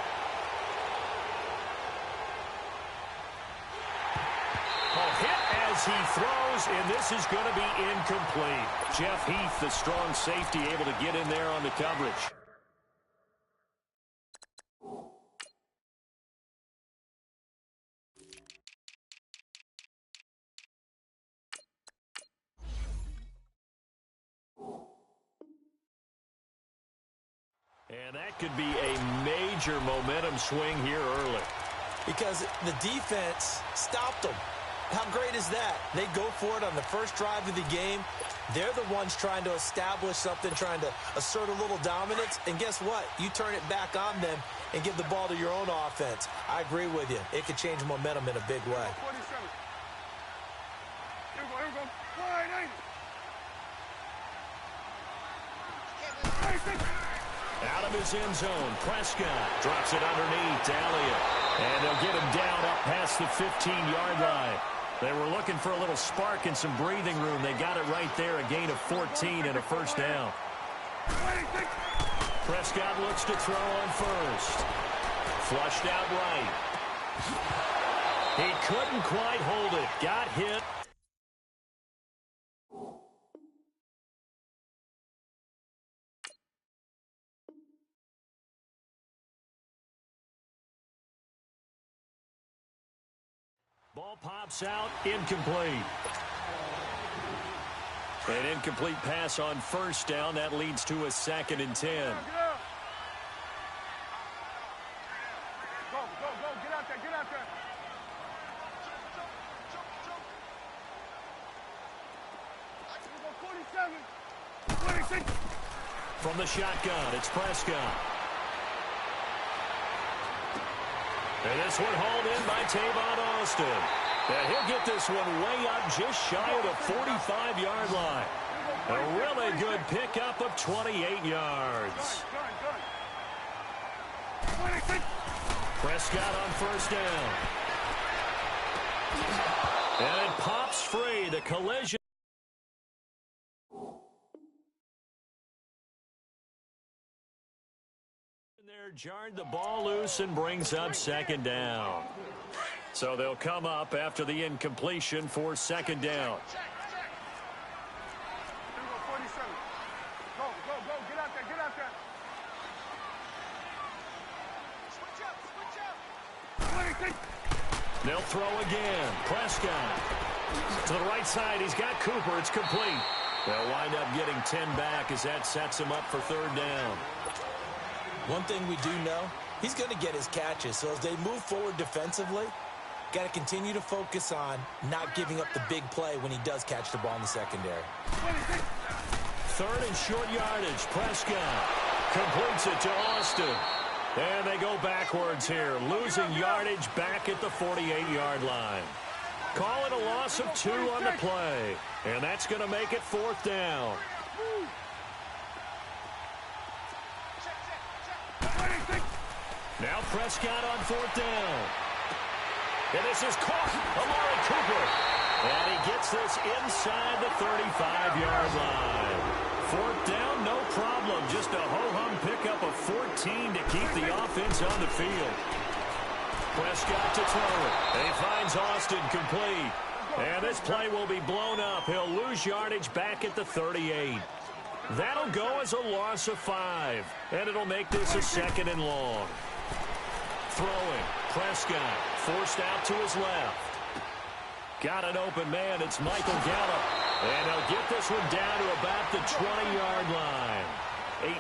A hit as he throws, and this is going to be incomplete. Jeff Heath, the strong safety, able to get in there on the coverage. And that could be a major momentum swing here early. Because the defense stopped them. How great is that? They go for it on the first drive of the game. They're the ones trying to establish something, trying to assert a little dominance. And guess what? You turn it back on them and give the ball to your own offense. I agree with you. It could change momentum in a big way. 47. Here we go. Wide 80. Out of his end zone, Prescott drops it underneath to Elliott. And they'll get him down up past the 15-yard line. They were looking for a little spark and some breathing room. They got it right there, a gain of 14 and a first down. Prescott looks to throw on first. Flushed out right. He couldn't quite hold it. Got hit. Ball pops out, incomplete. An incomplete pass on first down. That leads to a 2nd and 10. Go, get out there, get out there. Here we go, 47. 26. From the shotgun, it's Prescott. And this one hauled in by Tavon Austin. And he'll get this one way up just shy of the 45-yard line. A really good pickup of 28 yards. Prescott on first down. And it pops free. The collision. Jarred the ball loose and brings up second down. So they'll come up after the incompletion for second down. Here we go, 47. Go, get out there, get out there. Switch up. 26. They'll throw again. Prescott to the right side. He's got Cooper. It's complete. They'll wind up getting 10 back as that sets him up for third down. One thing we do know, he's going to get his catches. So as they move forward defensively, got to continue to focus on not giving up the big play when he does catch the ball in the secondary. 26. Third and short yardage. Prescott completes it to Austin. And they go backwards here, losing yardage back at the 48-yard line. Call it a loss of 2 on the play. And that's going to make it 4th down. Now Prescott on 4th down. And this is caught. Amari Cooper. And he gets this inside the 35-yard line. 4th down, no problem. Just a ho-hum pickup of 14 to keep the offense on the field. Prescott to throw it. And he finds Austin complete. And this play will be blown up. He'll lose yardage back at the 38. That'll go as a loss of 5. And it'll make this a 2nd and long. Throwing. Prescott forced out to his left. Got an open man. It's Michael Gallup. And he'll get this one down to about the 20-yard line.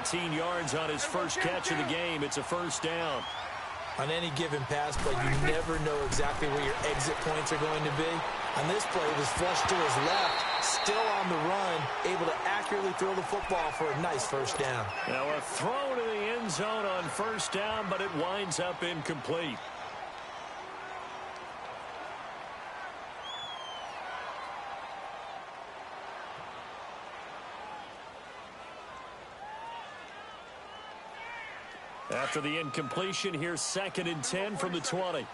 18 yards on his first catch of the game. It's a 1st down. On any given pass play, you never know exactly where your exit points are going to be. On this play, it was flushed to his left, still on the run, able to accurately throw the football for a nice 1st down. Now a throw to the end zone on 1st down, but it winds up incomplete. After the incompletion, here's 2nd and 10 from the 20.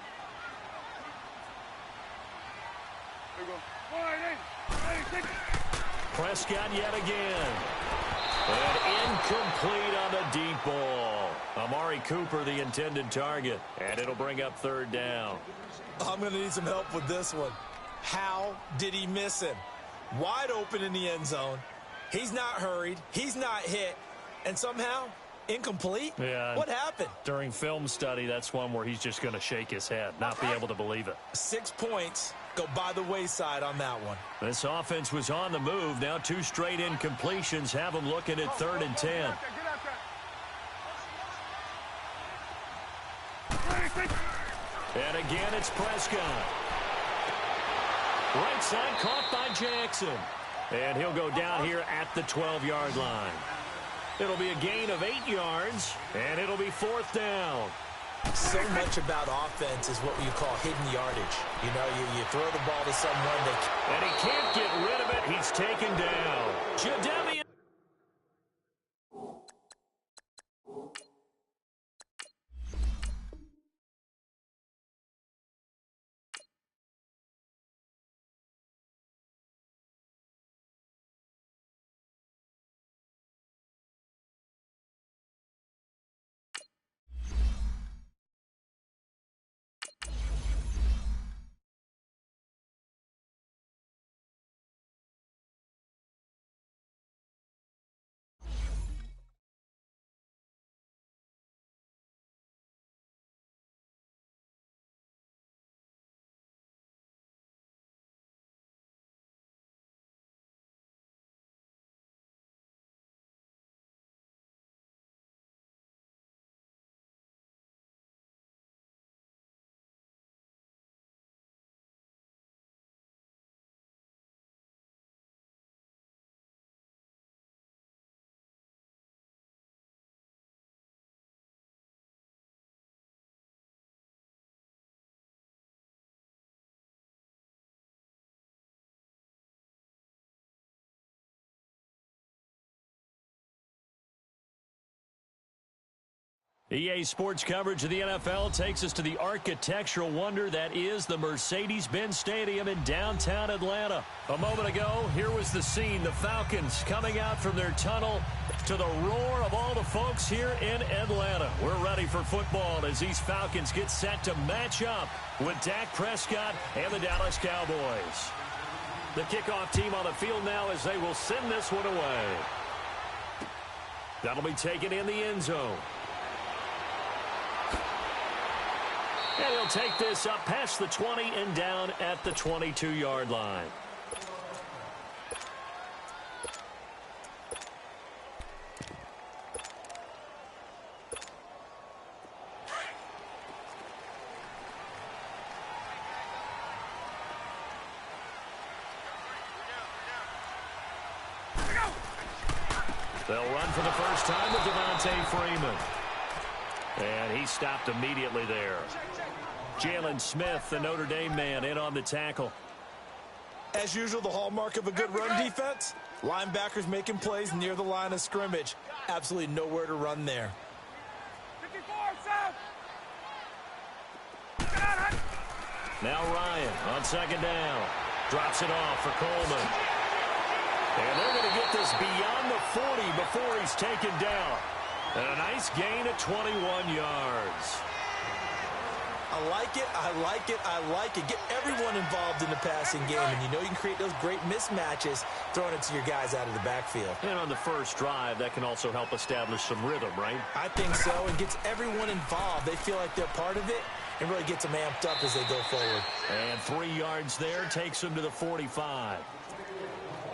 Prescott yet again. And incomplete on the deep ball. Amari Cooper, the intended target. And it'll bring up 3rd down. I'm going to need some help with this one. How did he miss him? Wide open in the end zone. He's not hurried. He's not hit. And somehow, incomplete? Yeah. What happened? During film study, that's one where he's just going to shake his head, not be able to believe it. 6 points go by the wayside on that one. This offense was on the move. Now 2 straight incompletions have them looking at 3rd and 10. And again, it's Prescott. Right side caught by Jackson. And he'll go down here at the 12-yard line. It'll be a gain of 8 yards, and it'll be 4th down. So much about offense is what you call hidden yardage. You know, you throw the ball to someone and he can't get rid of it. He's taken down. Jadeveon. EA Sports coverage of the NFL takes us to the architectural wonder that is the Mercedes-Benz Stadium in downtown Atlanta. A moment ago, here was the scene. The Falcons coming out from their tunnel to the roar of all the folks here in Atlanta. We're ready for football as these Falcons get set to match up with Dak Prescott and the Dallas Cowboys. The kickoff team on the field now as they will send this one away. That'll be taken in the end zone. And he'll take this up past the 20 and down at the 22-yard line. They'll run for the first time with Devontae Freeman. And he stopped immediately there. Jalen Smith, the Notre Dame man, in on the tackle. As usual, the hallmark of a good run defense, linebackers making plays near the line of scrimmage. Absolutely nowhere to run there. 54, south. Now Ryan on second down. Drops it off for Coleman. And they're going to get this beyond the 40 before he's taken down. And a nice gain of 21 yards. I like it, I like it, I like it. Get everyone involved in the passing game, and you know you can create those great mismatches throwing it to your guys out of the backfield. And on the first drive, that can also help establish some rhythm, right? I think so, and gets everyone involved. They feel like they're part of it, and really gets them amped up as they go forward. And 3 yards there takes them to the 45.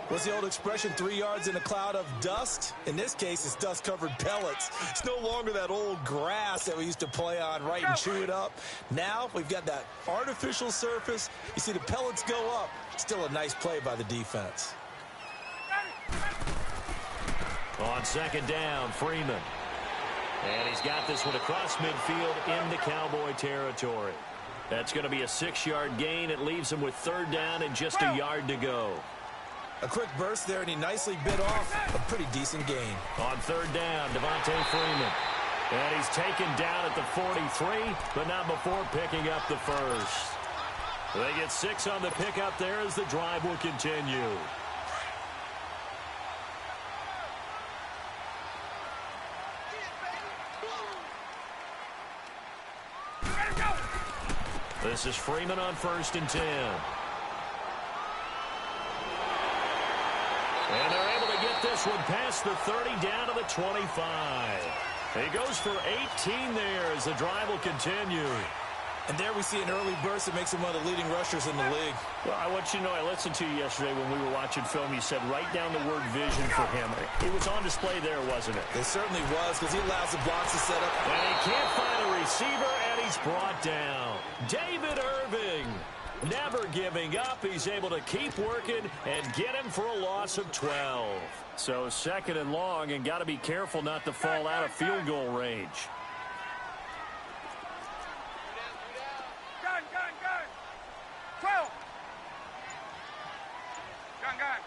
What's the old expression, 3 yards in a cloud of dust? In this case, it's dust-covered pellets. It's no longer that old grass that we used to play on, right, and chew it up. Now we've got that artificial surface. You see the pellets go up. Still a nice play by the defense. On second down, Freeman. And he's got this one across midfield into Cowboy territory. That's going to be a 6-yard gain. It leaves him with third down and just a yard to go. A quick burst there, and he nicely bit off a pretty decent gain. On third down, Devontae Freeman. And he's taken down at the 43, but not before picking up the first. They get 6 on the pickup there as the drive will continue. This is Freeman on 1st and 10. And they're able to get this one past the 30 down to the 25. He goes for 18 there as the drive will continue. And there we see an early burst that makes him one of the leading rushers in the league. Well, I want you to know, I listened to you yesterday when we were watching film. You said write down the word vision for him. It was on display there, wasn't it? It certainly was, because he allows the blocks to set up. And he can't find a receiver, and he's brought down. David Irving, never giving up. He's able to keep working and get him for a loss of 12. So 2nd and long, and got to be careful not to fall out of field goal range. Gun. 12. Gun.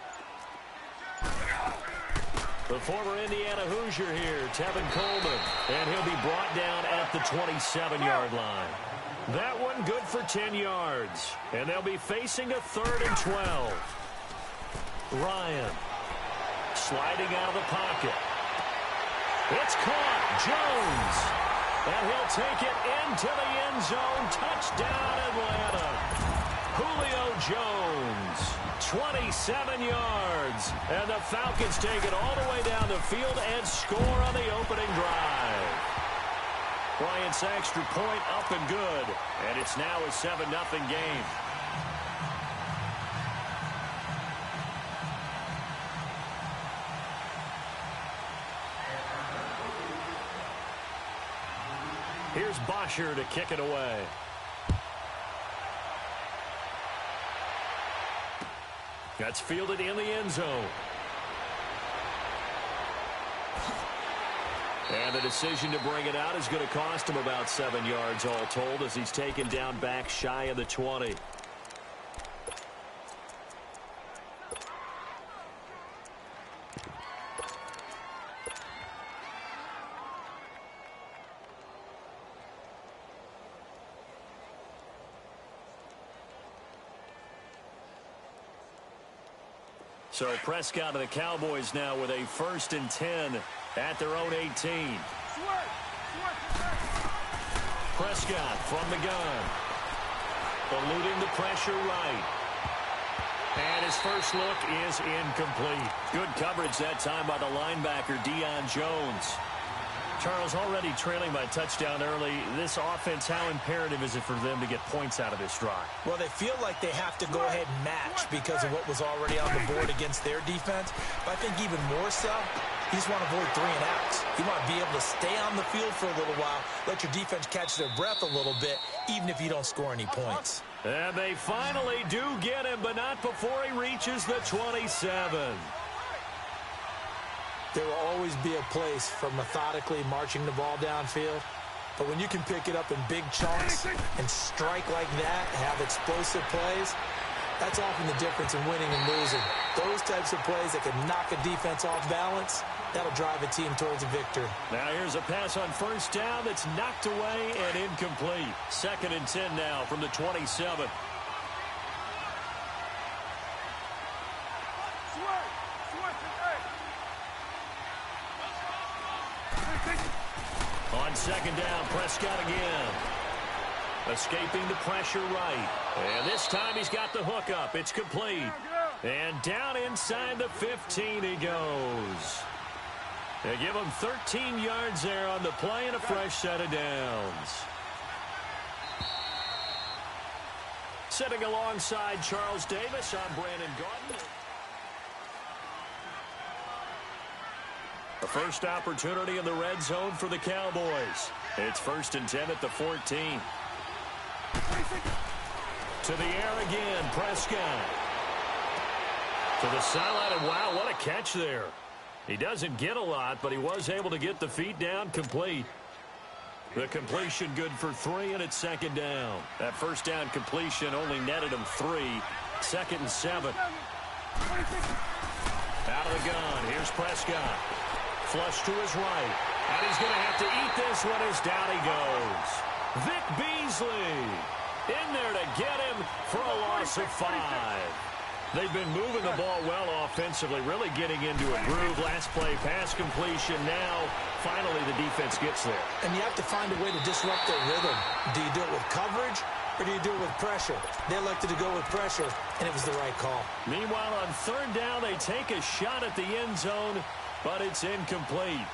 The former Indiana Hoosier here, Tevin Coleman, and he'll be brought down at the 27-yard line. That one good for 10 yards, and they'll be facing a 3rd and 12. Ryan sliding out of the pocket. It's caught. Jones. And he'll take it into the end zone. Touchdown, Atlanta. Julio Jones, 27 yards. And the Falcons take it all the way down the field and score on the opening drive. Bryant's extra point up and good. And it's now a 7-0 game. Here's Bosher to kick it away. That's fielded in the end zone. And the decision to bring it out is going to cost him about 7 yards all told as he's taken down back shy of the 20. So Prescott and the Cowboys now with a 1st and 10 at their own 18. Prescott from the gun. Eluding the pressure right. And his first look is incomplete. Good coverage that time by the linebacker, Deion Jones. Charles, already trailing by a touchdown early. This offense, how imperative is it for them to get points out of this drive? Well, they feel like they have to go ahead and match because of what was already on the board against their defense. But I think even more so, you just want to avoid 3 and outs. You want to be able to stay on the field for a little while, let your defense catch their breath a little bit, even if you don't score any points. And they finally do get him, but not before he reaches the 27. There will always be a place for methodically marching the ball downfield, But when you can pick it up in big chunks and strike like that, have explosive plays, that's often the difference in winning and losing. Those types of plays that can knock a defense off balance, that'll drive a team towards a victory. Now here's a pass on first down that's knocked away and incomplete. 2nd and 10 now from the 27. On 2nd down, Prescott again. Escaping the pressure right. And this time he's got the hook up. It's complete. And down inside the 15 he goes. They give him 13 yards there on the play and a fresh set of downs. Sitting alongside Charles Davis, I'm Brandon Gordon. The first opportunity in the red zone for the Cowboys. It's 1st and 10 at the 14. To the air again, Prescott. To the sideline, and wow, what a catch there. He doesn't get a lot, but he was able to get the feet down complete. The completion good for 3, and it's 2nd down. That first down completion only netted him 3. 2nd and 7. Out of the gun, here's Prescott. Flush to his right. And he's going to have to eat this one as down he goes. Vic Beasley in there to get him for a loss of 5. They've been moving the ball well offensively, really getting into a groove. Last play, pass completion. Now, finally, the defense gets there. And you have to find a way to disrupt their rhythm. Do you do it with coverage, or do you do it with pressure? They elected to go with pressure, and it was the right call. Meanwhile, on 3rd down, they take a shot at the end zone, but it's incomplete.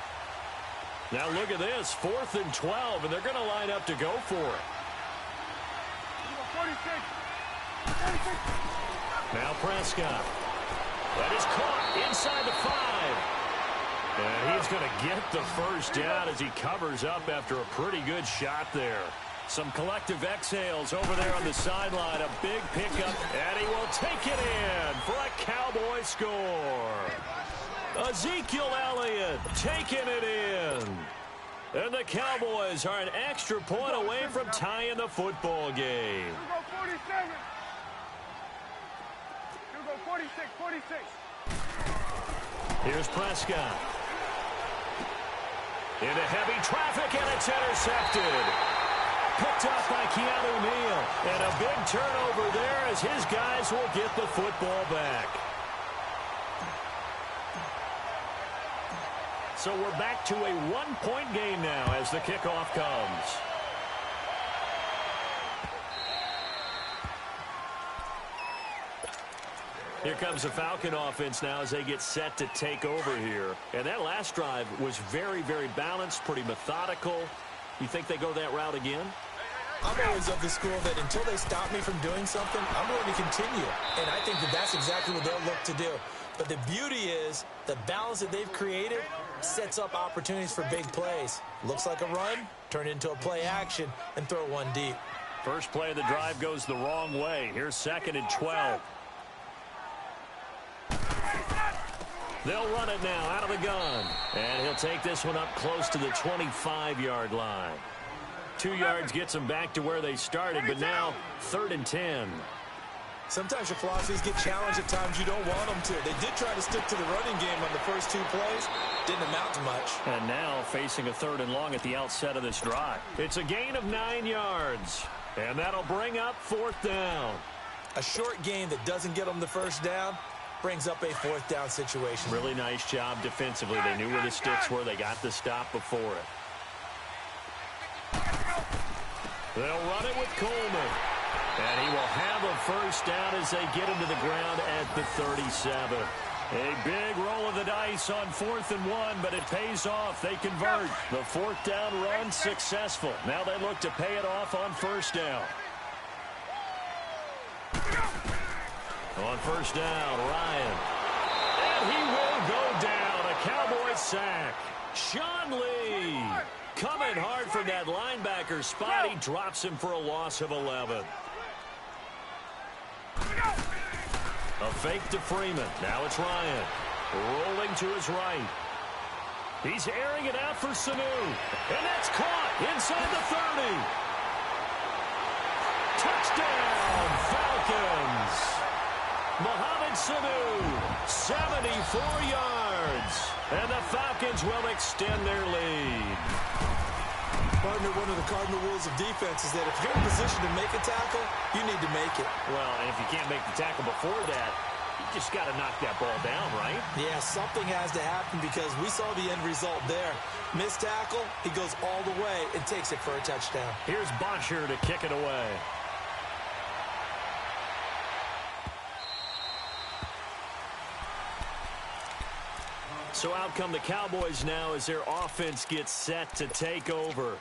Now look at this, 4th and 12, and they're going to line up to go for it. 46. Now Prescott. That is caught inside the 5. And he's going to get the first down as he covers up after a pretty good shot there. Some collective exhales over there on the sideline. A big pickup, and he will take it in for a Cowboy score. Ezekiel Elliott taking it in. And the Cowboys are an extra point away from tying the football game. You go 47. You go 46, 46. Here's Prescott. Into heavy traffic, and it's intercepted. Picked up by Keanu Neal. And a big turnover there as his guys will get the football back. So we're back to a one-point game now as the kickoff comes. Here comes the Falcon offense now as they get set to take over here. And that last drive was very, very balanced, pretty methodical. You think they go that route again? I'm always of the school that until they stop me from doing something, I'm going to continue. And I think that that's exactly what they'll look to do. But the beauty is the balance that they've created sets up opportunities for big plays. Looks like a run, turn it into a play action, and throw one deep. First play of the drive goes the wrong way. Here's 2nd and 12. They'll run it now out of the gun. And he'll take this one up close to the 25-yard line. 2 yards gets them back to where they started, but now 3rd and 10. Sometimes your philosophies get challenged at times you don't want them to. They did try to stick to the running game on the first 2 plays. Didn't amount to much. And now facing a 3rd and long at the outset of this drive. It's a gain of 9 yards. And that'll bring up 4th down. A short game that doesn't get them the first down brings up a 4th down situation. Really nice job defensively. They knew where the sticks were. They got the stop before it. They'll run it with Coleman. And he will have a first down as they get him to the ground at the 37. A big roll of the dice on 4th and 1, but it pays off. They convert. The 4th down run successful. Now they look to pay it off on 1st down. On 1st down, Ryan. And he will go down. A Cowboy sack. Sean Lee coming hard from that linebacker spot. He drops him for a loss of 11. A fake to Freeman. Now it's Ryan. Rolling to his right. He's airing it out for Sanu. And that's caught inside the 30. Touchdown, Falcons. Mohamed Sanu, 74 yards. And the Falcons will extend their lead. Partner, one of the cardinal rules of defense is that if you're in position to make a tackle, you need to make it. Well, and if you can't make the tackle before that, you just got to knock that ball down, right? Yeah, something has to happen because we saw the end result there. Missed tackle, he goes all the way and takes it for a touchdown. Here's Bosher to kick it away. So out come the Cowboys now as their offense gets set to take over.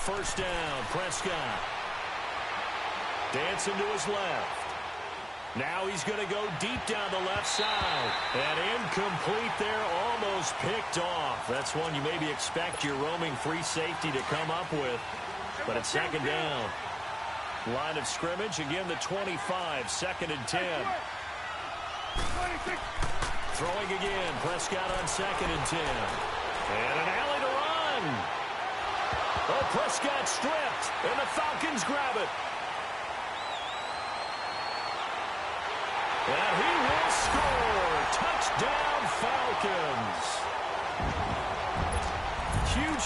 First down, Prescott. Dancing to his left. Now he's going to go deep down the left side. And incomplete there, almost picked off. That's one you maybe expect your roaming free safety to come up with. But it's second down. Line of scrimmage, again the 25, second and 10. Throwing again, Prescott on second and 10. And an alley to run. Oh, Prescott stripped, and the Falcons grab it. And he will score. Touchdown, Falcons.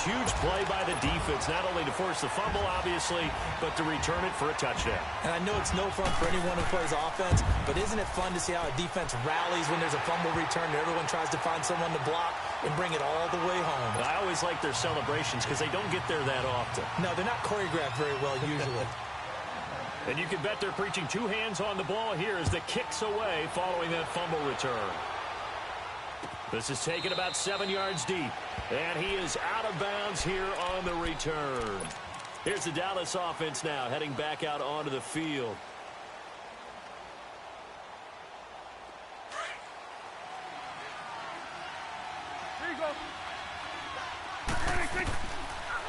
Huge play by the defense, not only to force the fumble, obviously, but to return it for a touchdown. And I know it's no fun for anyone who plays offense, but isn't it fun to see how a defense rallies when there's a fumble return and everyone tries to find someone to block and bring it all the way home? I always like their celebrations because they don't get there that often. No, they're not choreographed very well usually. And you can bet they're preaching two hands on the ball here as the kick's away following that fumble return. This is taken about 7 yards deep. And he is out of bounds here on the return. Here's the Dallas offense now heading back out onto the field. Here you go.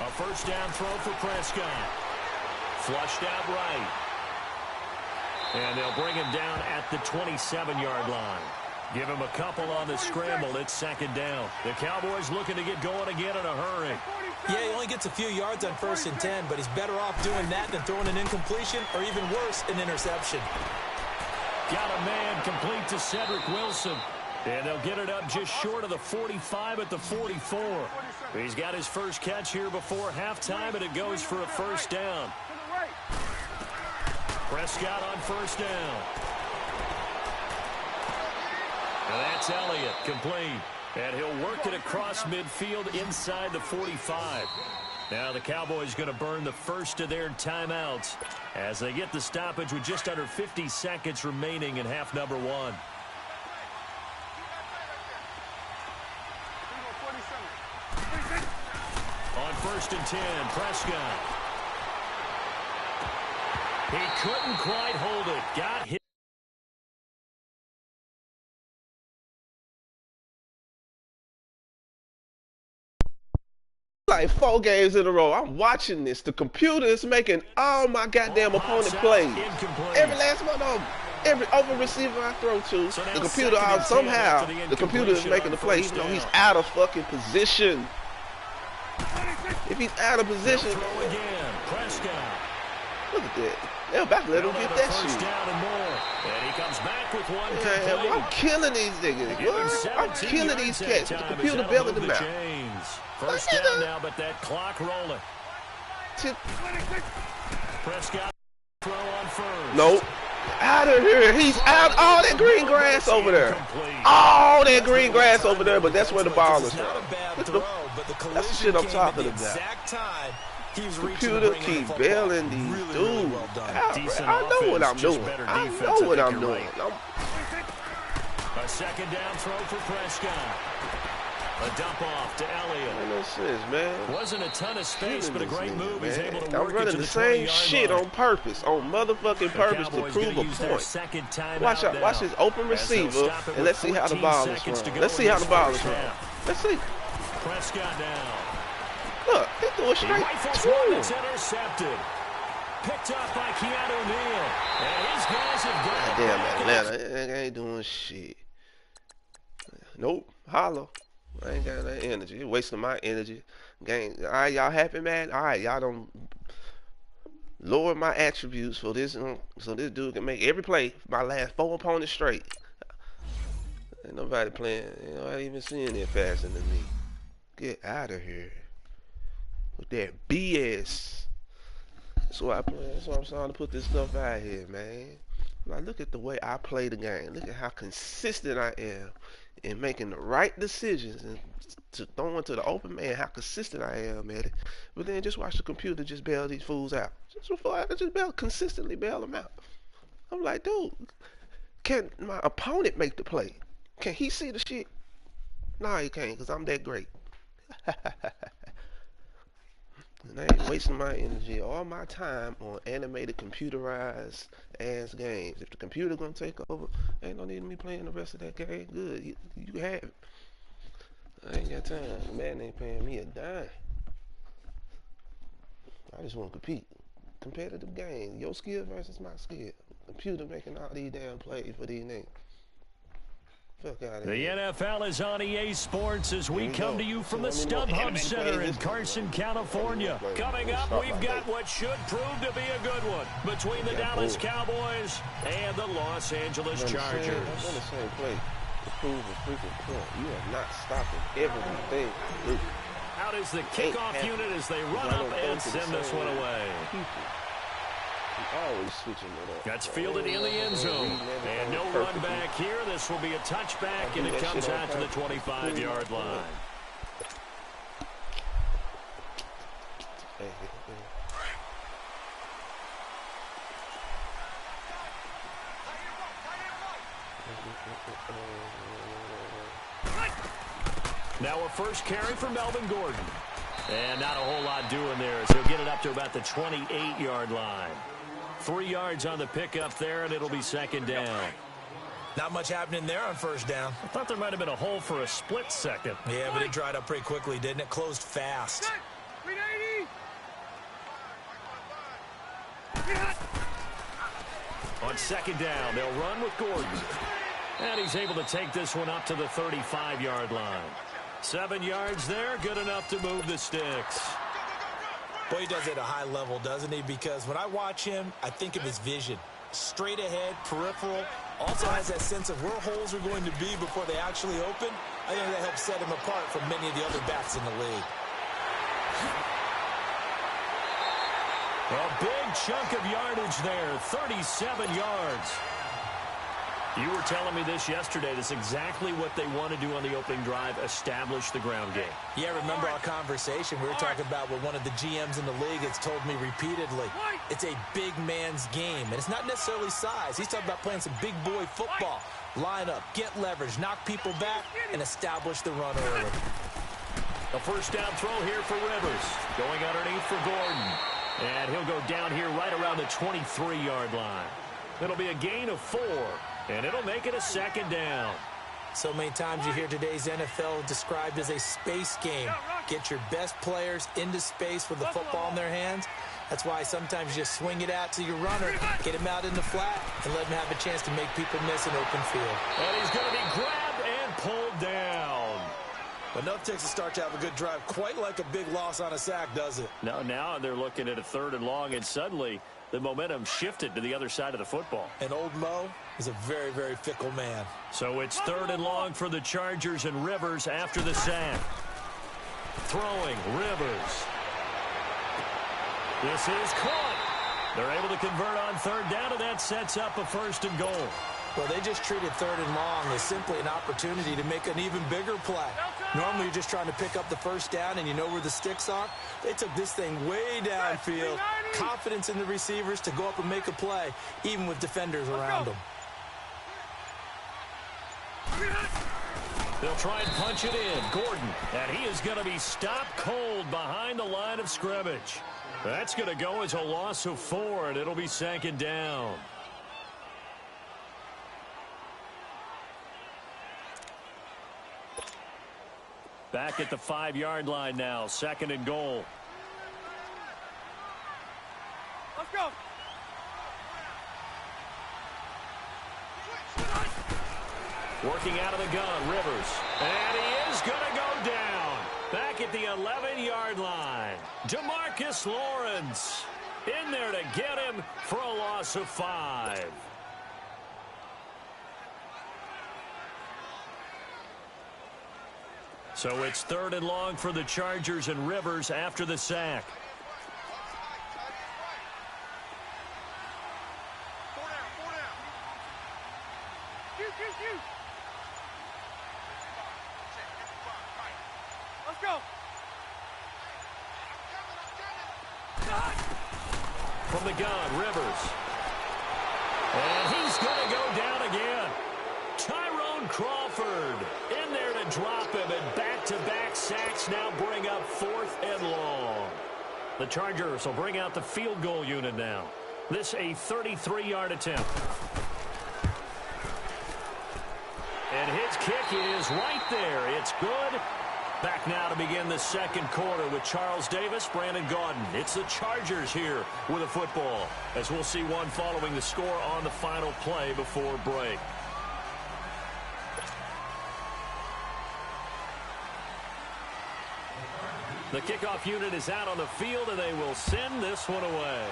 A first down throw for Prescott. Flushed out right. And they'll bring him down at the 27-yard line. Give him a couple on the scramble. It's second down. The Cowboys looking to get going again in a hurry. Yeah, he only gets a few yards on first and 10, but he's better off doing that than throwing an incompletion or even worse, an interception. Got a man complete to Cedric Wilson. And they'll get it up just short of the 45 at the 44. He's got his first catch here before halftime, and it goes for a first down. Prescott on first down. And that's Elliott, complete. And he'll work it across midfield inside the 45. Now the Cowboys going to burn the first of their timeouts as they get the stoppage with just under 50 seconds remaining in half number one. On first and 10, Prescott. He couldn't quite hold it. Got hit. Like 4 games in a row. I'm watching this. The computer is making all my goddamn opponent plays. Every last one of them. Every open receiver I throw to, So the computer somehow the computer is making the play. Even though he's out of fucking position. If he's out of position, Again, Prescott. look at that. They're about to let him get that First shit. down and more. And he comes back with one Yeah, complete. I'm killing these niggas. What? I'm killing these cats. The computer bailing them out. First down now, but that clock rolling. Tip. Prescott throw on first. Nope. Out of here. He's out. All that green grass over there. All that green grass over there, but that's where the ball is It's not a bad from. throw, but the That's the collision shit I'm came talking at the about. exact time he was reaching to Computer bring in the keep football. bailing these Really dudes. well done. Decent I know what I'm offense, just doing. better I defense, know I what think I'm you're doing. A second down throw for Prescott. A A dump off to Elliott. Ain't no sense, man. Wasn't a ton of space, but a great move. He's able to I'm work running it to the the same 20-yard shit line. on purpose, on motherfucking purpose to prove a point. Watch his open receiver, and let's see how the ball is run. Let's see how the ball is run. Let's see. Prescott down. Look, he threw it straight to him. It's intercepted. Picked up by Keanu Neal. And his guys have got it. Damn, Atlanta ain't doing shit. Nope. Holla. I ain't got that energy. You're wasting my energy. Gang. All right, y'all happy, man? All right, y'all don't lower my attributes for this, so this dude can make every play my last 4 opponents straight. Ain't nobody playing. You know, I ain't even seeing it faster than me. Get out of here with that BS. That's why I play. That's why I'm trying to put this stuff out here, man. Now look at the way I play the game. Look at how consistent I am in making the right decisions and to throwing to the open man. How consistent I am at it. But then just watch the computer just bail these fools out. Just before I just consistently bail them out. I'm like, dude, can my opponent make the play? Can he see the shit? No, he can't, because I'm that great. And I ain't wasting my energy, all my time on animated, computerized ass games. If the computer gonna take over, ain't no need of me playing the rest of that game. Good, you have it. I ain't got time. Man ain't paying me a dime. I just want to compete. Competitive game. Your skill versus my skill. Computer making all these damn plays for these niggas. The NFL is on EA Sports as we come to you from the StubHub Center in Carson, California. Coming up, we've got what should prove to be a good one between the Dallas Cowboys and the Los Angeles Chargers. I'm on the same play to prove a freaking point. You are not stopping everything. Luke. Out is the kickoff unit as they run up and send this one away. Always switching it up. That's fielded in the end zone. And no run back here. This will be a touchback, and it comes out to the 25-yard line. Now a first carry for Melvin Gordon. And not a whole lot doing there as he'll get it up to about the 28-yard line. 3 yards on the pickup there, and it'll be second down. Not much happening there on first down. I thought there might have been a hole for a split second. Yeah, but it dried up pretty quickly, didn't it? Closed fast. On second down, they'll run with Gordon. And he's able to take this one up to the 35-yard line. 7 yards there, good enough to move the sticks. Boy, he does it at a high level, doesn't he? Because when I watch him, I think of his vision. Straight ahead, peripheral. Also has that sense of where holes are going to be before they actually open. I think that helps set him apart from many of the other backs in the league. A big chunk of yardage there, 37 yards. You were telling me this yesterday. That's exactly what they want to do on the opening drive, establish the ground game. Yeah, remember our conversation? We were talking about what one of the GMs in the league has told me repeatedly. It's a big man's game, and it's not necessarily size. He's talking about playing some big boy football. Line up, get leverage, knock people back, and establish the run early. A first down throw here for Rivers. Going underneath for Gordon. And he'll go down here right around the 23-yard line. It'll be a gain of 4. And it'll make it a second down. So many times you hear today's NFL described as a space game. Get your best players into space with the football in their hands. That's why sometimes you just swing it out to your runner, get him out in the flat, and let him have a chance to make people miss an open field. And he's going to be grabbed and pulled down. Enough takes a start to have a good drive. Quite like a big loss on a sack, does it? No, now they're looking at a 3rd and long, and suddenly the momentum shifted to the other side of the football. And old Mo is a very, very fickle man. So it's 3rd and long for the Chargers, and Rivers after the sack. Throwing, Rivers. This is caught. They're able to convert on 3rd down, and that sets up a 1st and goal. Well, they just treated 3rd and long as simply an opportunity to make an even bigger play. Normally, you're just trying to pick up the 1st down, and you know where the sticks are. They took this thing way downfield. Confidence in the receivers to go up and make a play, even with defenders around them. They'll try and punch it in. Gordon, and he is going to be stopped cold behind the line of scrimmage. That's going to go as a loss of 4, and it'll be 2nd down. Back at the 5-yard line now, 2nd and goal. Let's go. Working out of the gun, Rivers. And he is going to go down. Back at the 11-yard line. DeMarcus Lawrence in there to get him for a loss of 5. So it's 3rd and long for the Chargers, and Rivers after the sack. Let's go. From the gun, Rivers. And he's going to go down again. Tyrone Crawford in there to drop him, and back-to-back sacks now bring up 4th and long. The Chargers will bring out the field goal unit now. This a 33-yard attempt. And his kick is right there. It's good. Back now to begin the 2nd quarter with Charles Davis, Brandon Gaudin. It's the Chargers here with a football, as we'll see one following the score on the final play before break. The kickoff unit is out on the field, and they will send this one away.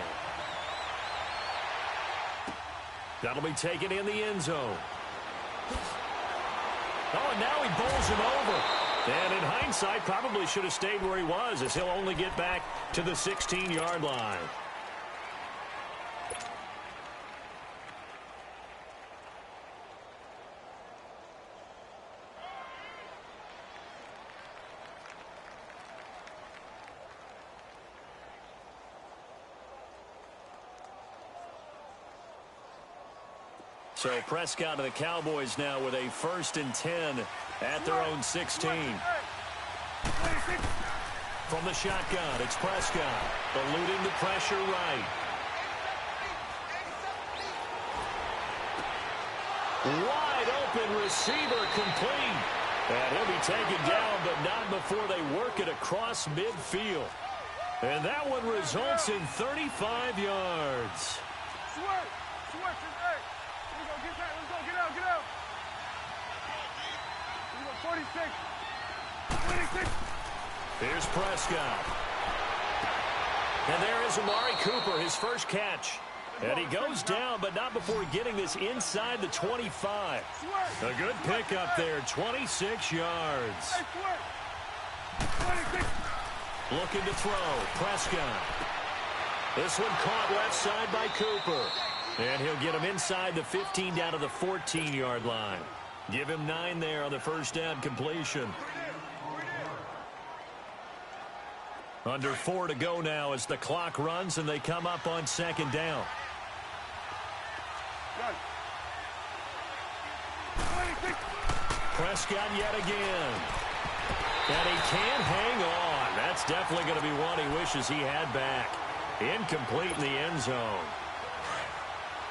That'll be taken in the end zone. Oh, and now he bowls him over. And in hindsight, probably should have stayed where he was, as he'll only get back to the 16-yard line. So Prescott and the Cowboys now with a 1st and 10 at their own 16. From the shotgun, it's Prescott, eluding the pressure right. Wide open receiver complete. And he'll be taken down, but not before they work it across midfield. And that one results in 35 yards. Switch, get that. Let's go, get out. Here we go, 46. Here's Prescott. And there is Amari Cooper, his first catch. And he goes down, but not before getting this inside the 25. A good pickup there, 26 yards. Looking to throw, Prescott. This one caught left side by Cooper. And he'll get him inside the 15 down to the 14-yard line. Give him 9 there on the first down completion. Under 4 to go now as the clock runs and they come up on 2nd down. Prescott yet again. And he can't hang on. That's definitely going to be one he wishes he had back. Incomplete in the end zone.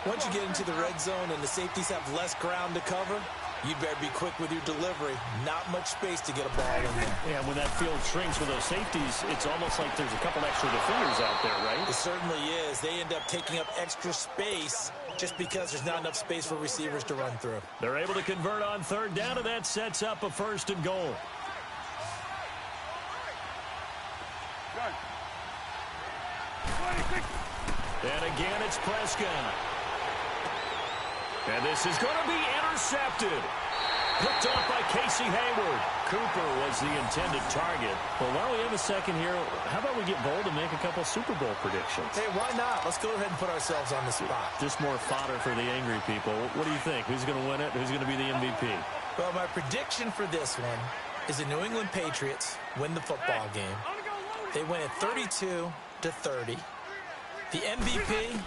Once you get into the red zone and the safeties have less ground to cover, you better be quick with your delivery. Not much space to get a ball in there. Yeah, when that field shrinks with those safeties, it's almost like there's a couple extra defenders out there, right? It certainly is. They end up taking up extra space just because there's not enough space for receivers to run through. They're able to convert on 3rd down, and that sets up a 1st and goal. And again, it's Prescott. And this is going to be intercepted. Picked off by Casey Hayward. Cooper was the intended target. Well, while we have a second here, how about we get bold and make a couple Super Bowl predictions? Hey, why not? Let's go ahead and put ourselves on the spot. Just more fodder for the angry people. What do you think? Who's going to win it? Who's going to be the MVP? Well, my prediction for this one is the New England Patriots win the football game. They win it 32-30. The MVP,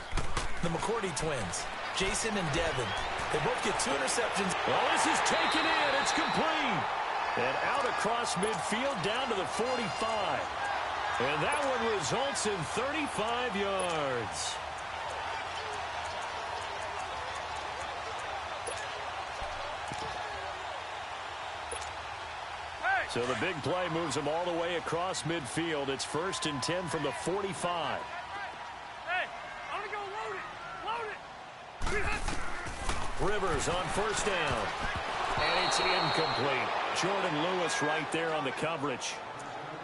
the McCourty twins, Jason and Devin. They both get 2 interceptions. Well, this is taken in. It's complete. And out across midfield down to the 45. And that one results in 35 yards. So the big play moves them all the way across midfield. It's 1st and 10 from the 45. Hey, I'm going to go load it. Rivers on 1st down. And it's incomplete. Jordan Lewis right there on the coverage.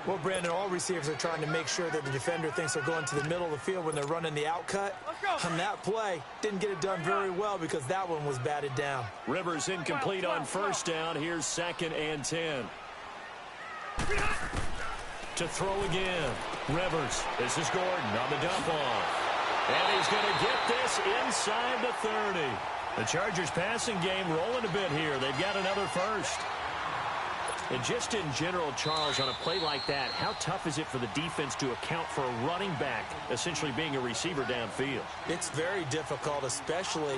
Well, Brandon, all receivers are trying to make sure that the defender thinks they're going to the middle of the field when they're running the out cut. On that play, didn't get it done very well because that one was batted down. Rivers incomplete on 1st down. Here's 2nd and 10. To throw again. Rivers. This is Gordon on the dump off. And he's going to get this inside the 30. The Chargers passing game rolling a bit here. They've got another first. And just in general, Charles, on a play like that, how tough is it for the defense to account for a running back essentially being a receiver downfield? It's very difficult, especially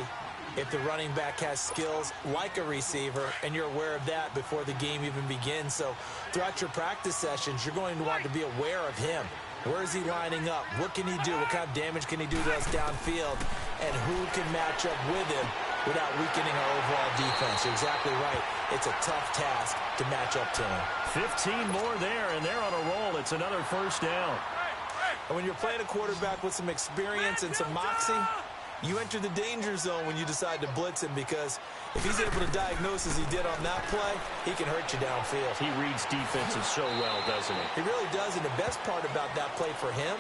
if the running back has skills like a receiver, and you're aware of that before the game even begins. So throughout your practice sessions, you're going to want to be aware of him. Where is he lining up? What can he do? What kind of damage can he do to us downfield? And who can match up with him without weakening our overall defense? You're exactly right. It's a tough task to match up to him. 15 more there, and they're on a roll. It's another 1st down. And when you're playing a quarterback with some experience and some moxie, you enter the danger zone when you decide to blitz him, because if he's able to diagnose as he did on that play, he can hurt you downfield. He reads defenses so well, doesn't he? He really does, and the best part about that play for him,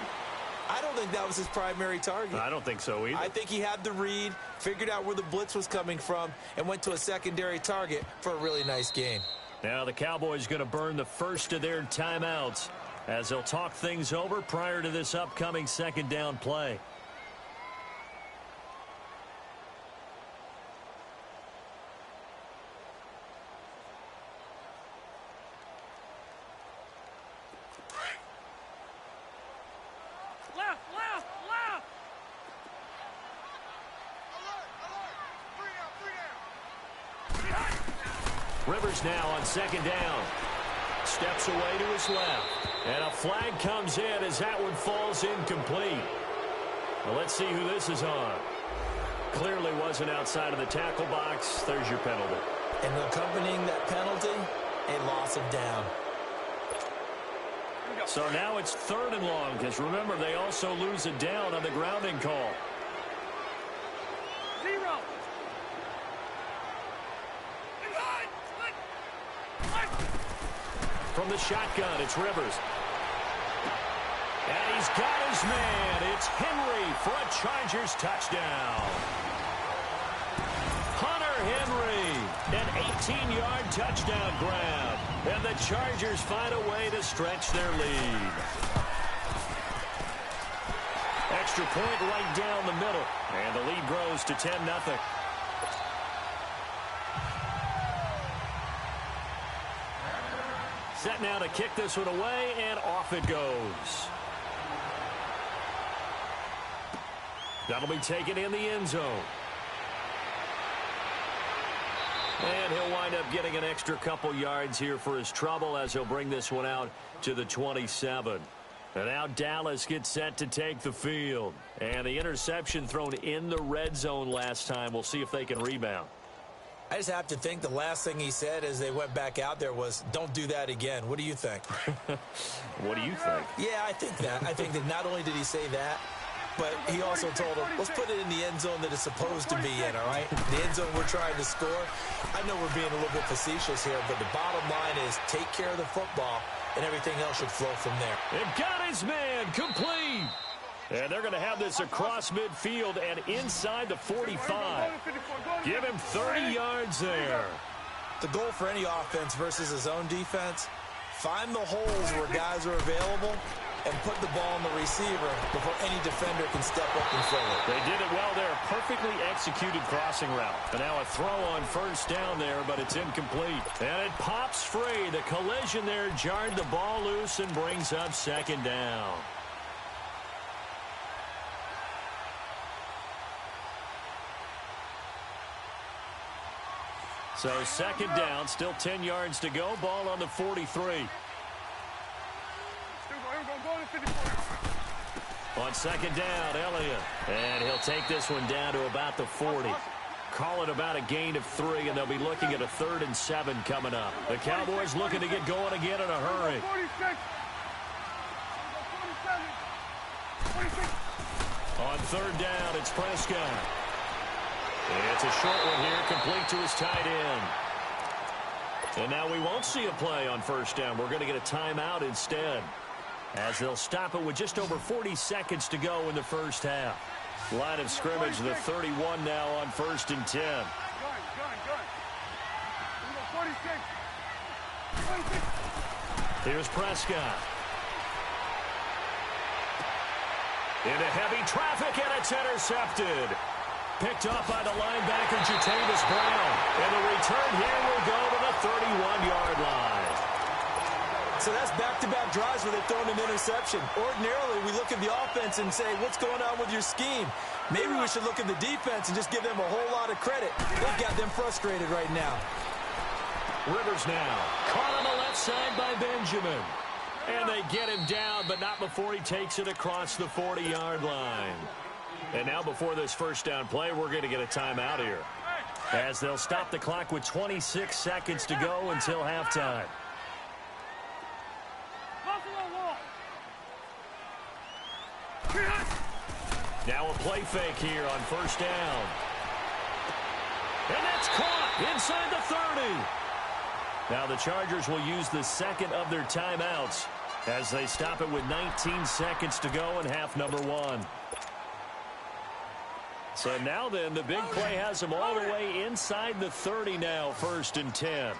I don't think that was his primary target. I don't think so either. I think he had the read, figured out where the blitz was coming from, and went to a secondary target for a really nice gain. Now the Cowboys going to burn the first of their timeouts as they'll talk things over prior to this upcoming 2nd down play. Rivers now on 2nd down. Steps away to his left. And a flag comes in as that one falls incomplete. Well, let's see who this is on. Clearly wasn't outside of the tackle box. There's your penalty. And accompanying that penalty, a loss of down. So now it's 3rd and long, because remember, they also lose a down on the grounding call. 0. From the shotgun, it's Rivers. And he's got his man. It's Henry for a Chargers touchdown. Hunter Henry, an 18-yard touchdown grab. And the Chargers find a way to stretch their lead. Extra point right down the middle. And the lead grows to 10-0. Set now to kick this one away, and off it goes. That'll be taken in the end zone. And he'll wind up getting an extra couple yards here for his trouble as he'll bring this one out to the 27. And now Dallas gets set to take the field. And the interception thrown in the red zone last time. We'll see if they can rebound. I just have to think the last thing he said as they went back out there was, don't do that again. What do you think? What do you think? Yeah, I think that. I think that not only did he say that, but he also told him, let's put it in the end zone that it's supposed to be in, all right? The end zone we're trying to score. I know we're being a little bit facetious here, but the bottom line is take care of the football, and everything else should flow from there. They've got his man complete. And they're going to have this across midfield and inside the 45. Give him 30 yards there. The goal for any offense versus his own defense, find the holes where guys are available and put the ball on the receiver before any defender can step up and fill it. They did it well there. Perfectly executed crossing route. And now a throw on 1st down there, but it's incomplete. And it pops free. The collision there jarred the ball loose and brings up 2nd down. So second down, still 10 yards to go. Ball on the 43. On second down, Elliott. And he'll take this one down to about the 40. Call it about a gain of 3, and they'll be looking at a 3rd and 7 coming up. The Cowboys looking to get going again in a hurry. On third down, it's Prescott. It's a short one here, complete to his tight end. And now we won't see a play on first down. We're going to get a timeout instead, as they'll stop it with just over 40 seconds to go in the first half. Line of scrimmage, the 31 now on 1st and 10. Here's Prescott. Into heavy traffic, and it's intercepted. Picked off by the linebacker, Jatavis Brown. And the return here will go to the 31-yard line. So that's back-to-back drives where they've thrown an interception. Ordinarily, we look at the offense and say, what's going on with your scheme? Maybe we should look at the defense and just give them a whole lot of credit. They've got them frustrated right now. Rivers now. Caught on the left side by Benjamin. And they get him down, but not before he takes it across the 40-yard line. And now before this first down play, we're going to get a timeout here, as they'll stop the clock with 26 seconds to go until halftime. Now a play fake here on first down. And that's caught inside the 30. Now the Chargers will use the second of their timeouts as they stop it with 19 seconds to go in half number 1. So now then, the big play has them all the way inside the 30 now, 1st and 10.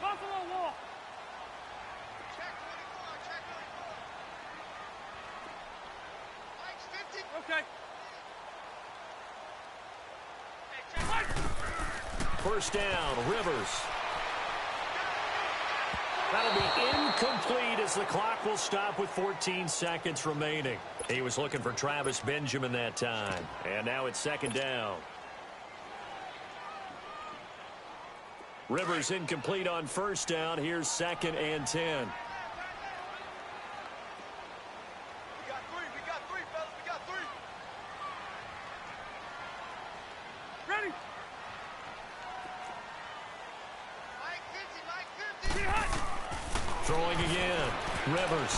Buffalo Wall. Okay. First down, Rivers. That'll be incomplete as the clock will stop with 14 seconds remaining. He was looking for Travis Benjamin that time. And now it's second down. Rivers incomplete on first down. Here's 2nd and 10. We got three, fellas. We got 3. Ready? Mike 50. Throwing again. Rivers.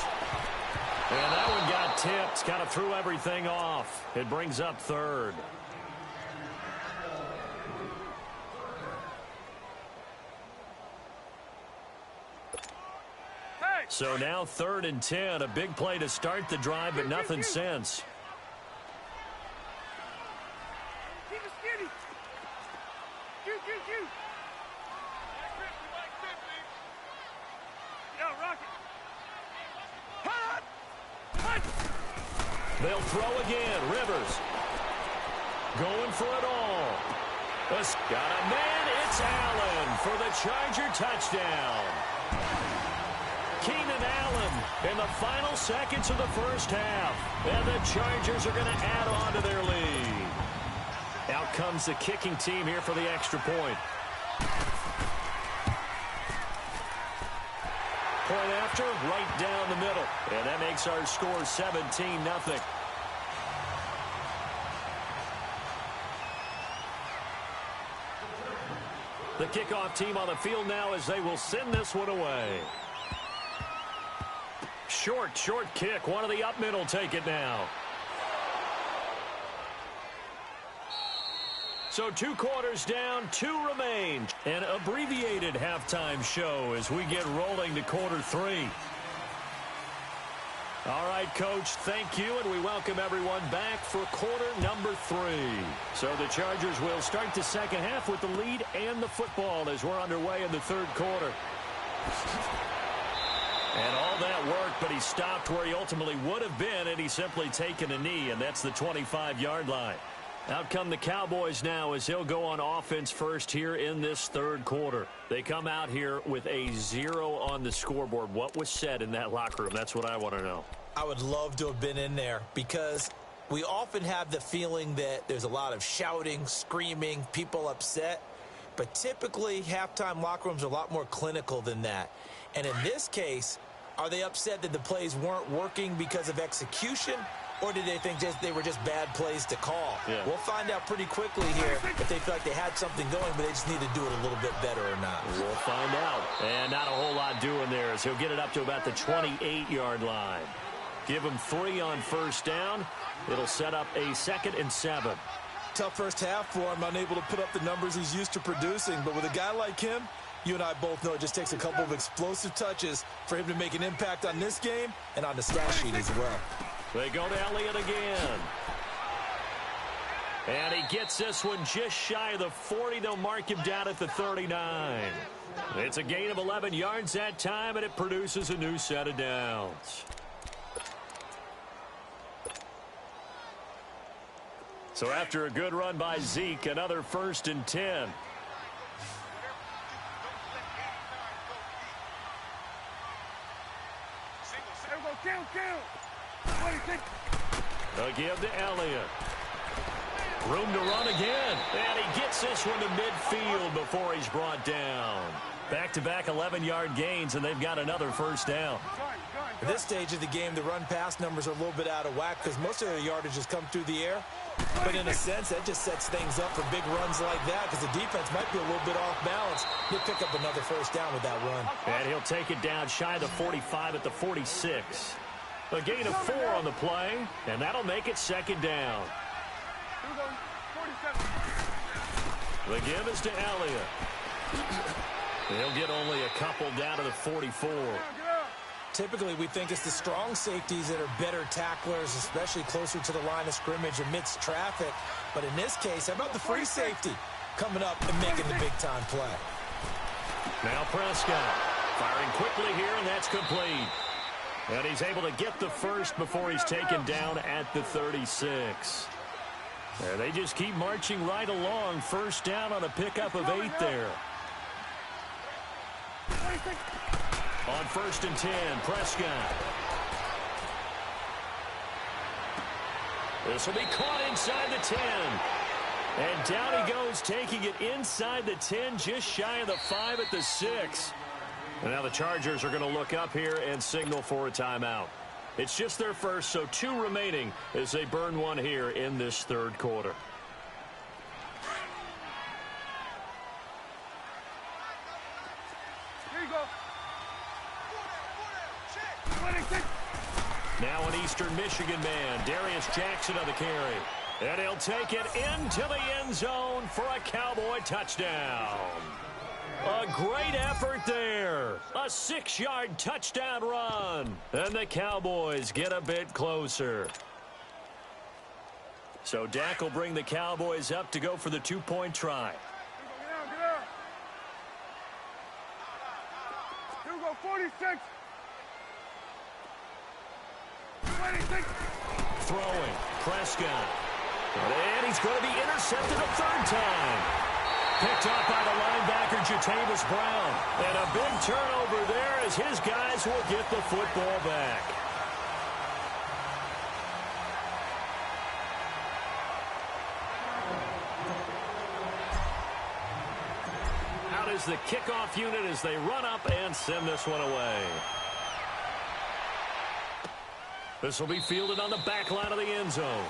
And that one got tipped. Kind of threw everything off. It brings up 3rd. So now 3rd and 10. A big play to start the drive, but nothing since. Keep it skinny. Q. Yo, Rocket. They'll throw again. Rivers going for it all. Got a man. It's Allen for the Charger touchdown. Keenan Allen in the final seconds of the first half. And the Chargers are going to add on to their lead. Out comes the kicking team here for the extra point. Point after, right down the middle. And that makes our score 17-0. The kickoff team on the field now as they will send this one away. Short kick. One of the up middle take it now. So 2 quarters down, 2 remain. An abbreviated halftime show as we get rolling to quarter 3. All right, Coach, thank you, and we welcome everyone back for quarter number 3. So the Chargers will start the second half with the lead and the football as we're underway in the 3rd quarter. And all that worked, but he stopped where he ultimately would have been, and he's simply taken a knee, and that's the 25-yard line. Out come the Cowboys now as he'll go on offense first here in this 3rd quarter. They come out here with a 0 on the scoreboard. What was said in that locker room? That's what I want to know. I would love to have been in there because We often have the feeling that there's a lot of shouting, screaming, people upset. But typically, halftime locker rooms are a lot more clinical than that. And in this case, are they upset that the plays weren't working because of execution? Or did they think they were just bad plays to call? Yeah. We'll find out pretty quickly here if they feel like they had something going, but they just need to do it a little bit better or not. We'll find out. And not a whole lot doing there as he'll get it up to about the 28-yard line. Give him 3 on first down. It'll set up a 2nd and 7. Tough first half for him, unable to put up the numbers he's used to producing. But with a guy like him, you and I both know it just takes a couple of explosive touches for him to make an impact on this game and on the stat sheet as well. They go to Elliott again. And he gets this one just shy of the 40. They'll mark him down at the 39. It's a gain of 11 yards that time, and it produces a new set of downs. So after a good run by Zeke, another 1st and 10. They'll give to Elliott. Room to run again. And he gets this one to midfield before he's brought down. Back-to-back 11-yard gains, and they've got another first down. At this stage of the game, the run-pass numbers are a little bit out of whack because most of their yardage has come through the air. But in a sense, that just sets things up for big runs like that because the defense might be a little bit off balance. He'll pick up another first down with that run. And he'll take it down shy of the 45 at the 46. A gain of 4 on the play, and that'll make it 2nd down. The give is to Elliott. He'll get only a couple down to the 44. Typically, we think it's the strong safeties that are better tacklers, especially closer to the line of scrimmage amidst traffic. But in this case, how about the free safety coming up and making the big-time play? Now Prescott firing quickly here, and that's complete. And he's able to get the first before he's taken down at the 36. And they just keep marching right along. First down on a pickup of 8 there. On 1st and 10, Prescott. This will be caught inside the 10. And down he goes, taking it inside the 10, just shy of the 5 at the 6. And now the Chargers are going to look up here and signal for a timeout. It's just their first, so 2 remaining as they burn one here in this 3rd quarter. Here you go. Now an Eastern Michigan man, Darius Jackson on the carry. And he'll take it into the end zone for a Cowboy touchdown. A great effort there. A 6-yard touchdown run. And the Cowboys get a bit closer. So Dak will bring the Cowboys up to go for the 2-point try. Here we go, 46. 26. Throwing, Prescott. And he's going to be intercepted a 3rd time. Picked up by the linebacker, Jatavis Brown. And a big turnover there as his guys will get the football back. Out is the kickoff unit as they run up and send this one away. This will be fielded on the back line of the end zone.